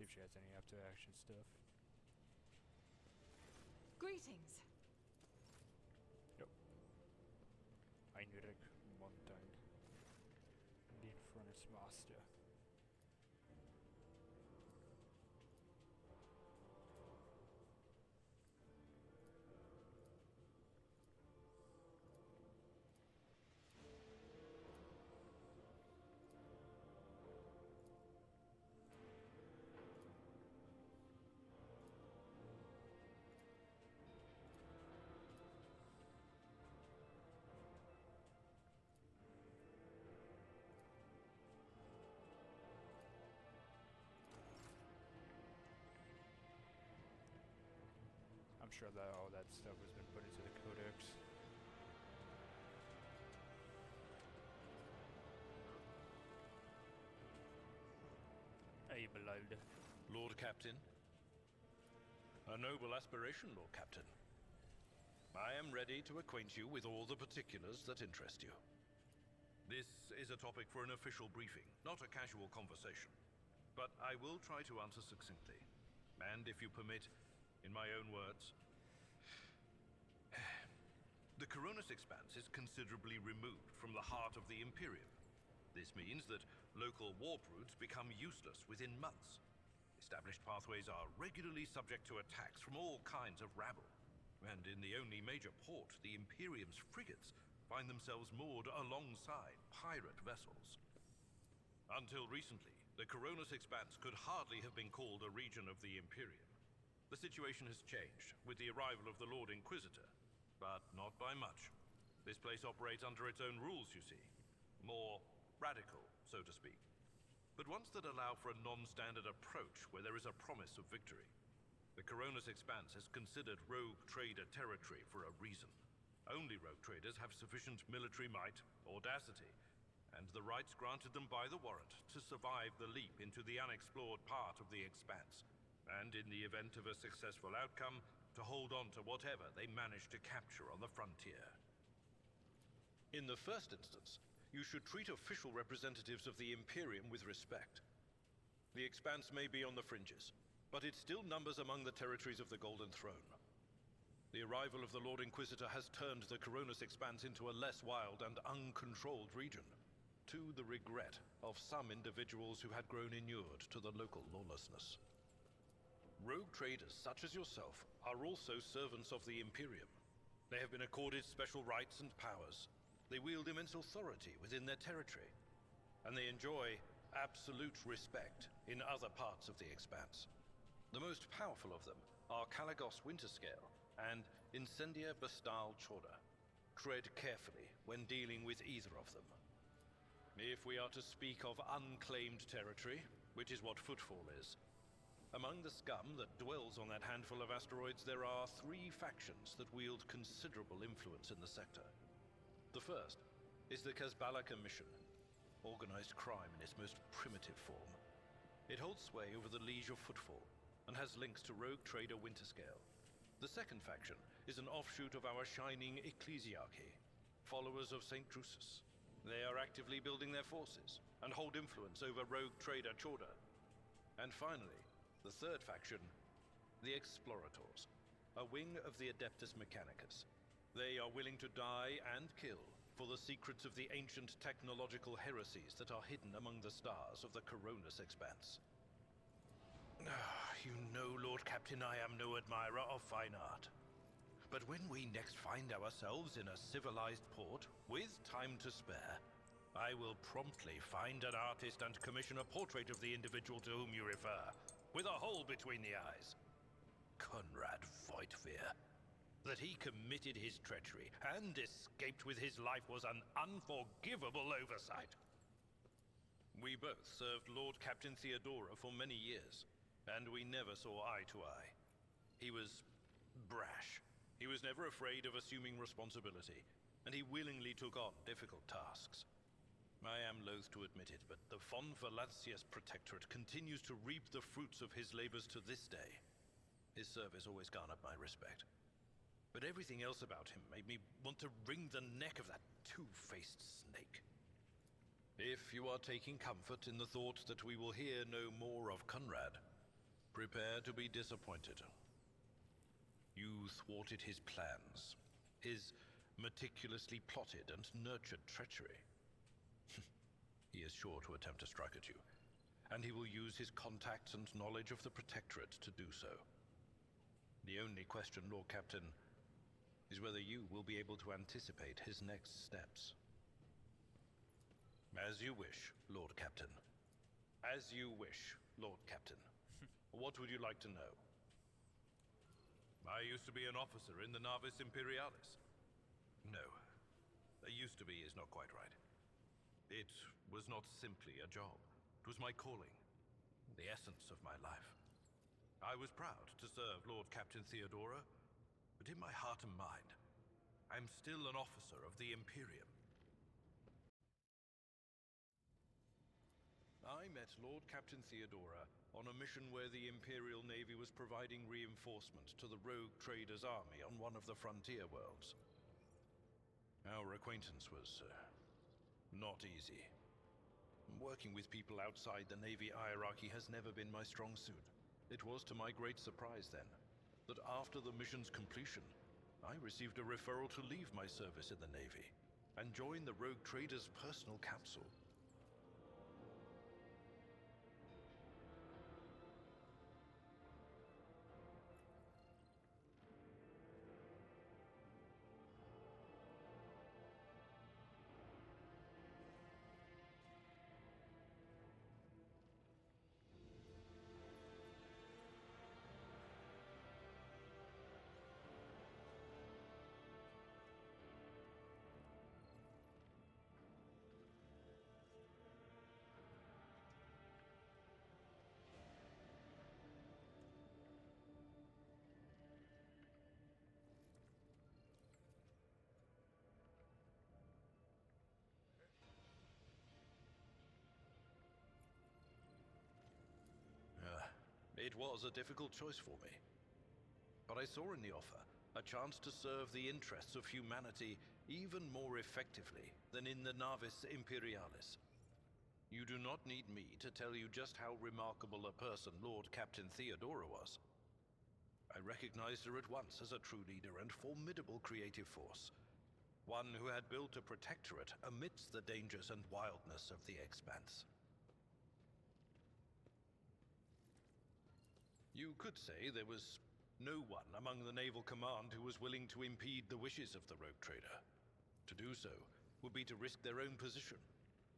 See if she has any after action stuff. Greetings. Yep. I knew that one thing. The Furnace Master. I'm sure that all that stuff has been put into the codex. Hey, beloved. Lord Captain. A noble aspiration, Lord Captain. I am ready to acquaint you with all the particulars that interest you. This is a topic for an official briefing, not a casual conversation. But I will try to answer succinctly. And if you permit, in my own words, the Coronis Expanse is considerably removed from the heart of the Imperium. This means that local warp routes become useless within months. Established pathways are regularly subject to attacks from all kinds of rabble. And in the only major port, the Imperium's frigates find themselves moored alongside pirate vessels. Until recently, the Coronis Expanse could hardly have been called a region of the Imperium. The situation has changed with the arrival of the Lord Inquisitor, but not by much. This place operates under its own rules, you see. More radical, so to speak. But ones that allow for a non-standard approach where there is a promise of victory. The Coronis Expanse has considered rogue trader territory for a reason. Only rogue traders have sufficient military might, audacity, and the rights granted them by the warrant to survive the leap into the unexplored part of the Expanse, and in the event of a successful outcome, to hold on to whatever they manage to capture on the frontier. In the first instance, you should treat official representatives of the Imperium with respect. The Expanse may be on the fringes, but it still numbers among the territories of the Golden Throne. The arrival of the Lord Inquisitor has turned the Coronis Expanse into a less wild and uncontrolled region, to the regret of some individuals who had grown inured to the local lawlessness. Rogue traders such as yourself are also servants of the Imperium. They have been accorded special rights and powers. They wield immense authority within their territory, and they enjoy absolute respect in other parts of the Expanse. The most powerful of them are Kalagos Winterscale and Incendia Bastal Chorda. Tread carefully when dealing with either of them. If we are to speak of unclaimed territory, which is what Footfall is, among the scum that dwells on that handful of asteroids, there are 3 factions that wield considerable influence in the sector. The first is the Kazbalaka Mission, organized crime in its most primitive form. It holds sway over the Liege of Footfall, and has links to rogue trader Winterscale. The second faction is an offshoot of our shining ecclesiarchy, followers of St. Drusus. They are actively building their forces, and hold influence over rogue trader Chorda. And finally, the third faction, the Explorators, a wing of the Adeptus Mechanicus. They are willing to die and kill for the secrets of the ancient technological heresies that are hidden among the stars of the Coronis Expanse. You know, Lord Captain, I am no admirer of fine art. But when we next find ourselves in a civilized port, with time to spare, I will promptly find an artist and commission a portrait of the individual to whom you refer, with a hole between the eyes. Conrad Voigtveer. That he committed his treachery and escaped with his life was an unforgivable oversight. We both served Lord Captain Theodora for many years, and we never saw eye to eye. He was brash. He was never afraid of assuming responsibility, and he willingly took on difficult tasks. I am loath to admit it, but the Von Valancius Protectorate continues to reap the fruits of his labors to this day. His service always garnered my respect. But everything else about him made me want to wring the neck of that two-faced snake. If you are taking comfort in the thought that we will hear no more of Conrad, prepare to be disappointed. You thwarted his plans, his meticulously plotted and nurtured treachery. He is sure to attempt to strike at you, and he will use his contacts and knowledge of the Protectorate to do so. The only question, Lord Captain, is whether you will be able to anticipate his next steps. As you wish, Lord Captain. As you wish, Lord Captain. What would you like to know? I used to be an officer in the Navis Imperialis. No, I used to be is not quite right. It was not simply a job. It was my calling, the essence of my life. I was proud to serve Lord Captain Theodora, but in my heart and mind, I'm still an officer of the Imperium. I met Lord Captain Theodora on a mission where the Imperial Navy was providing reinforcement to the rogue traders' army on one of the frontier worlds. Our acquaintance was not easy. Working with people outside the Navy hierarchy has never been my strong suit. It was to my great surprise then, that after the mission's completion, I received a referral to leave my service in the Navy and join the rogue traders' personal capsule. It was a difficult choice for me. But I saw in the offer a chance to serve the interests of humanity even more effectively than in the Navis Imperialis. You do not need me to tell you just how remarkable a person Lord Captain Theodora was. I recognized her at once as a true leader and formidable creative force. One who had built a protectorate amidst the dangers and wildness of the Expanse. You could say there was no one among the naval command who was willing to impede the wishes of the rogue trader. To do so would be to risk their own position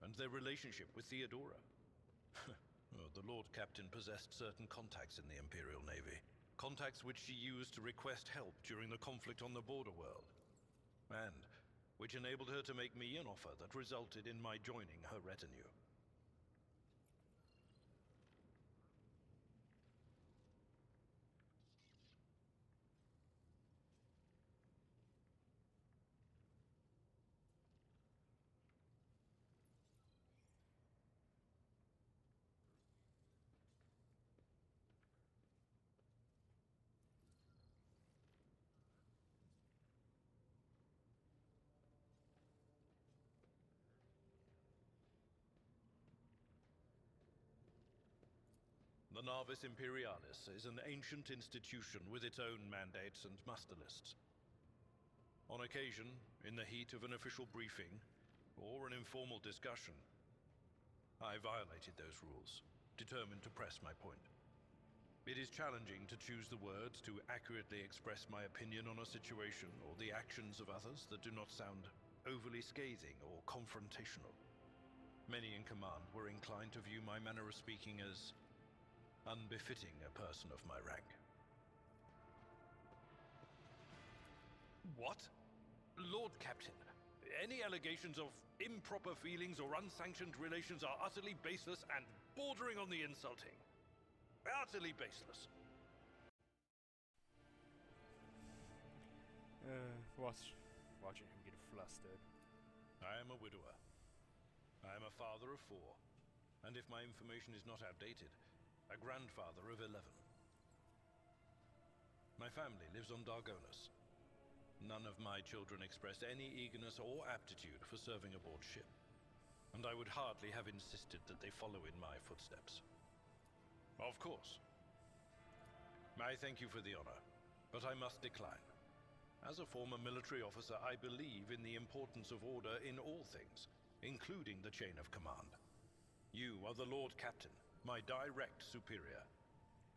and their relationship with Theodora. The Lord Captain possessed certain contacts in the Imperial Navy. Contacts which she used to request help during the conflict on the border world. And which enabled her to make me an offer that resulted in my joining her retinue. The Navis Imperialis is an ancient institution with its own mandates and muster lists. On occasion, in the heat of an official briefing, or an informal discussion, I violated those rules, determined to press my point. It is challenging to choose the words to accurately express my opinion on a situation or the actions of others that do not sound overly scathing or confrontational. Many in command were inclined to view my manner of speaking as unbefitting a person of my rank. What? Lord Captain, any allegations of improper feelings or unsanctioned relations are utterly baseless and bordering on the insulting. Utterly baseless. Watching him get flustered. I am a widower. I am a father of 4. And if my information is not outdated, a grandfather of 11. My family lives on Dargonus. None of my children express any eagerness or aptitude for serving aboard ship, and I would hardly have insisted that they follow in my footsteps. Of course. I thank you for the honor, but I must decline. As a former military officer, I believe in the importance of order in all things, including the chain of command. You are the Lord Captain, my direct superior.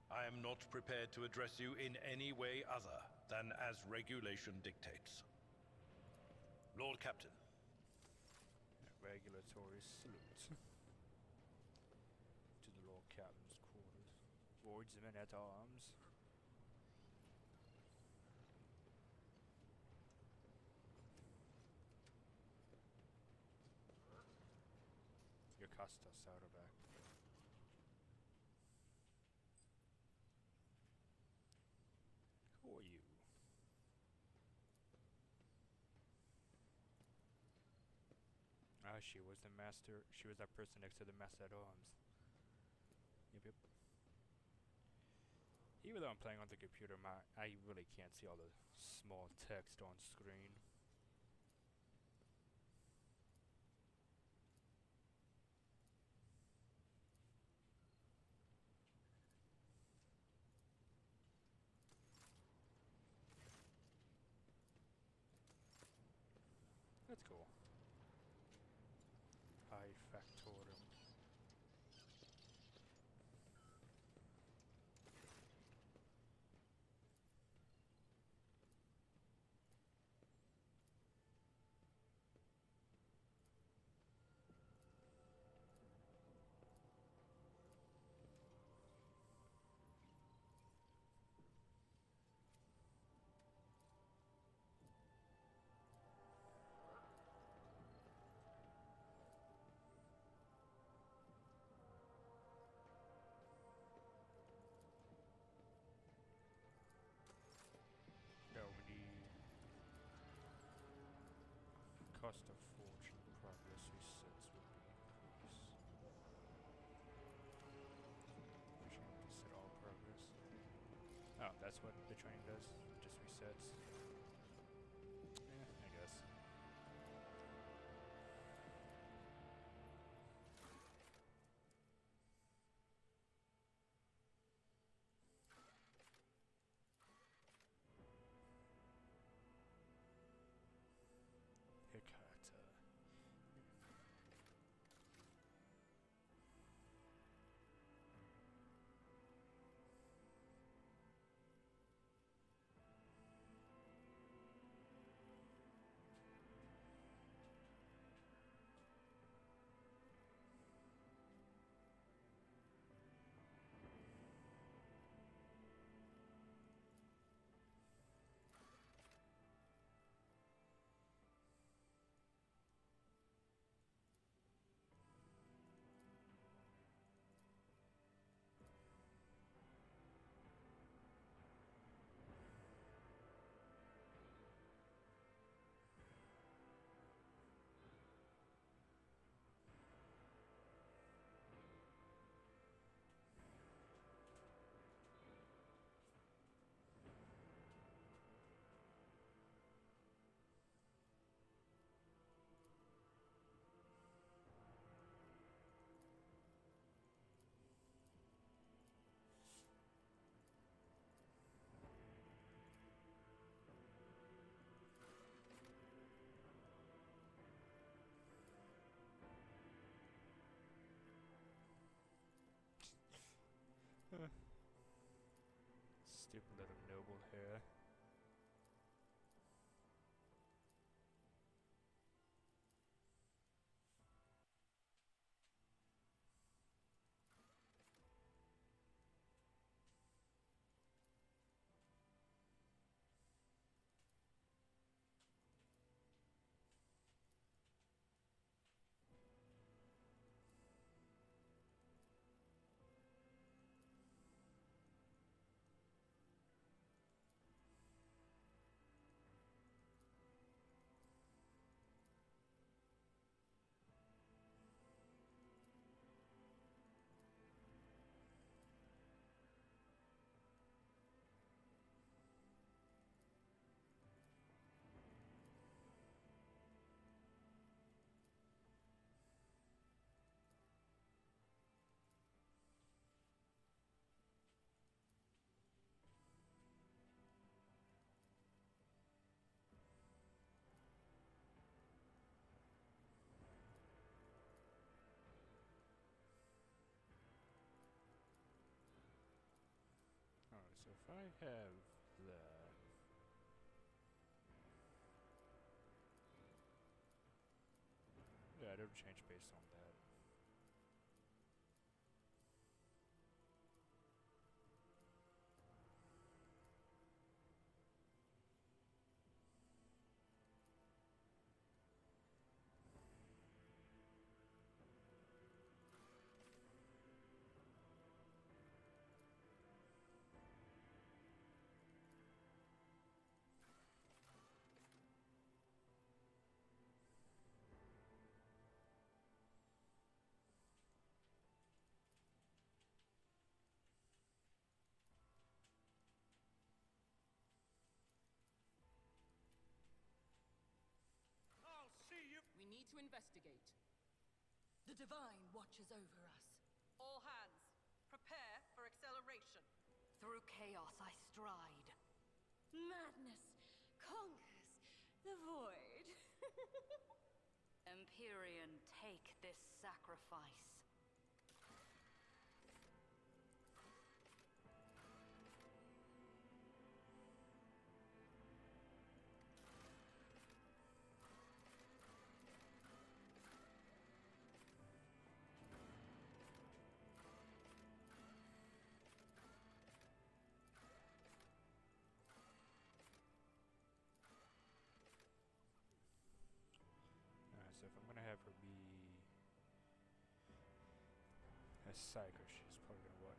I am not prepared to address you in any way other than as regulation dictates. Lord Captain. Regulatory salute. To the Lord Captain's quarters. Wardsmen at arms. Your Costa Saddleback. Who are you? Ah, she was the master. She was that person next to the master at arms. Yep. Even though I'm playing on the computer, I really can't see all the small text on screen. That's cool. High factorum. Cost of fortune progress resets will be increased. Pushing to set all progress. that's what the training does. It just resets. Yeah, I guess. Hikata. Stupid little noble hair. Alright, so if I have that. Yeah, it'll change based on that. I'll see you. We need to investigate. The Divine watches over us. All hands, prepare for acceleration. Through chaos I stride. Madness conquers the void. Empyrean, take this sacrifice. Alright, so if I'm gonna have her be a psycho, she's probably gonna what?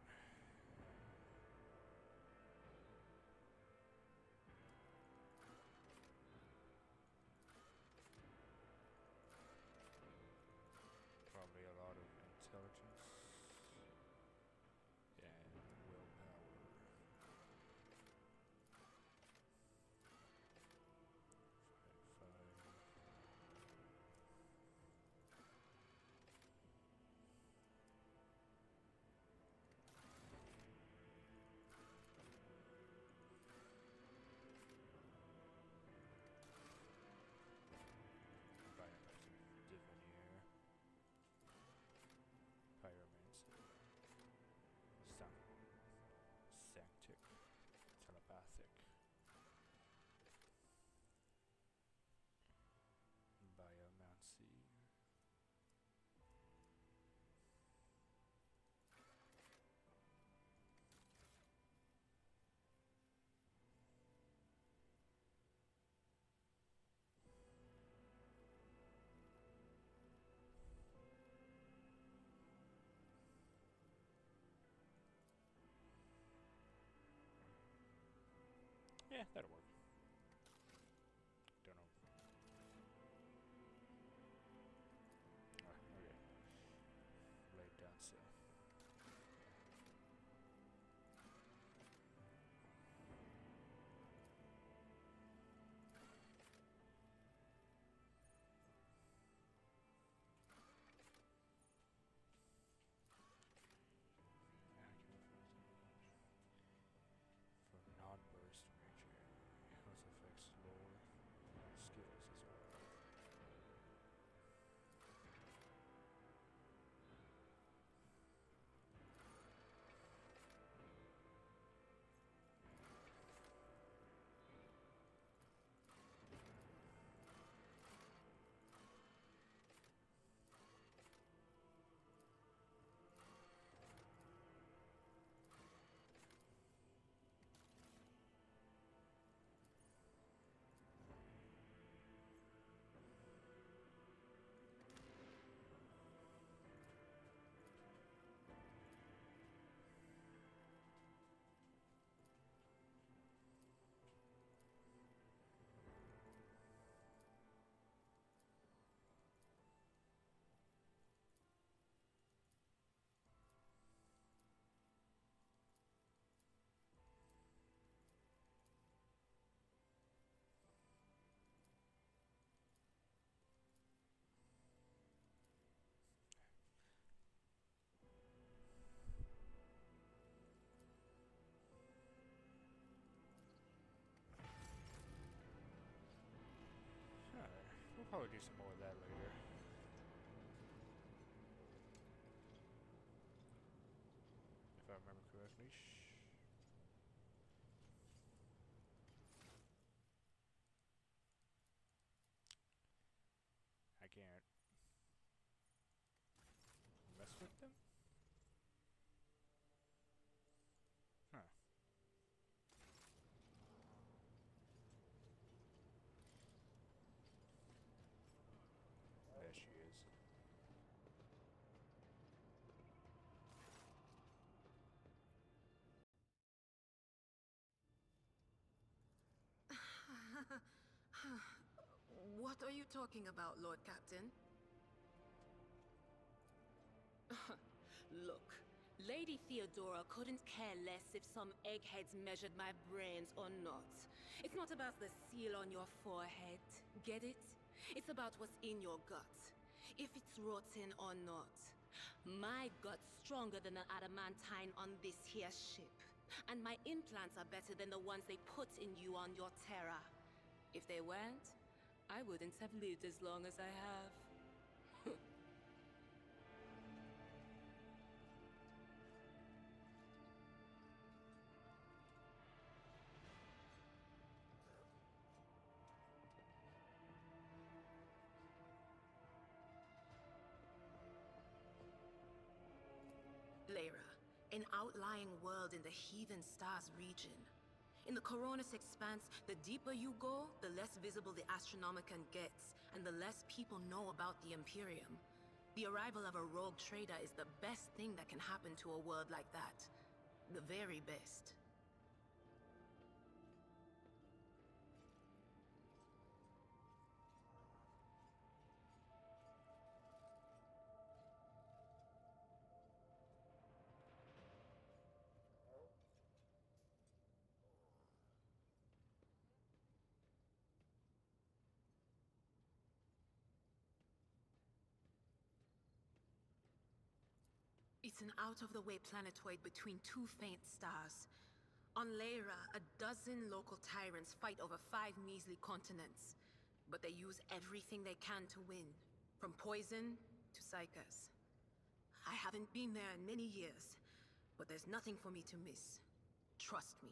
Probably a lot of intelligence and willpower. Yeah, that'll work. Don't know. Oh, okay. Lay it down so. For non-burst range area, also affects lower skills as well. Alright, we'll probably do some more of that later. If I remember correctly. I can't mess with them? Huh. There she is. What are you talking about, Lord Captain? Look, Lady Theodora couldn't care less if some eggheads measured my brains or not. It's not about the seal on your forehead, get it? It's about what's in your gut, if it's rotten or not. My gut's stronger than an adamantine on this here ship. And my implants are better than the ones they put in you on your Terra. If they weren't, I wouldn't have lived as long as I have. Lyra, an outlying world in the Heathen Stars region. In the Coronis Expanse, the deeper you go, the less visible the Astronomicon gets, and the less people know about the Imperium. The arrival of a rogue trader is the best thing that can happen to a world like that. The very best. It's an out-of-the-way planetoid between two faint stars. On Lyra, a dozen local tyrants fight over 5 measly continents. But they use everything they can to win, from poison to psychers. I haven't been there in many years, but there's nothing for me to miss. Trust me.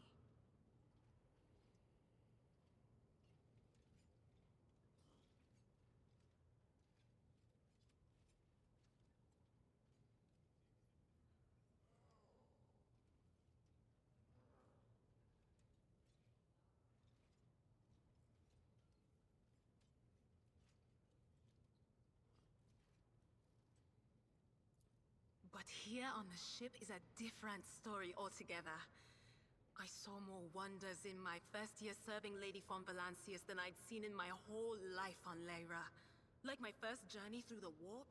But here on the ship is a different story altogether. I saw more more wonders in my first year serving Lady von Valancius than I'd seen in my whole life on Lyra. Like my first journey through the warp,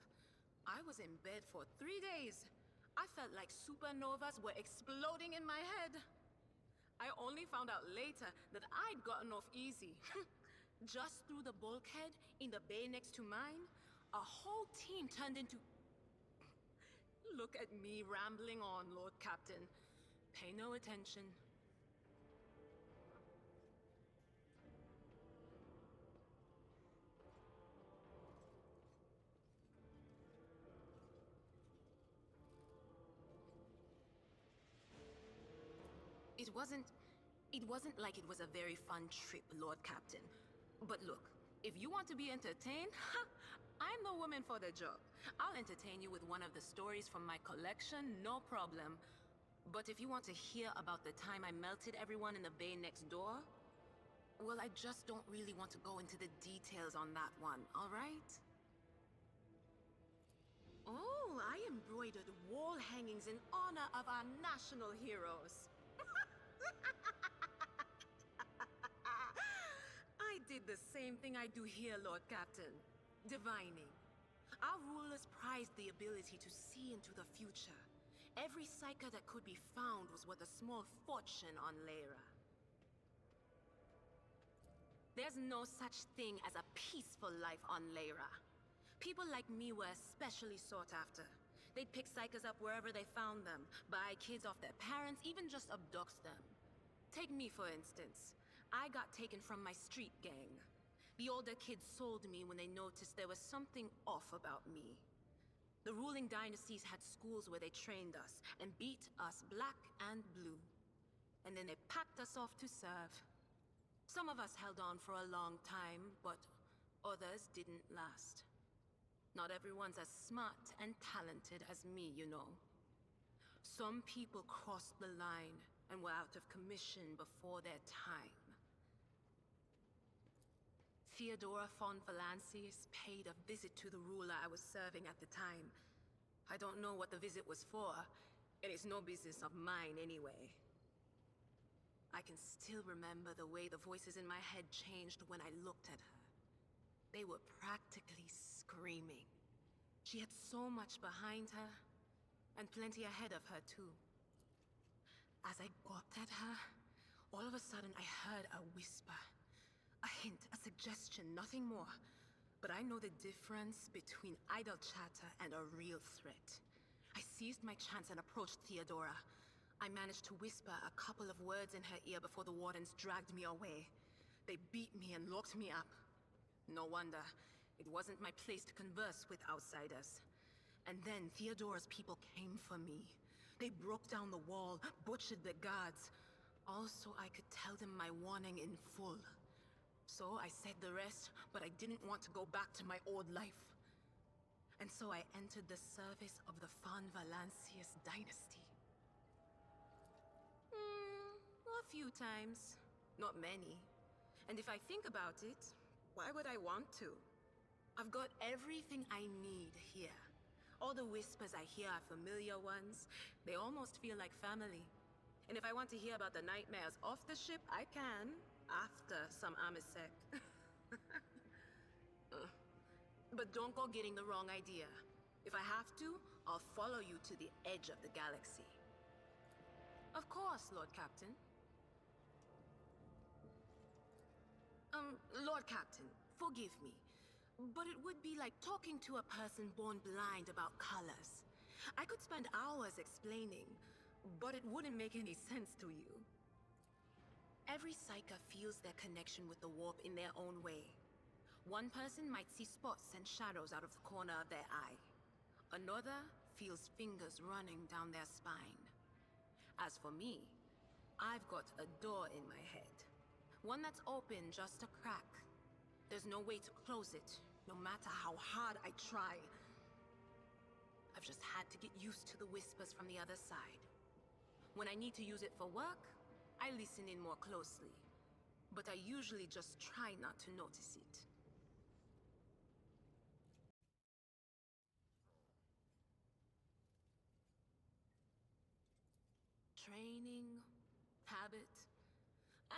I was in bed for 3 days. I felt like supernovas were exploding in my head. I only found out later that I'd gotten off easy. Just through the bulkhead, in the bay next to mine, a whole team turned into... Look at me rambling on, Lord Captain. Pay no attention. It wasn't like it was a very fun trip, Lord Captain. But look, if you want to be entertained, I'm the woman for the job. I'll entertain you with one of the stories from my collection, no problem. But if you want to hear about the time I melted everyone in the bay next door, well, I just don't really want to go into the details on that one, all right? Oh, I embroidered wall hangings in honor of our national heroes. I did the same thing I do here, Lord Captain. Divining. Our rulers prized the ability to see into the future. Every psyker that could be found was worth a small fortune on Lyra. There's no such thing as a peaceful life on Lyra. People like me were especially sought after. They'd pick psykers up wherever they found them, buy kids off their parents, even just abduct them. Take me, for instance. I got taken from my street gang. The older kids sold me when they noticed there was something off about me. The ruling dynasties had schools where they trained us and beat us black and blue. And then they packed us off to serve. Some of us held on for a long time, but others didn't last. Not everyone's as smart and talented as me, you know. Some people crossed the line and were out of commission before their time. Theodora von Valancius paid a visit to the ruler I was serving at the time. I don't know what the visit was for, and it's no business of mine anyway. I can still remember the way the voices in my head changed when I looked at her. They were practically screaming. She had so much behind her, and plenty ahead of her too. As I gawped at her, all of a sudden I heard a whisper. A hint, a suggestion, nothing more. But I know the difference between idle chatter and a real threat. I seized my chance and approached Theodora. I managed to whisper a couple of words in her ear before the wardens dragged me away. They beat me and locked me up. No wonder. It wasn't my place to converse with outsiders. And then Theodora's people came for me. They broke down the wall, butchered the guards. Also, I could tell them my warning in full. So I said the rest, but I didn't want to go back to my old life. And so I entered the service of the von Valancius dynasty. A few times. Not many. And if I think about it, why would I want to? I've got everything I need here. All the whispers I hear are familiar ones. They almost feel like family. And if I want to hear about the nightmares off the ship, I can. After some Amisec. But don't go getting the wrong idea. If I have to, I'll follow you to the edge of the galaxy. Of course, Lord Captain. Lord Captain, forgive me. But it would be like talking to a person born blind about colors. I could spend hours explaining, but it wouldn't make any sense to you. Every psyker feels their connection with the warp in their own way. One person might see spots and shadows out of the corner of their eye. Another feels fingers running down their spine. As for me, I've got a door in my head. One that's open just a crack. There's no way to close it, no matter how hard I try. I've just had to get used to the whispers from the other side. When I need to use it for work, I listen in more closely, but I usually just try not to notice it. Training, habit,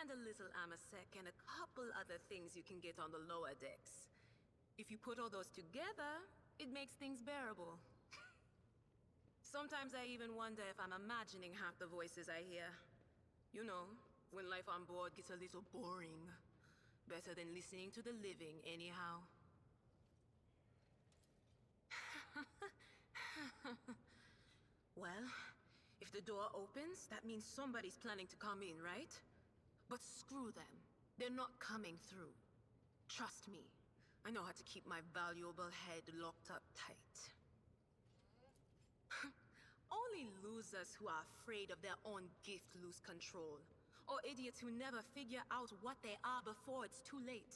And a little amasec and a couple other things you can get on the lower decks. If you put all those together, it makes things bearable. Sometimes I even wonder if I'm imagining half the voices I hear. You know, when life on board gets a little boring. Better than listening to the living, anyhow. Well, if the door opens, that means somebody's planning to come in, right? But screw them. They're not coming through. Trust me, I know how to keep my valuable head locked up tight. Only losers who are afraid of their own gift lose control. Or idiots who never figure out what they are before it's too late.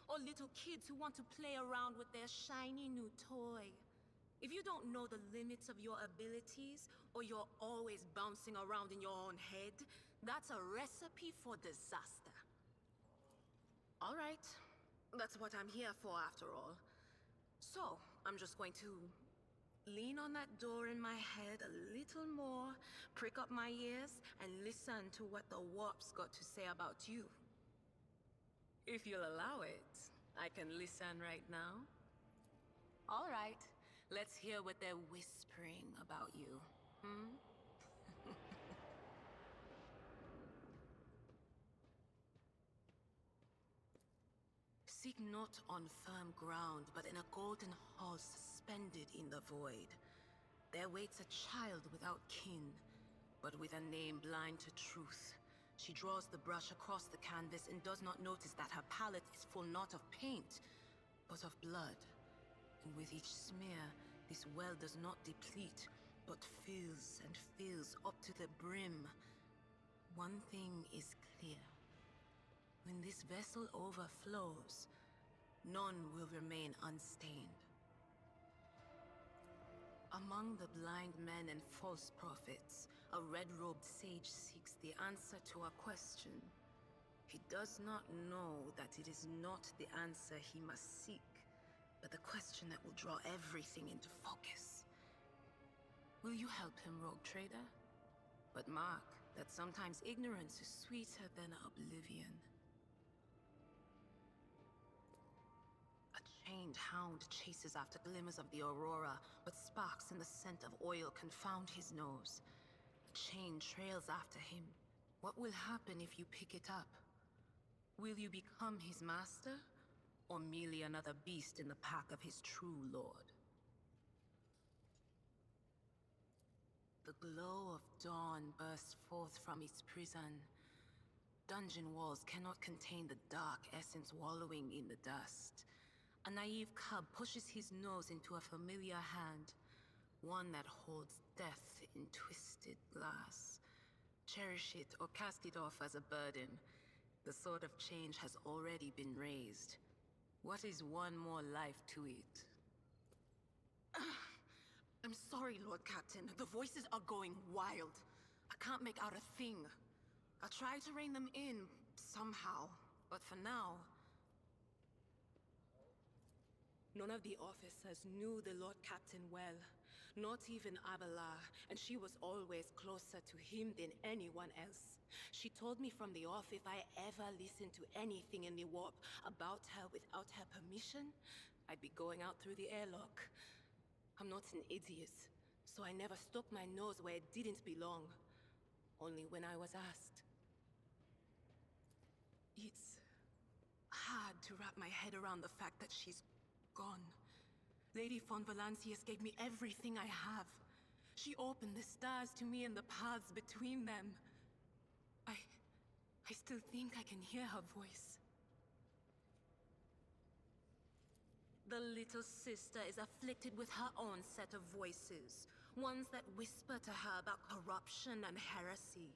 Or little kids who want to play around with their shiny new toy. If you don't know the limits of your abilities, or you're always bouncing around in your own head, that's a recipe for disaster. All right, that's what I'm here for after all. So, I'm just going to lean on that door in my head a little more, prick up my ears, and listen to what the warp's got to say about you. If you'll allow it, I can listen right now. All right. Let's hear what they're whispering about you, hmm? Seek not on firm ground, but in a golden hall suspended in the void. There waits a child without kin, but with a name blind to truth. She draws the brush across the canvas and does not notice that her palette is full not of paint, but of blood. And with each smear, this well does not deplete, but fills and fills up to the brim. One thing is clear. When this vessel overflows, none will remain unstained. Among the blind men and false prophets, a red-robed sage seeks the answer to a question. He does not know that it is not the answer he must seek, but the question that will draw everything into focus. Will you help him, rogue trader? But mark that sometimes ignorance is sweeter than oblivion. A chained hound chases after glimmers of the aurora, but sparks in the scent of oil confound his nose. A chain trails after him. What will happen if you pick it up? Will you become his master? Or merely another beast in the pack of his true lord? The glow of dawn bursts forth from its prison. Dungeon walls cannot contain the dark essence wallowing in the dust. A naive cub pushes his nose into a familiar hand, one that holds death in twisted glass. Cherish it or cast it off as a burden. The sword of change has already been raised. What is one more life to it? I'm sorry, Lord Captain. The voices are going wild. I can't make out a thing. I'll try to rein them in, somehow. But for now... None of the officers knew the Lord Captain well. Not even Abelard, and she was always closer to him than anyone else. She told me from the off if I ever listened to anything in the warp about her without her permission, I'd be going out through the airlock. I'm not an idiot, so I never stuck my nose where it didn't belong. Only when I was asked. It's hard to wrap my head around the fact that she's gone. Lady von Valancius gave me everything I have. She opened the stars to me and the paths between them. I still think I can hear her voice. The little sister is afflicted with her own set of voices. Ones that whisper to her about corruption and heresy.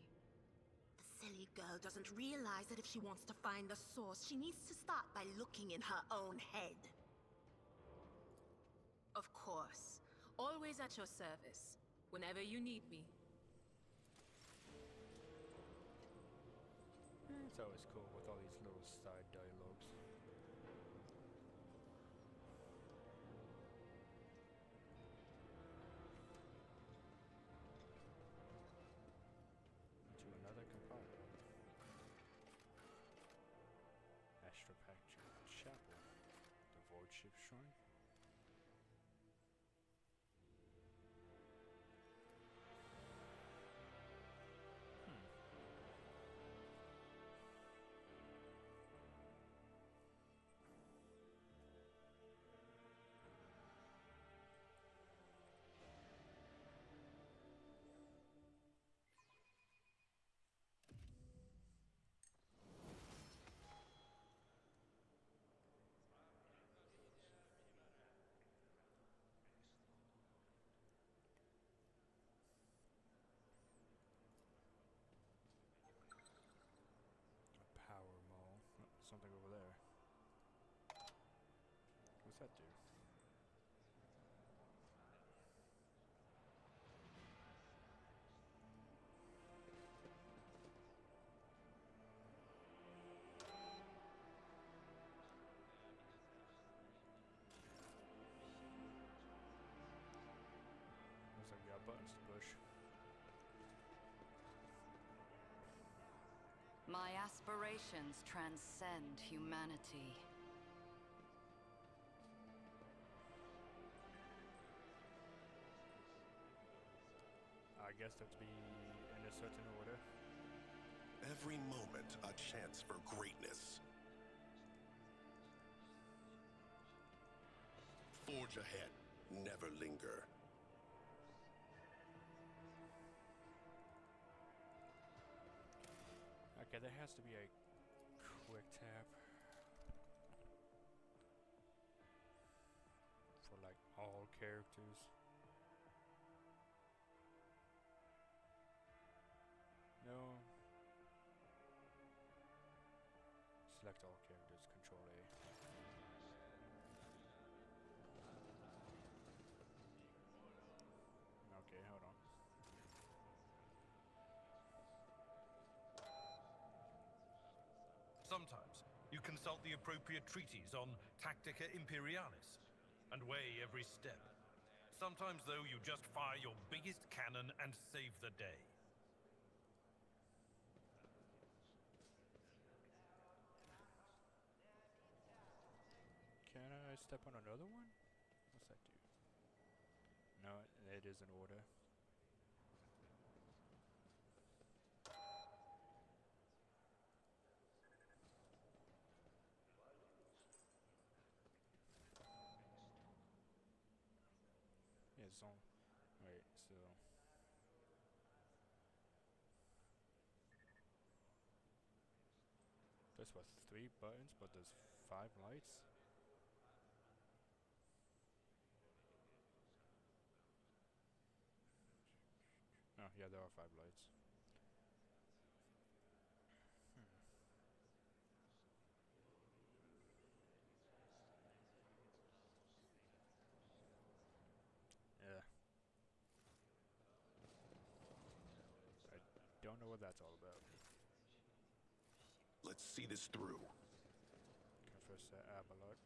The silly girl doesn't realize that if she wants to find the source, she needs to start by looking in her own head. Of course. Always at your service. Whenever you need me. It's always cool with all these little side dialogues. To another compartment. ship shrine. Power mall. Oh, something over there. What's that do? Looks like we got buttons to push. My aspirations transcend humanity. I guess that's be in a certain order. Every moment a chance for greatness. Forge ahead, never linger. Okay, there has to be a quick tap for like all characters. No. Select all characters, Control A. Okay, hold on. Sometimes you consult the appropriate treaties on Tactica Imperialis and weigh every step. Sometimes, though, you just fire your biggest cannon and save the day. Can I step on another one? What's that do? No, it is in order. Yeah, it's on. Wait, so. This was 3 buttons, but there's 5 lights. Oh, yeah, there are 5 lights. Yeah. I don't know what that's all about. Let's see this through. Confess that Abalot.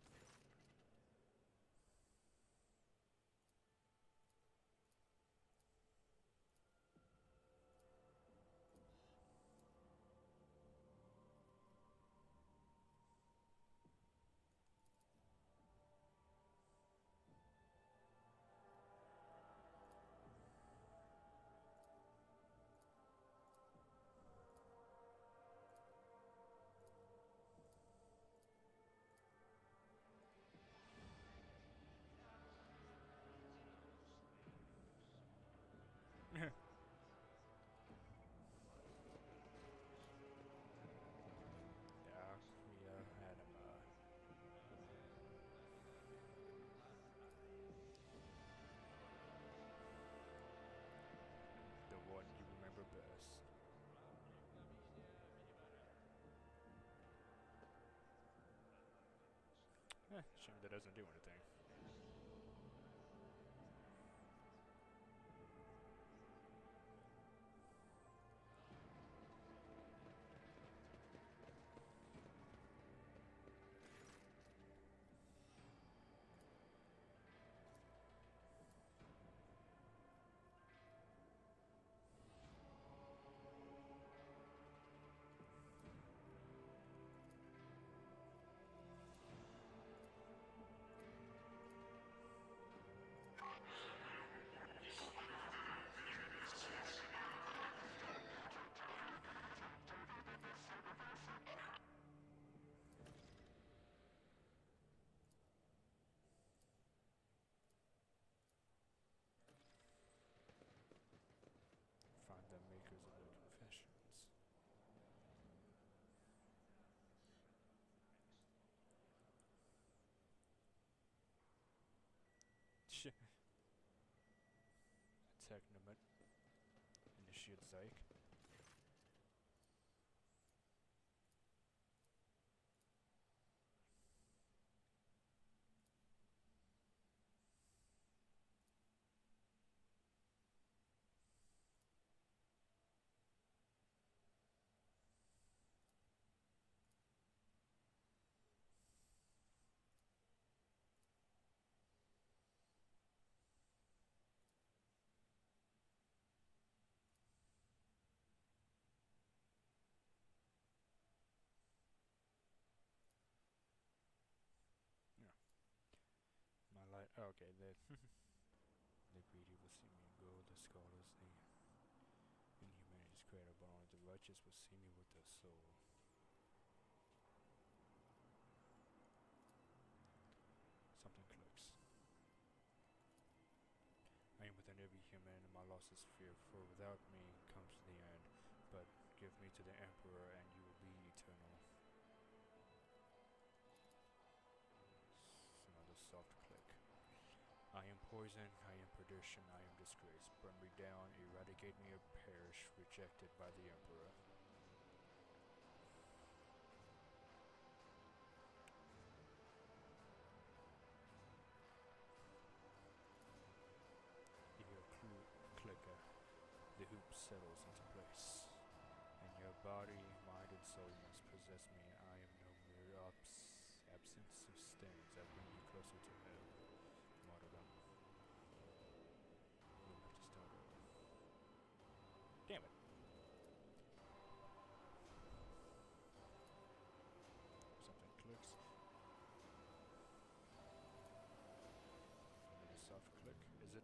Dark Anima. The one you remember best. Shame that doesn't do anything. shit's sake. My light. Okay, the the greedy will see me in gold. The scholars, the inhumanities created, but only the righteous will see me with their soul. Something clicks. I am within every human, and my loss is fear. For without me comes the end. But give me to the Emperor, and you will be eternal. Another soft click. I am poison, I am perdition, I am disgrace. Burn me down, eradicate me or perish, rejected by the Emperor. You hear a clicker. The hoop settles into place. And your body, mind, and soul must possess me. I am no mere absence of stains. I bring you closer to hell. Martyrdom. We'll have to start over. Damn it. Something clicks. Another soft click. Is it?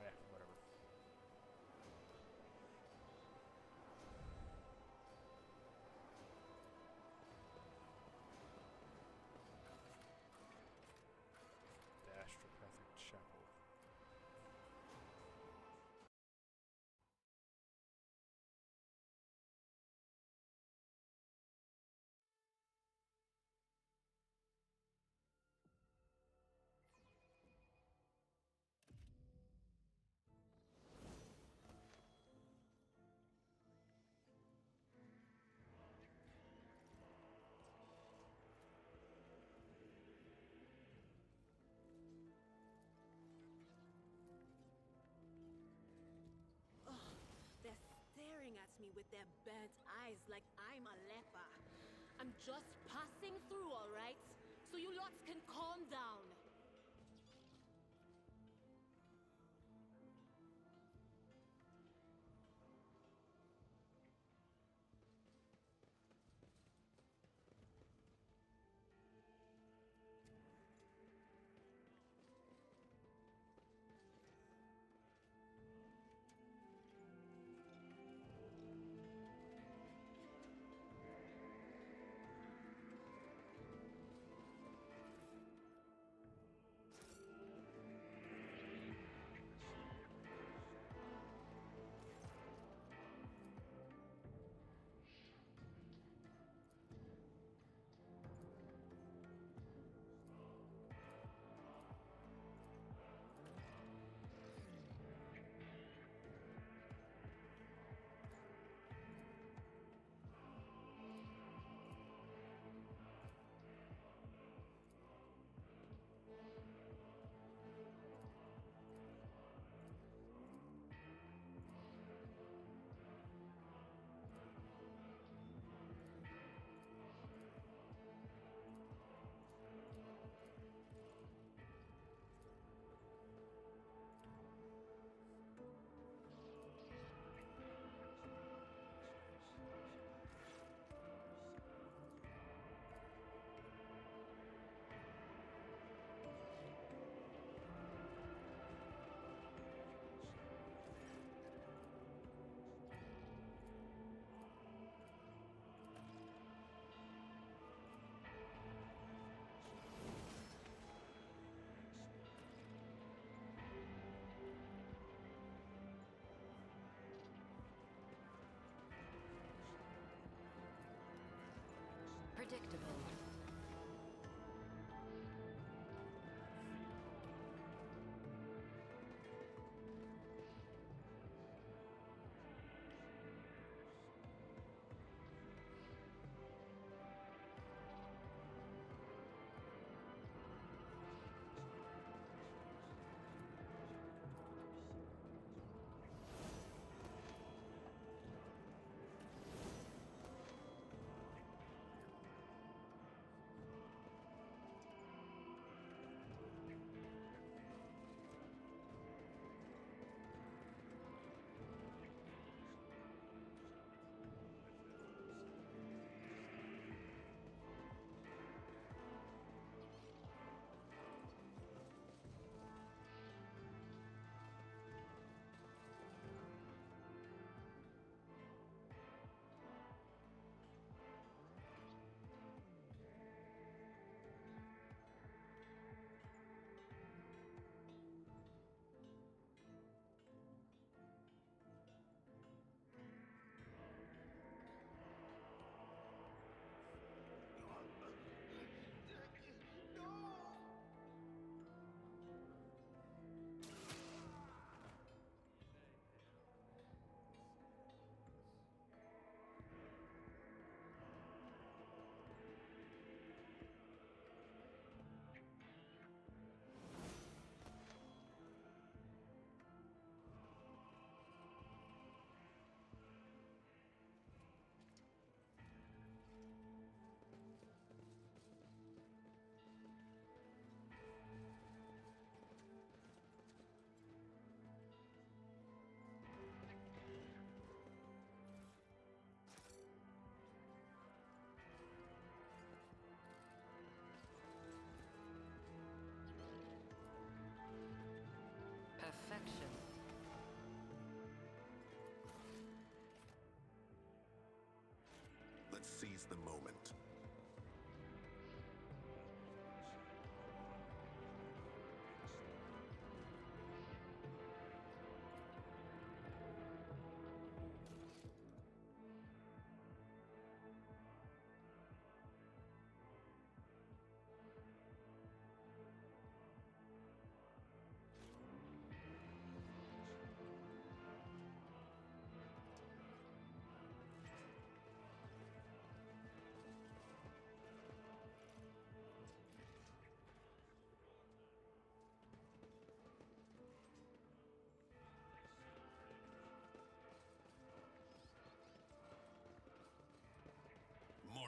Yeah, whatever. The Astropathic Chapel. They're staring at me with their burnt eyes like I'm a leper. I'm just passing through, all right? So you lots can calm down. Predictable.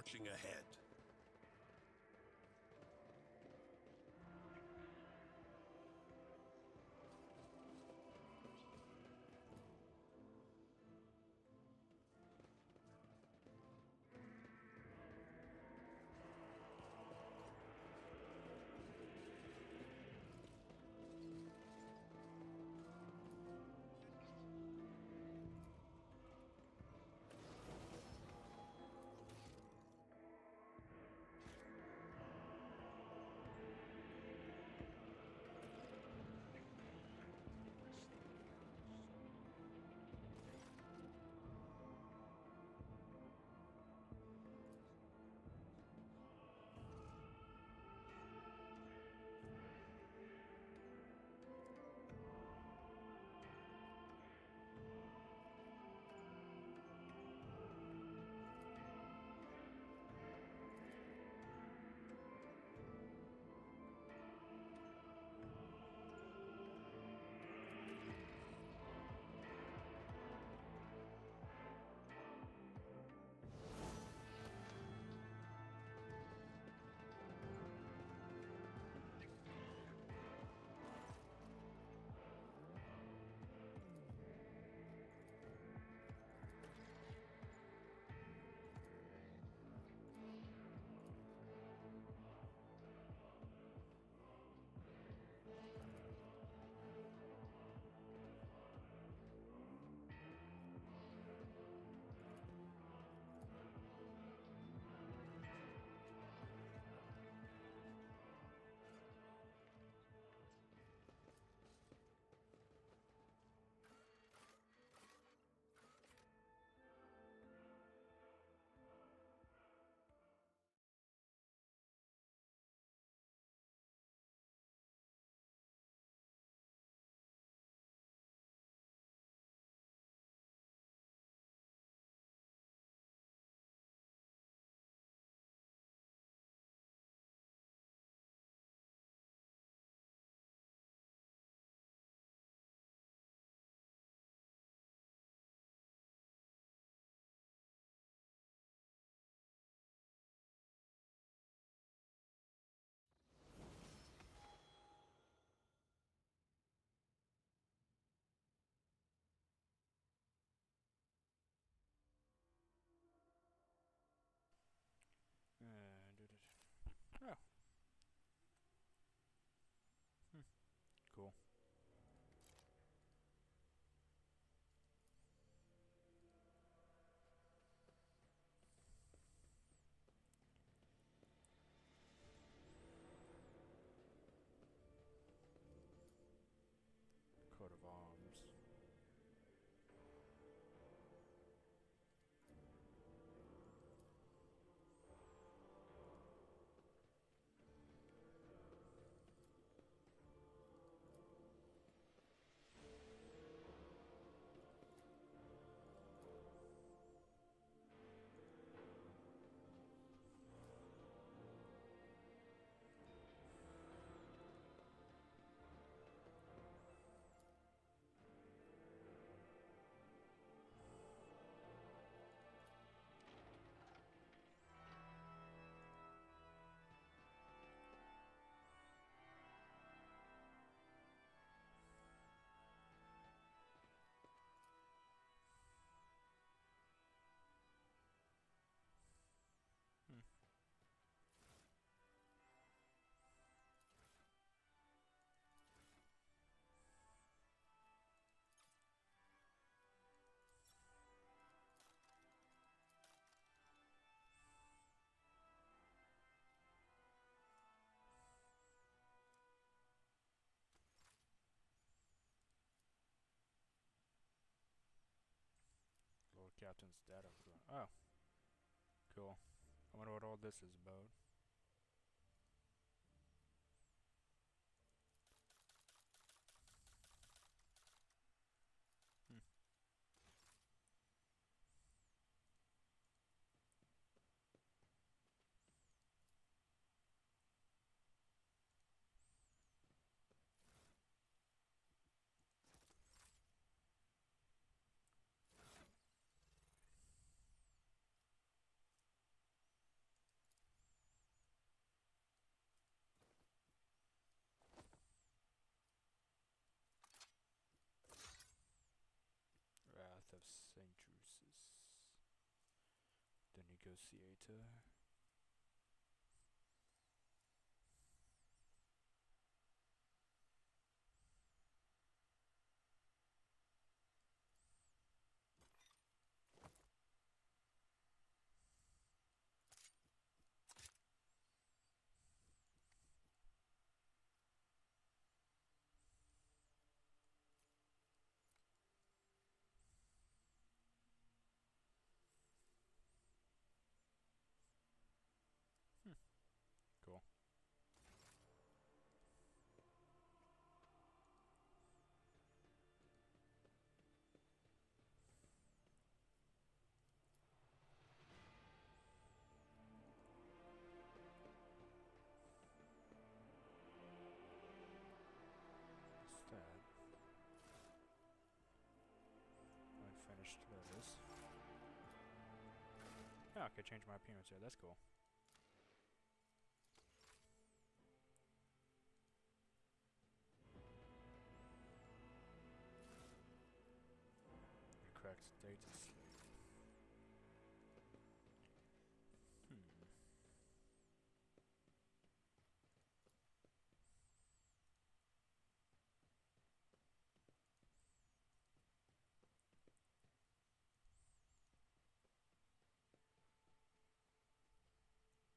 marching ahead. Oh. Cool. Coat of arms. Lord Captain's data. Oh, cool. I wonder what all this is about. St. Drusus, the negotiator. Cool. What's that? Unfinished letters. Oh, I could change my appearance here. That's cool. The cracked data slate.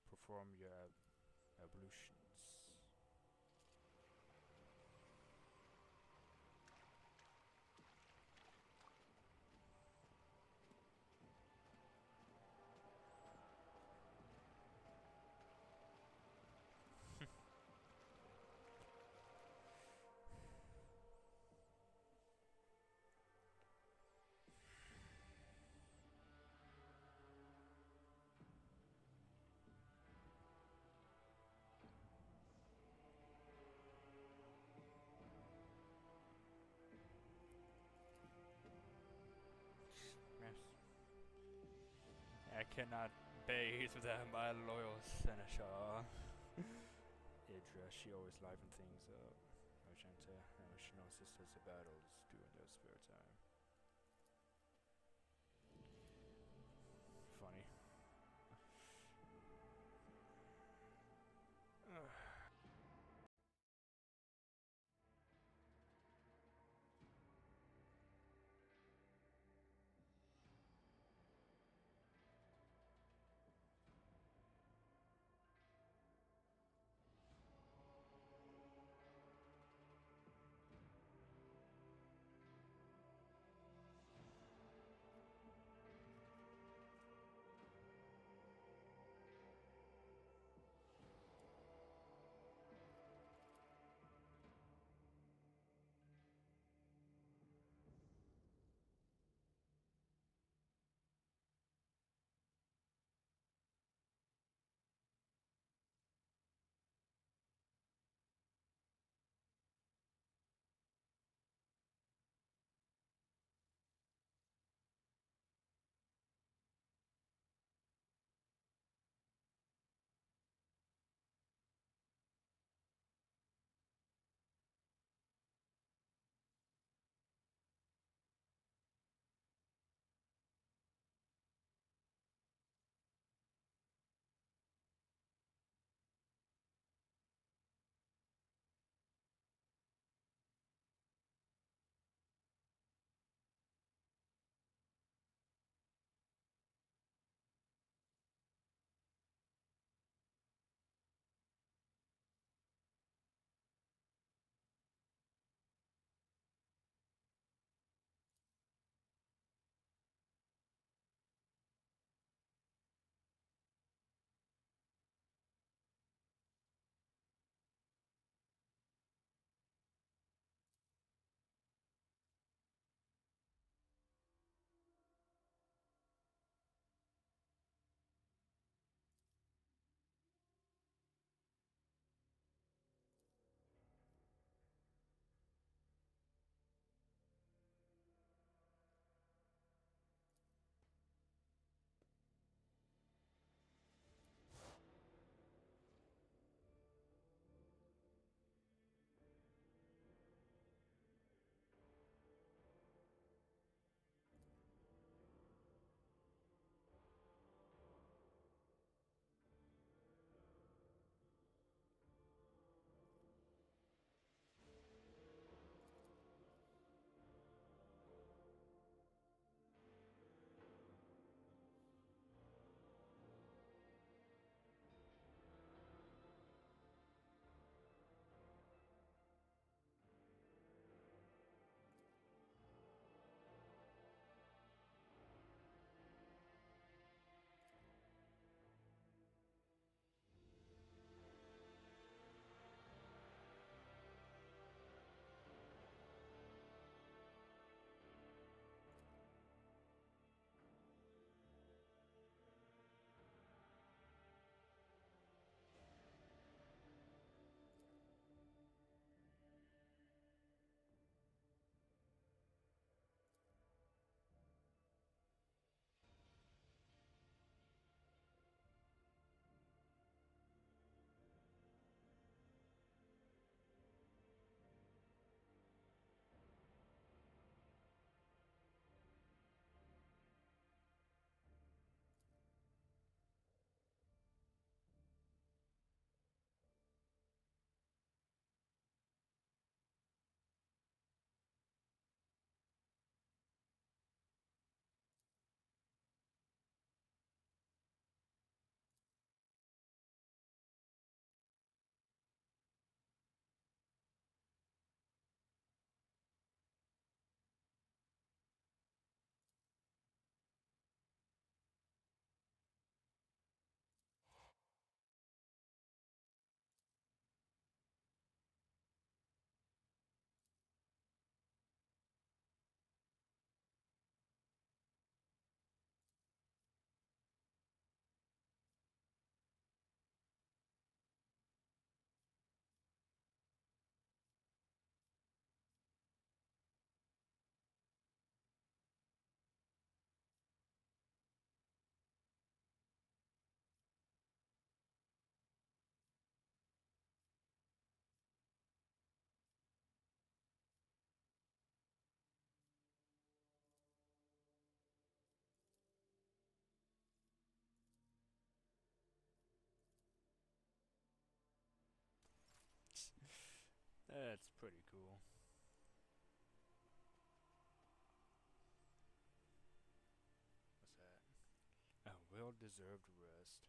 Perform your ablutions. I cannot bathe without my loyal seneschal. Idra, she always liven things up. Magenta, she knows sisters of battles during their spare time. Funny. That's pretty cool. What's that? A well-deserved rest.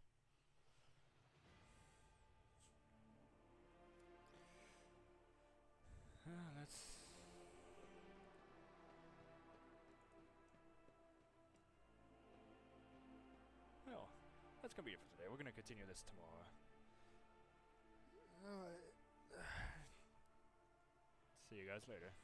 Let's... Well, that's gonna be it for today. We're gonna continue this tomorrow. Alright. See you guys later.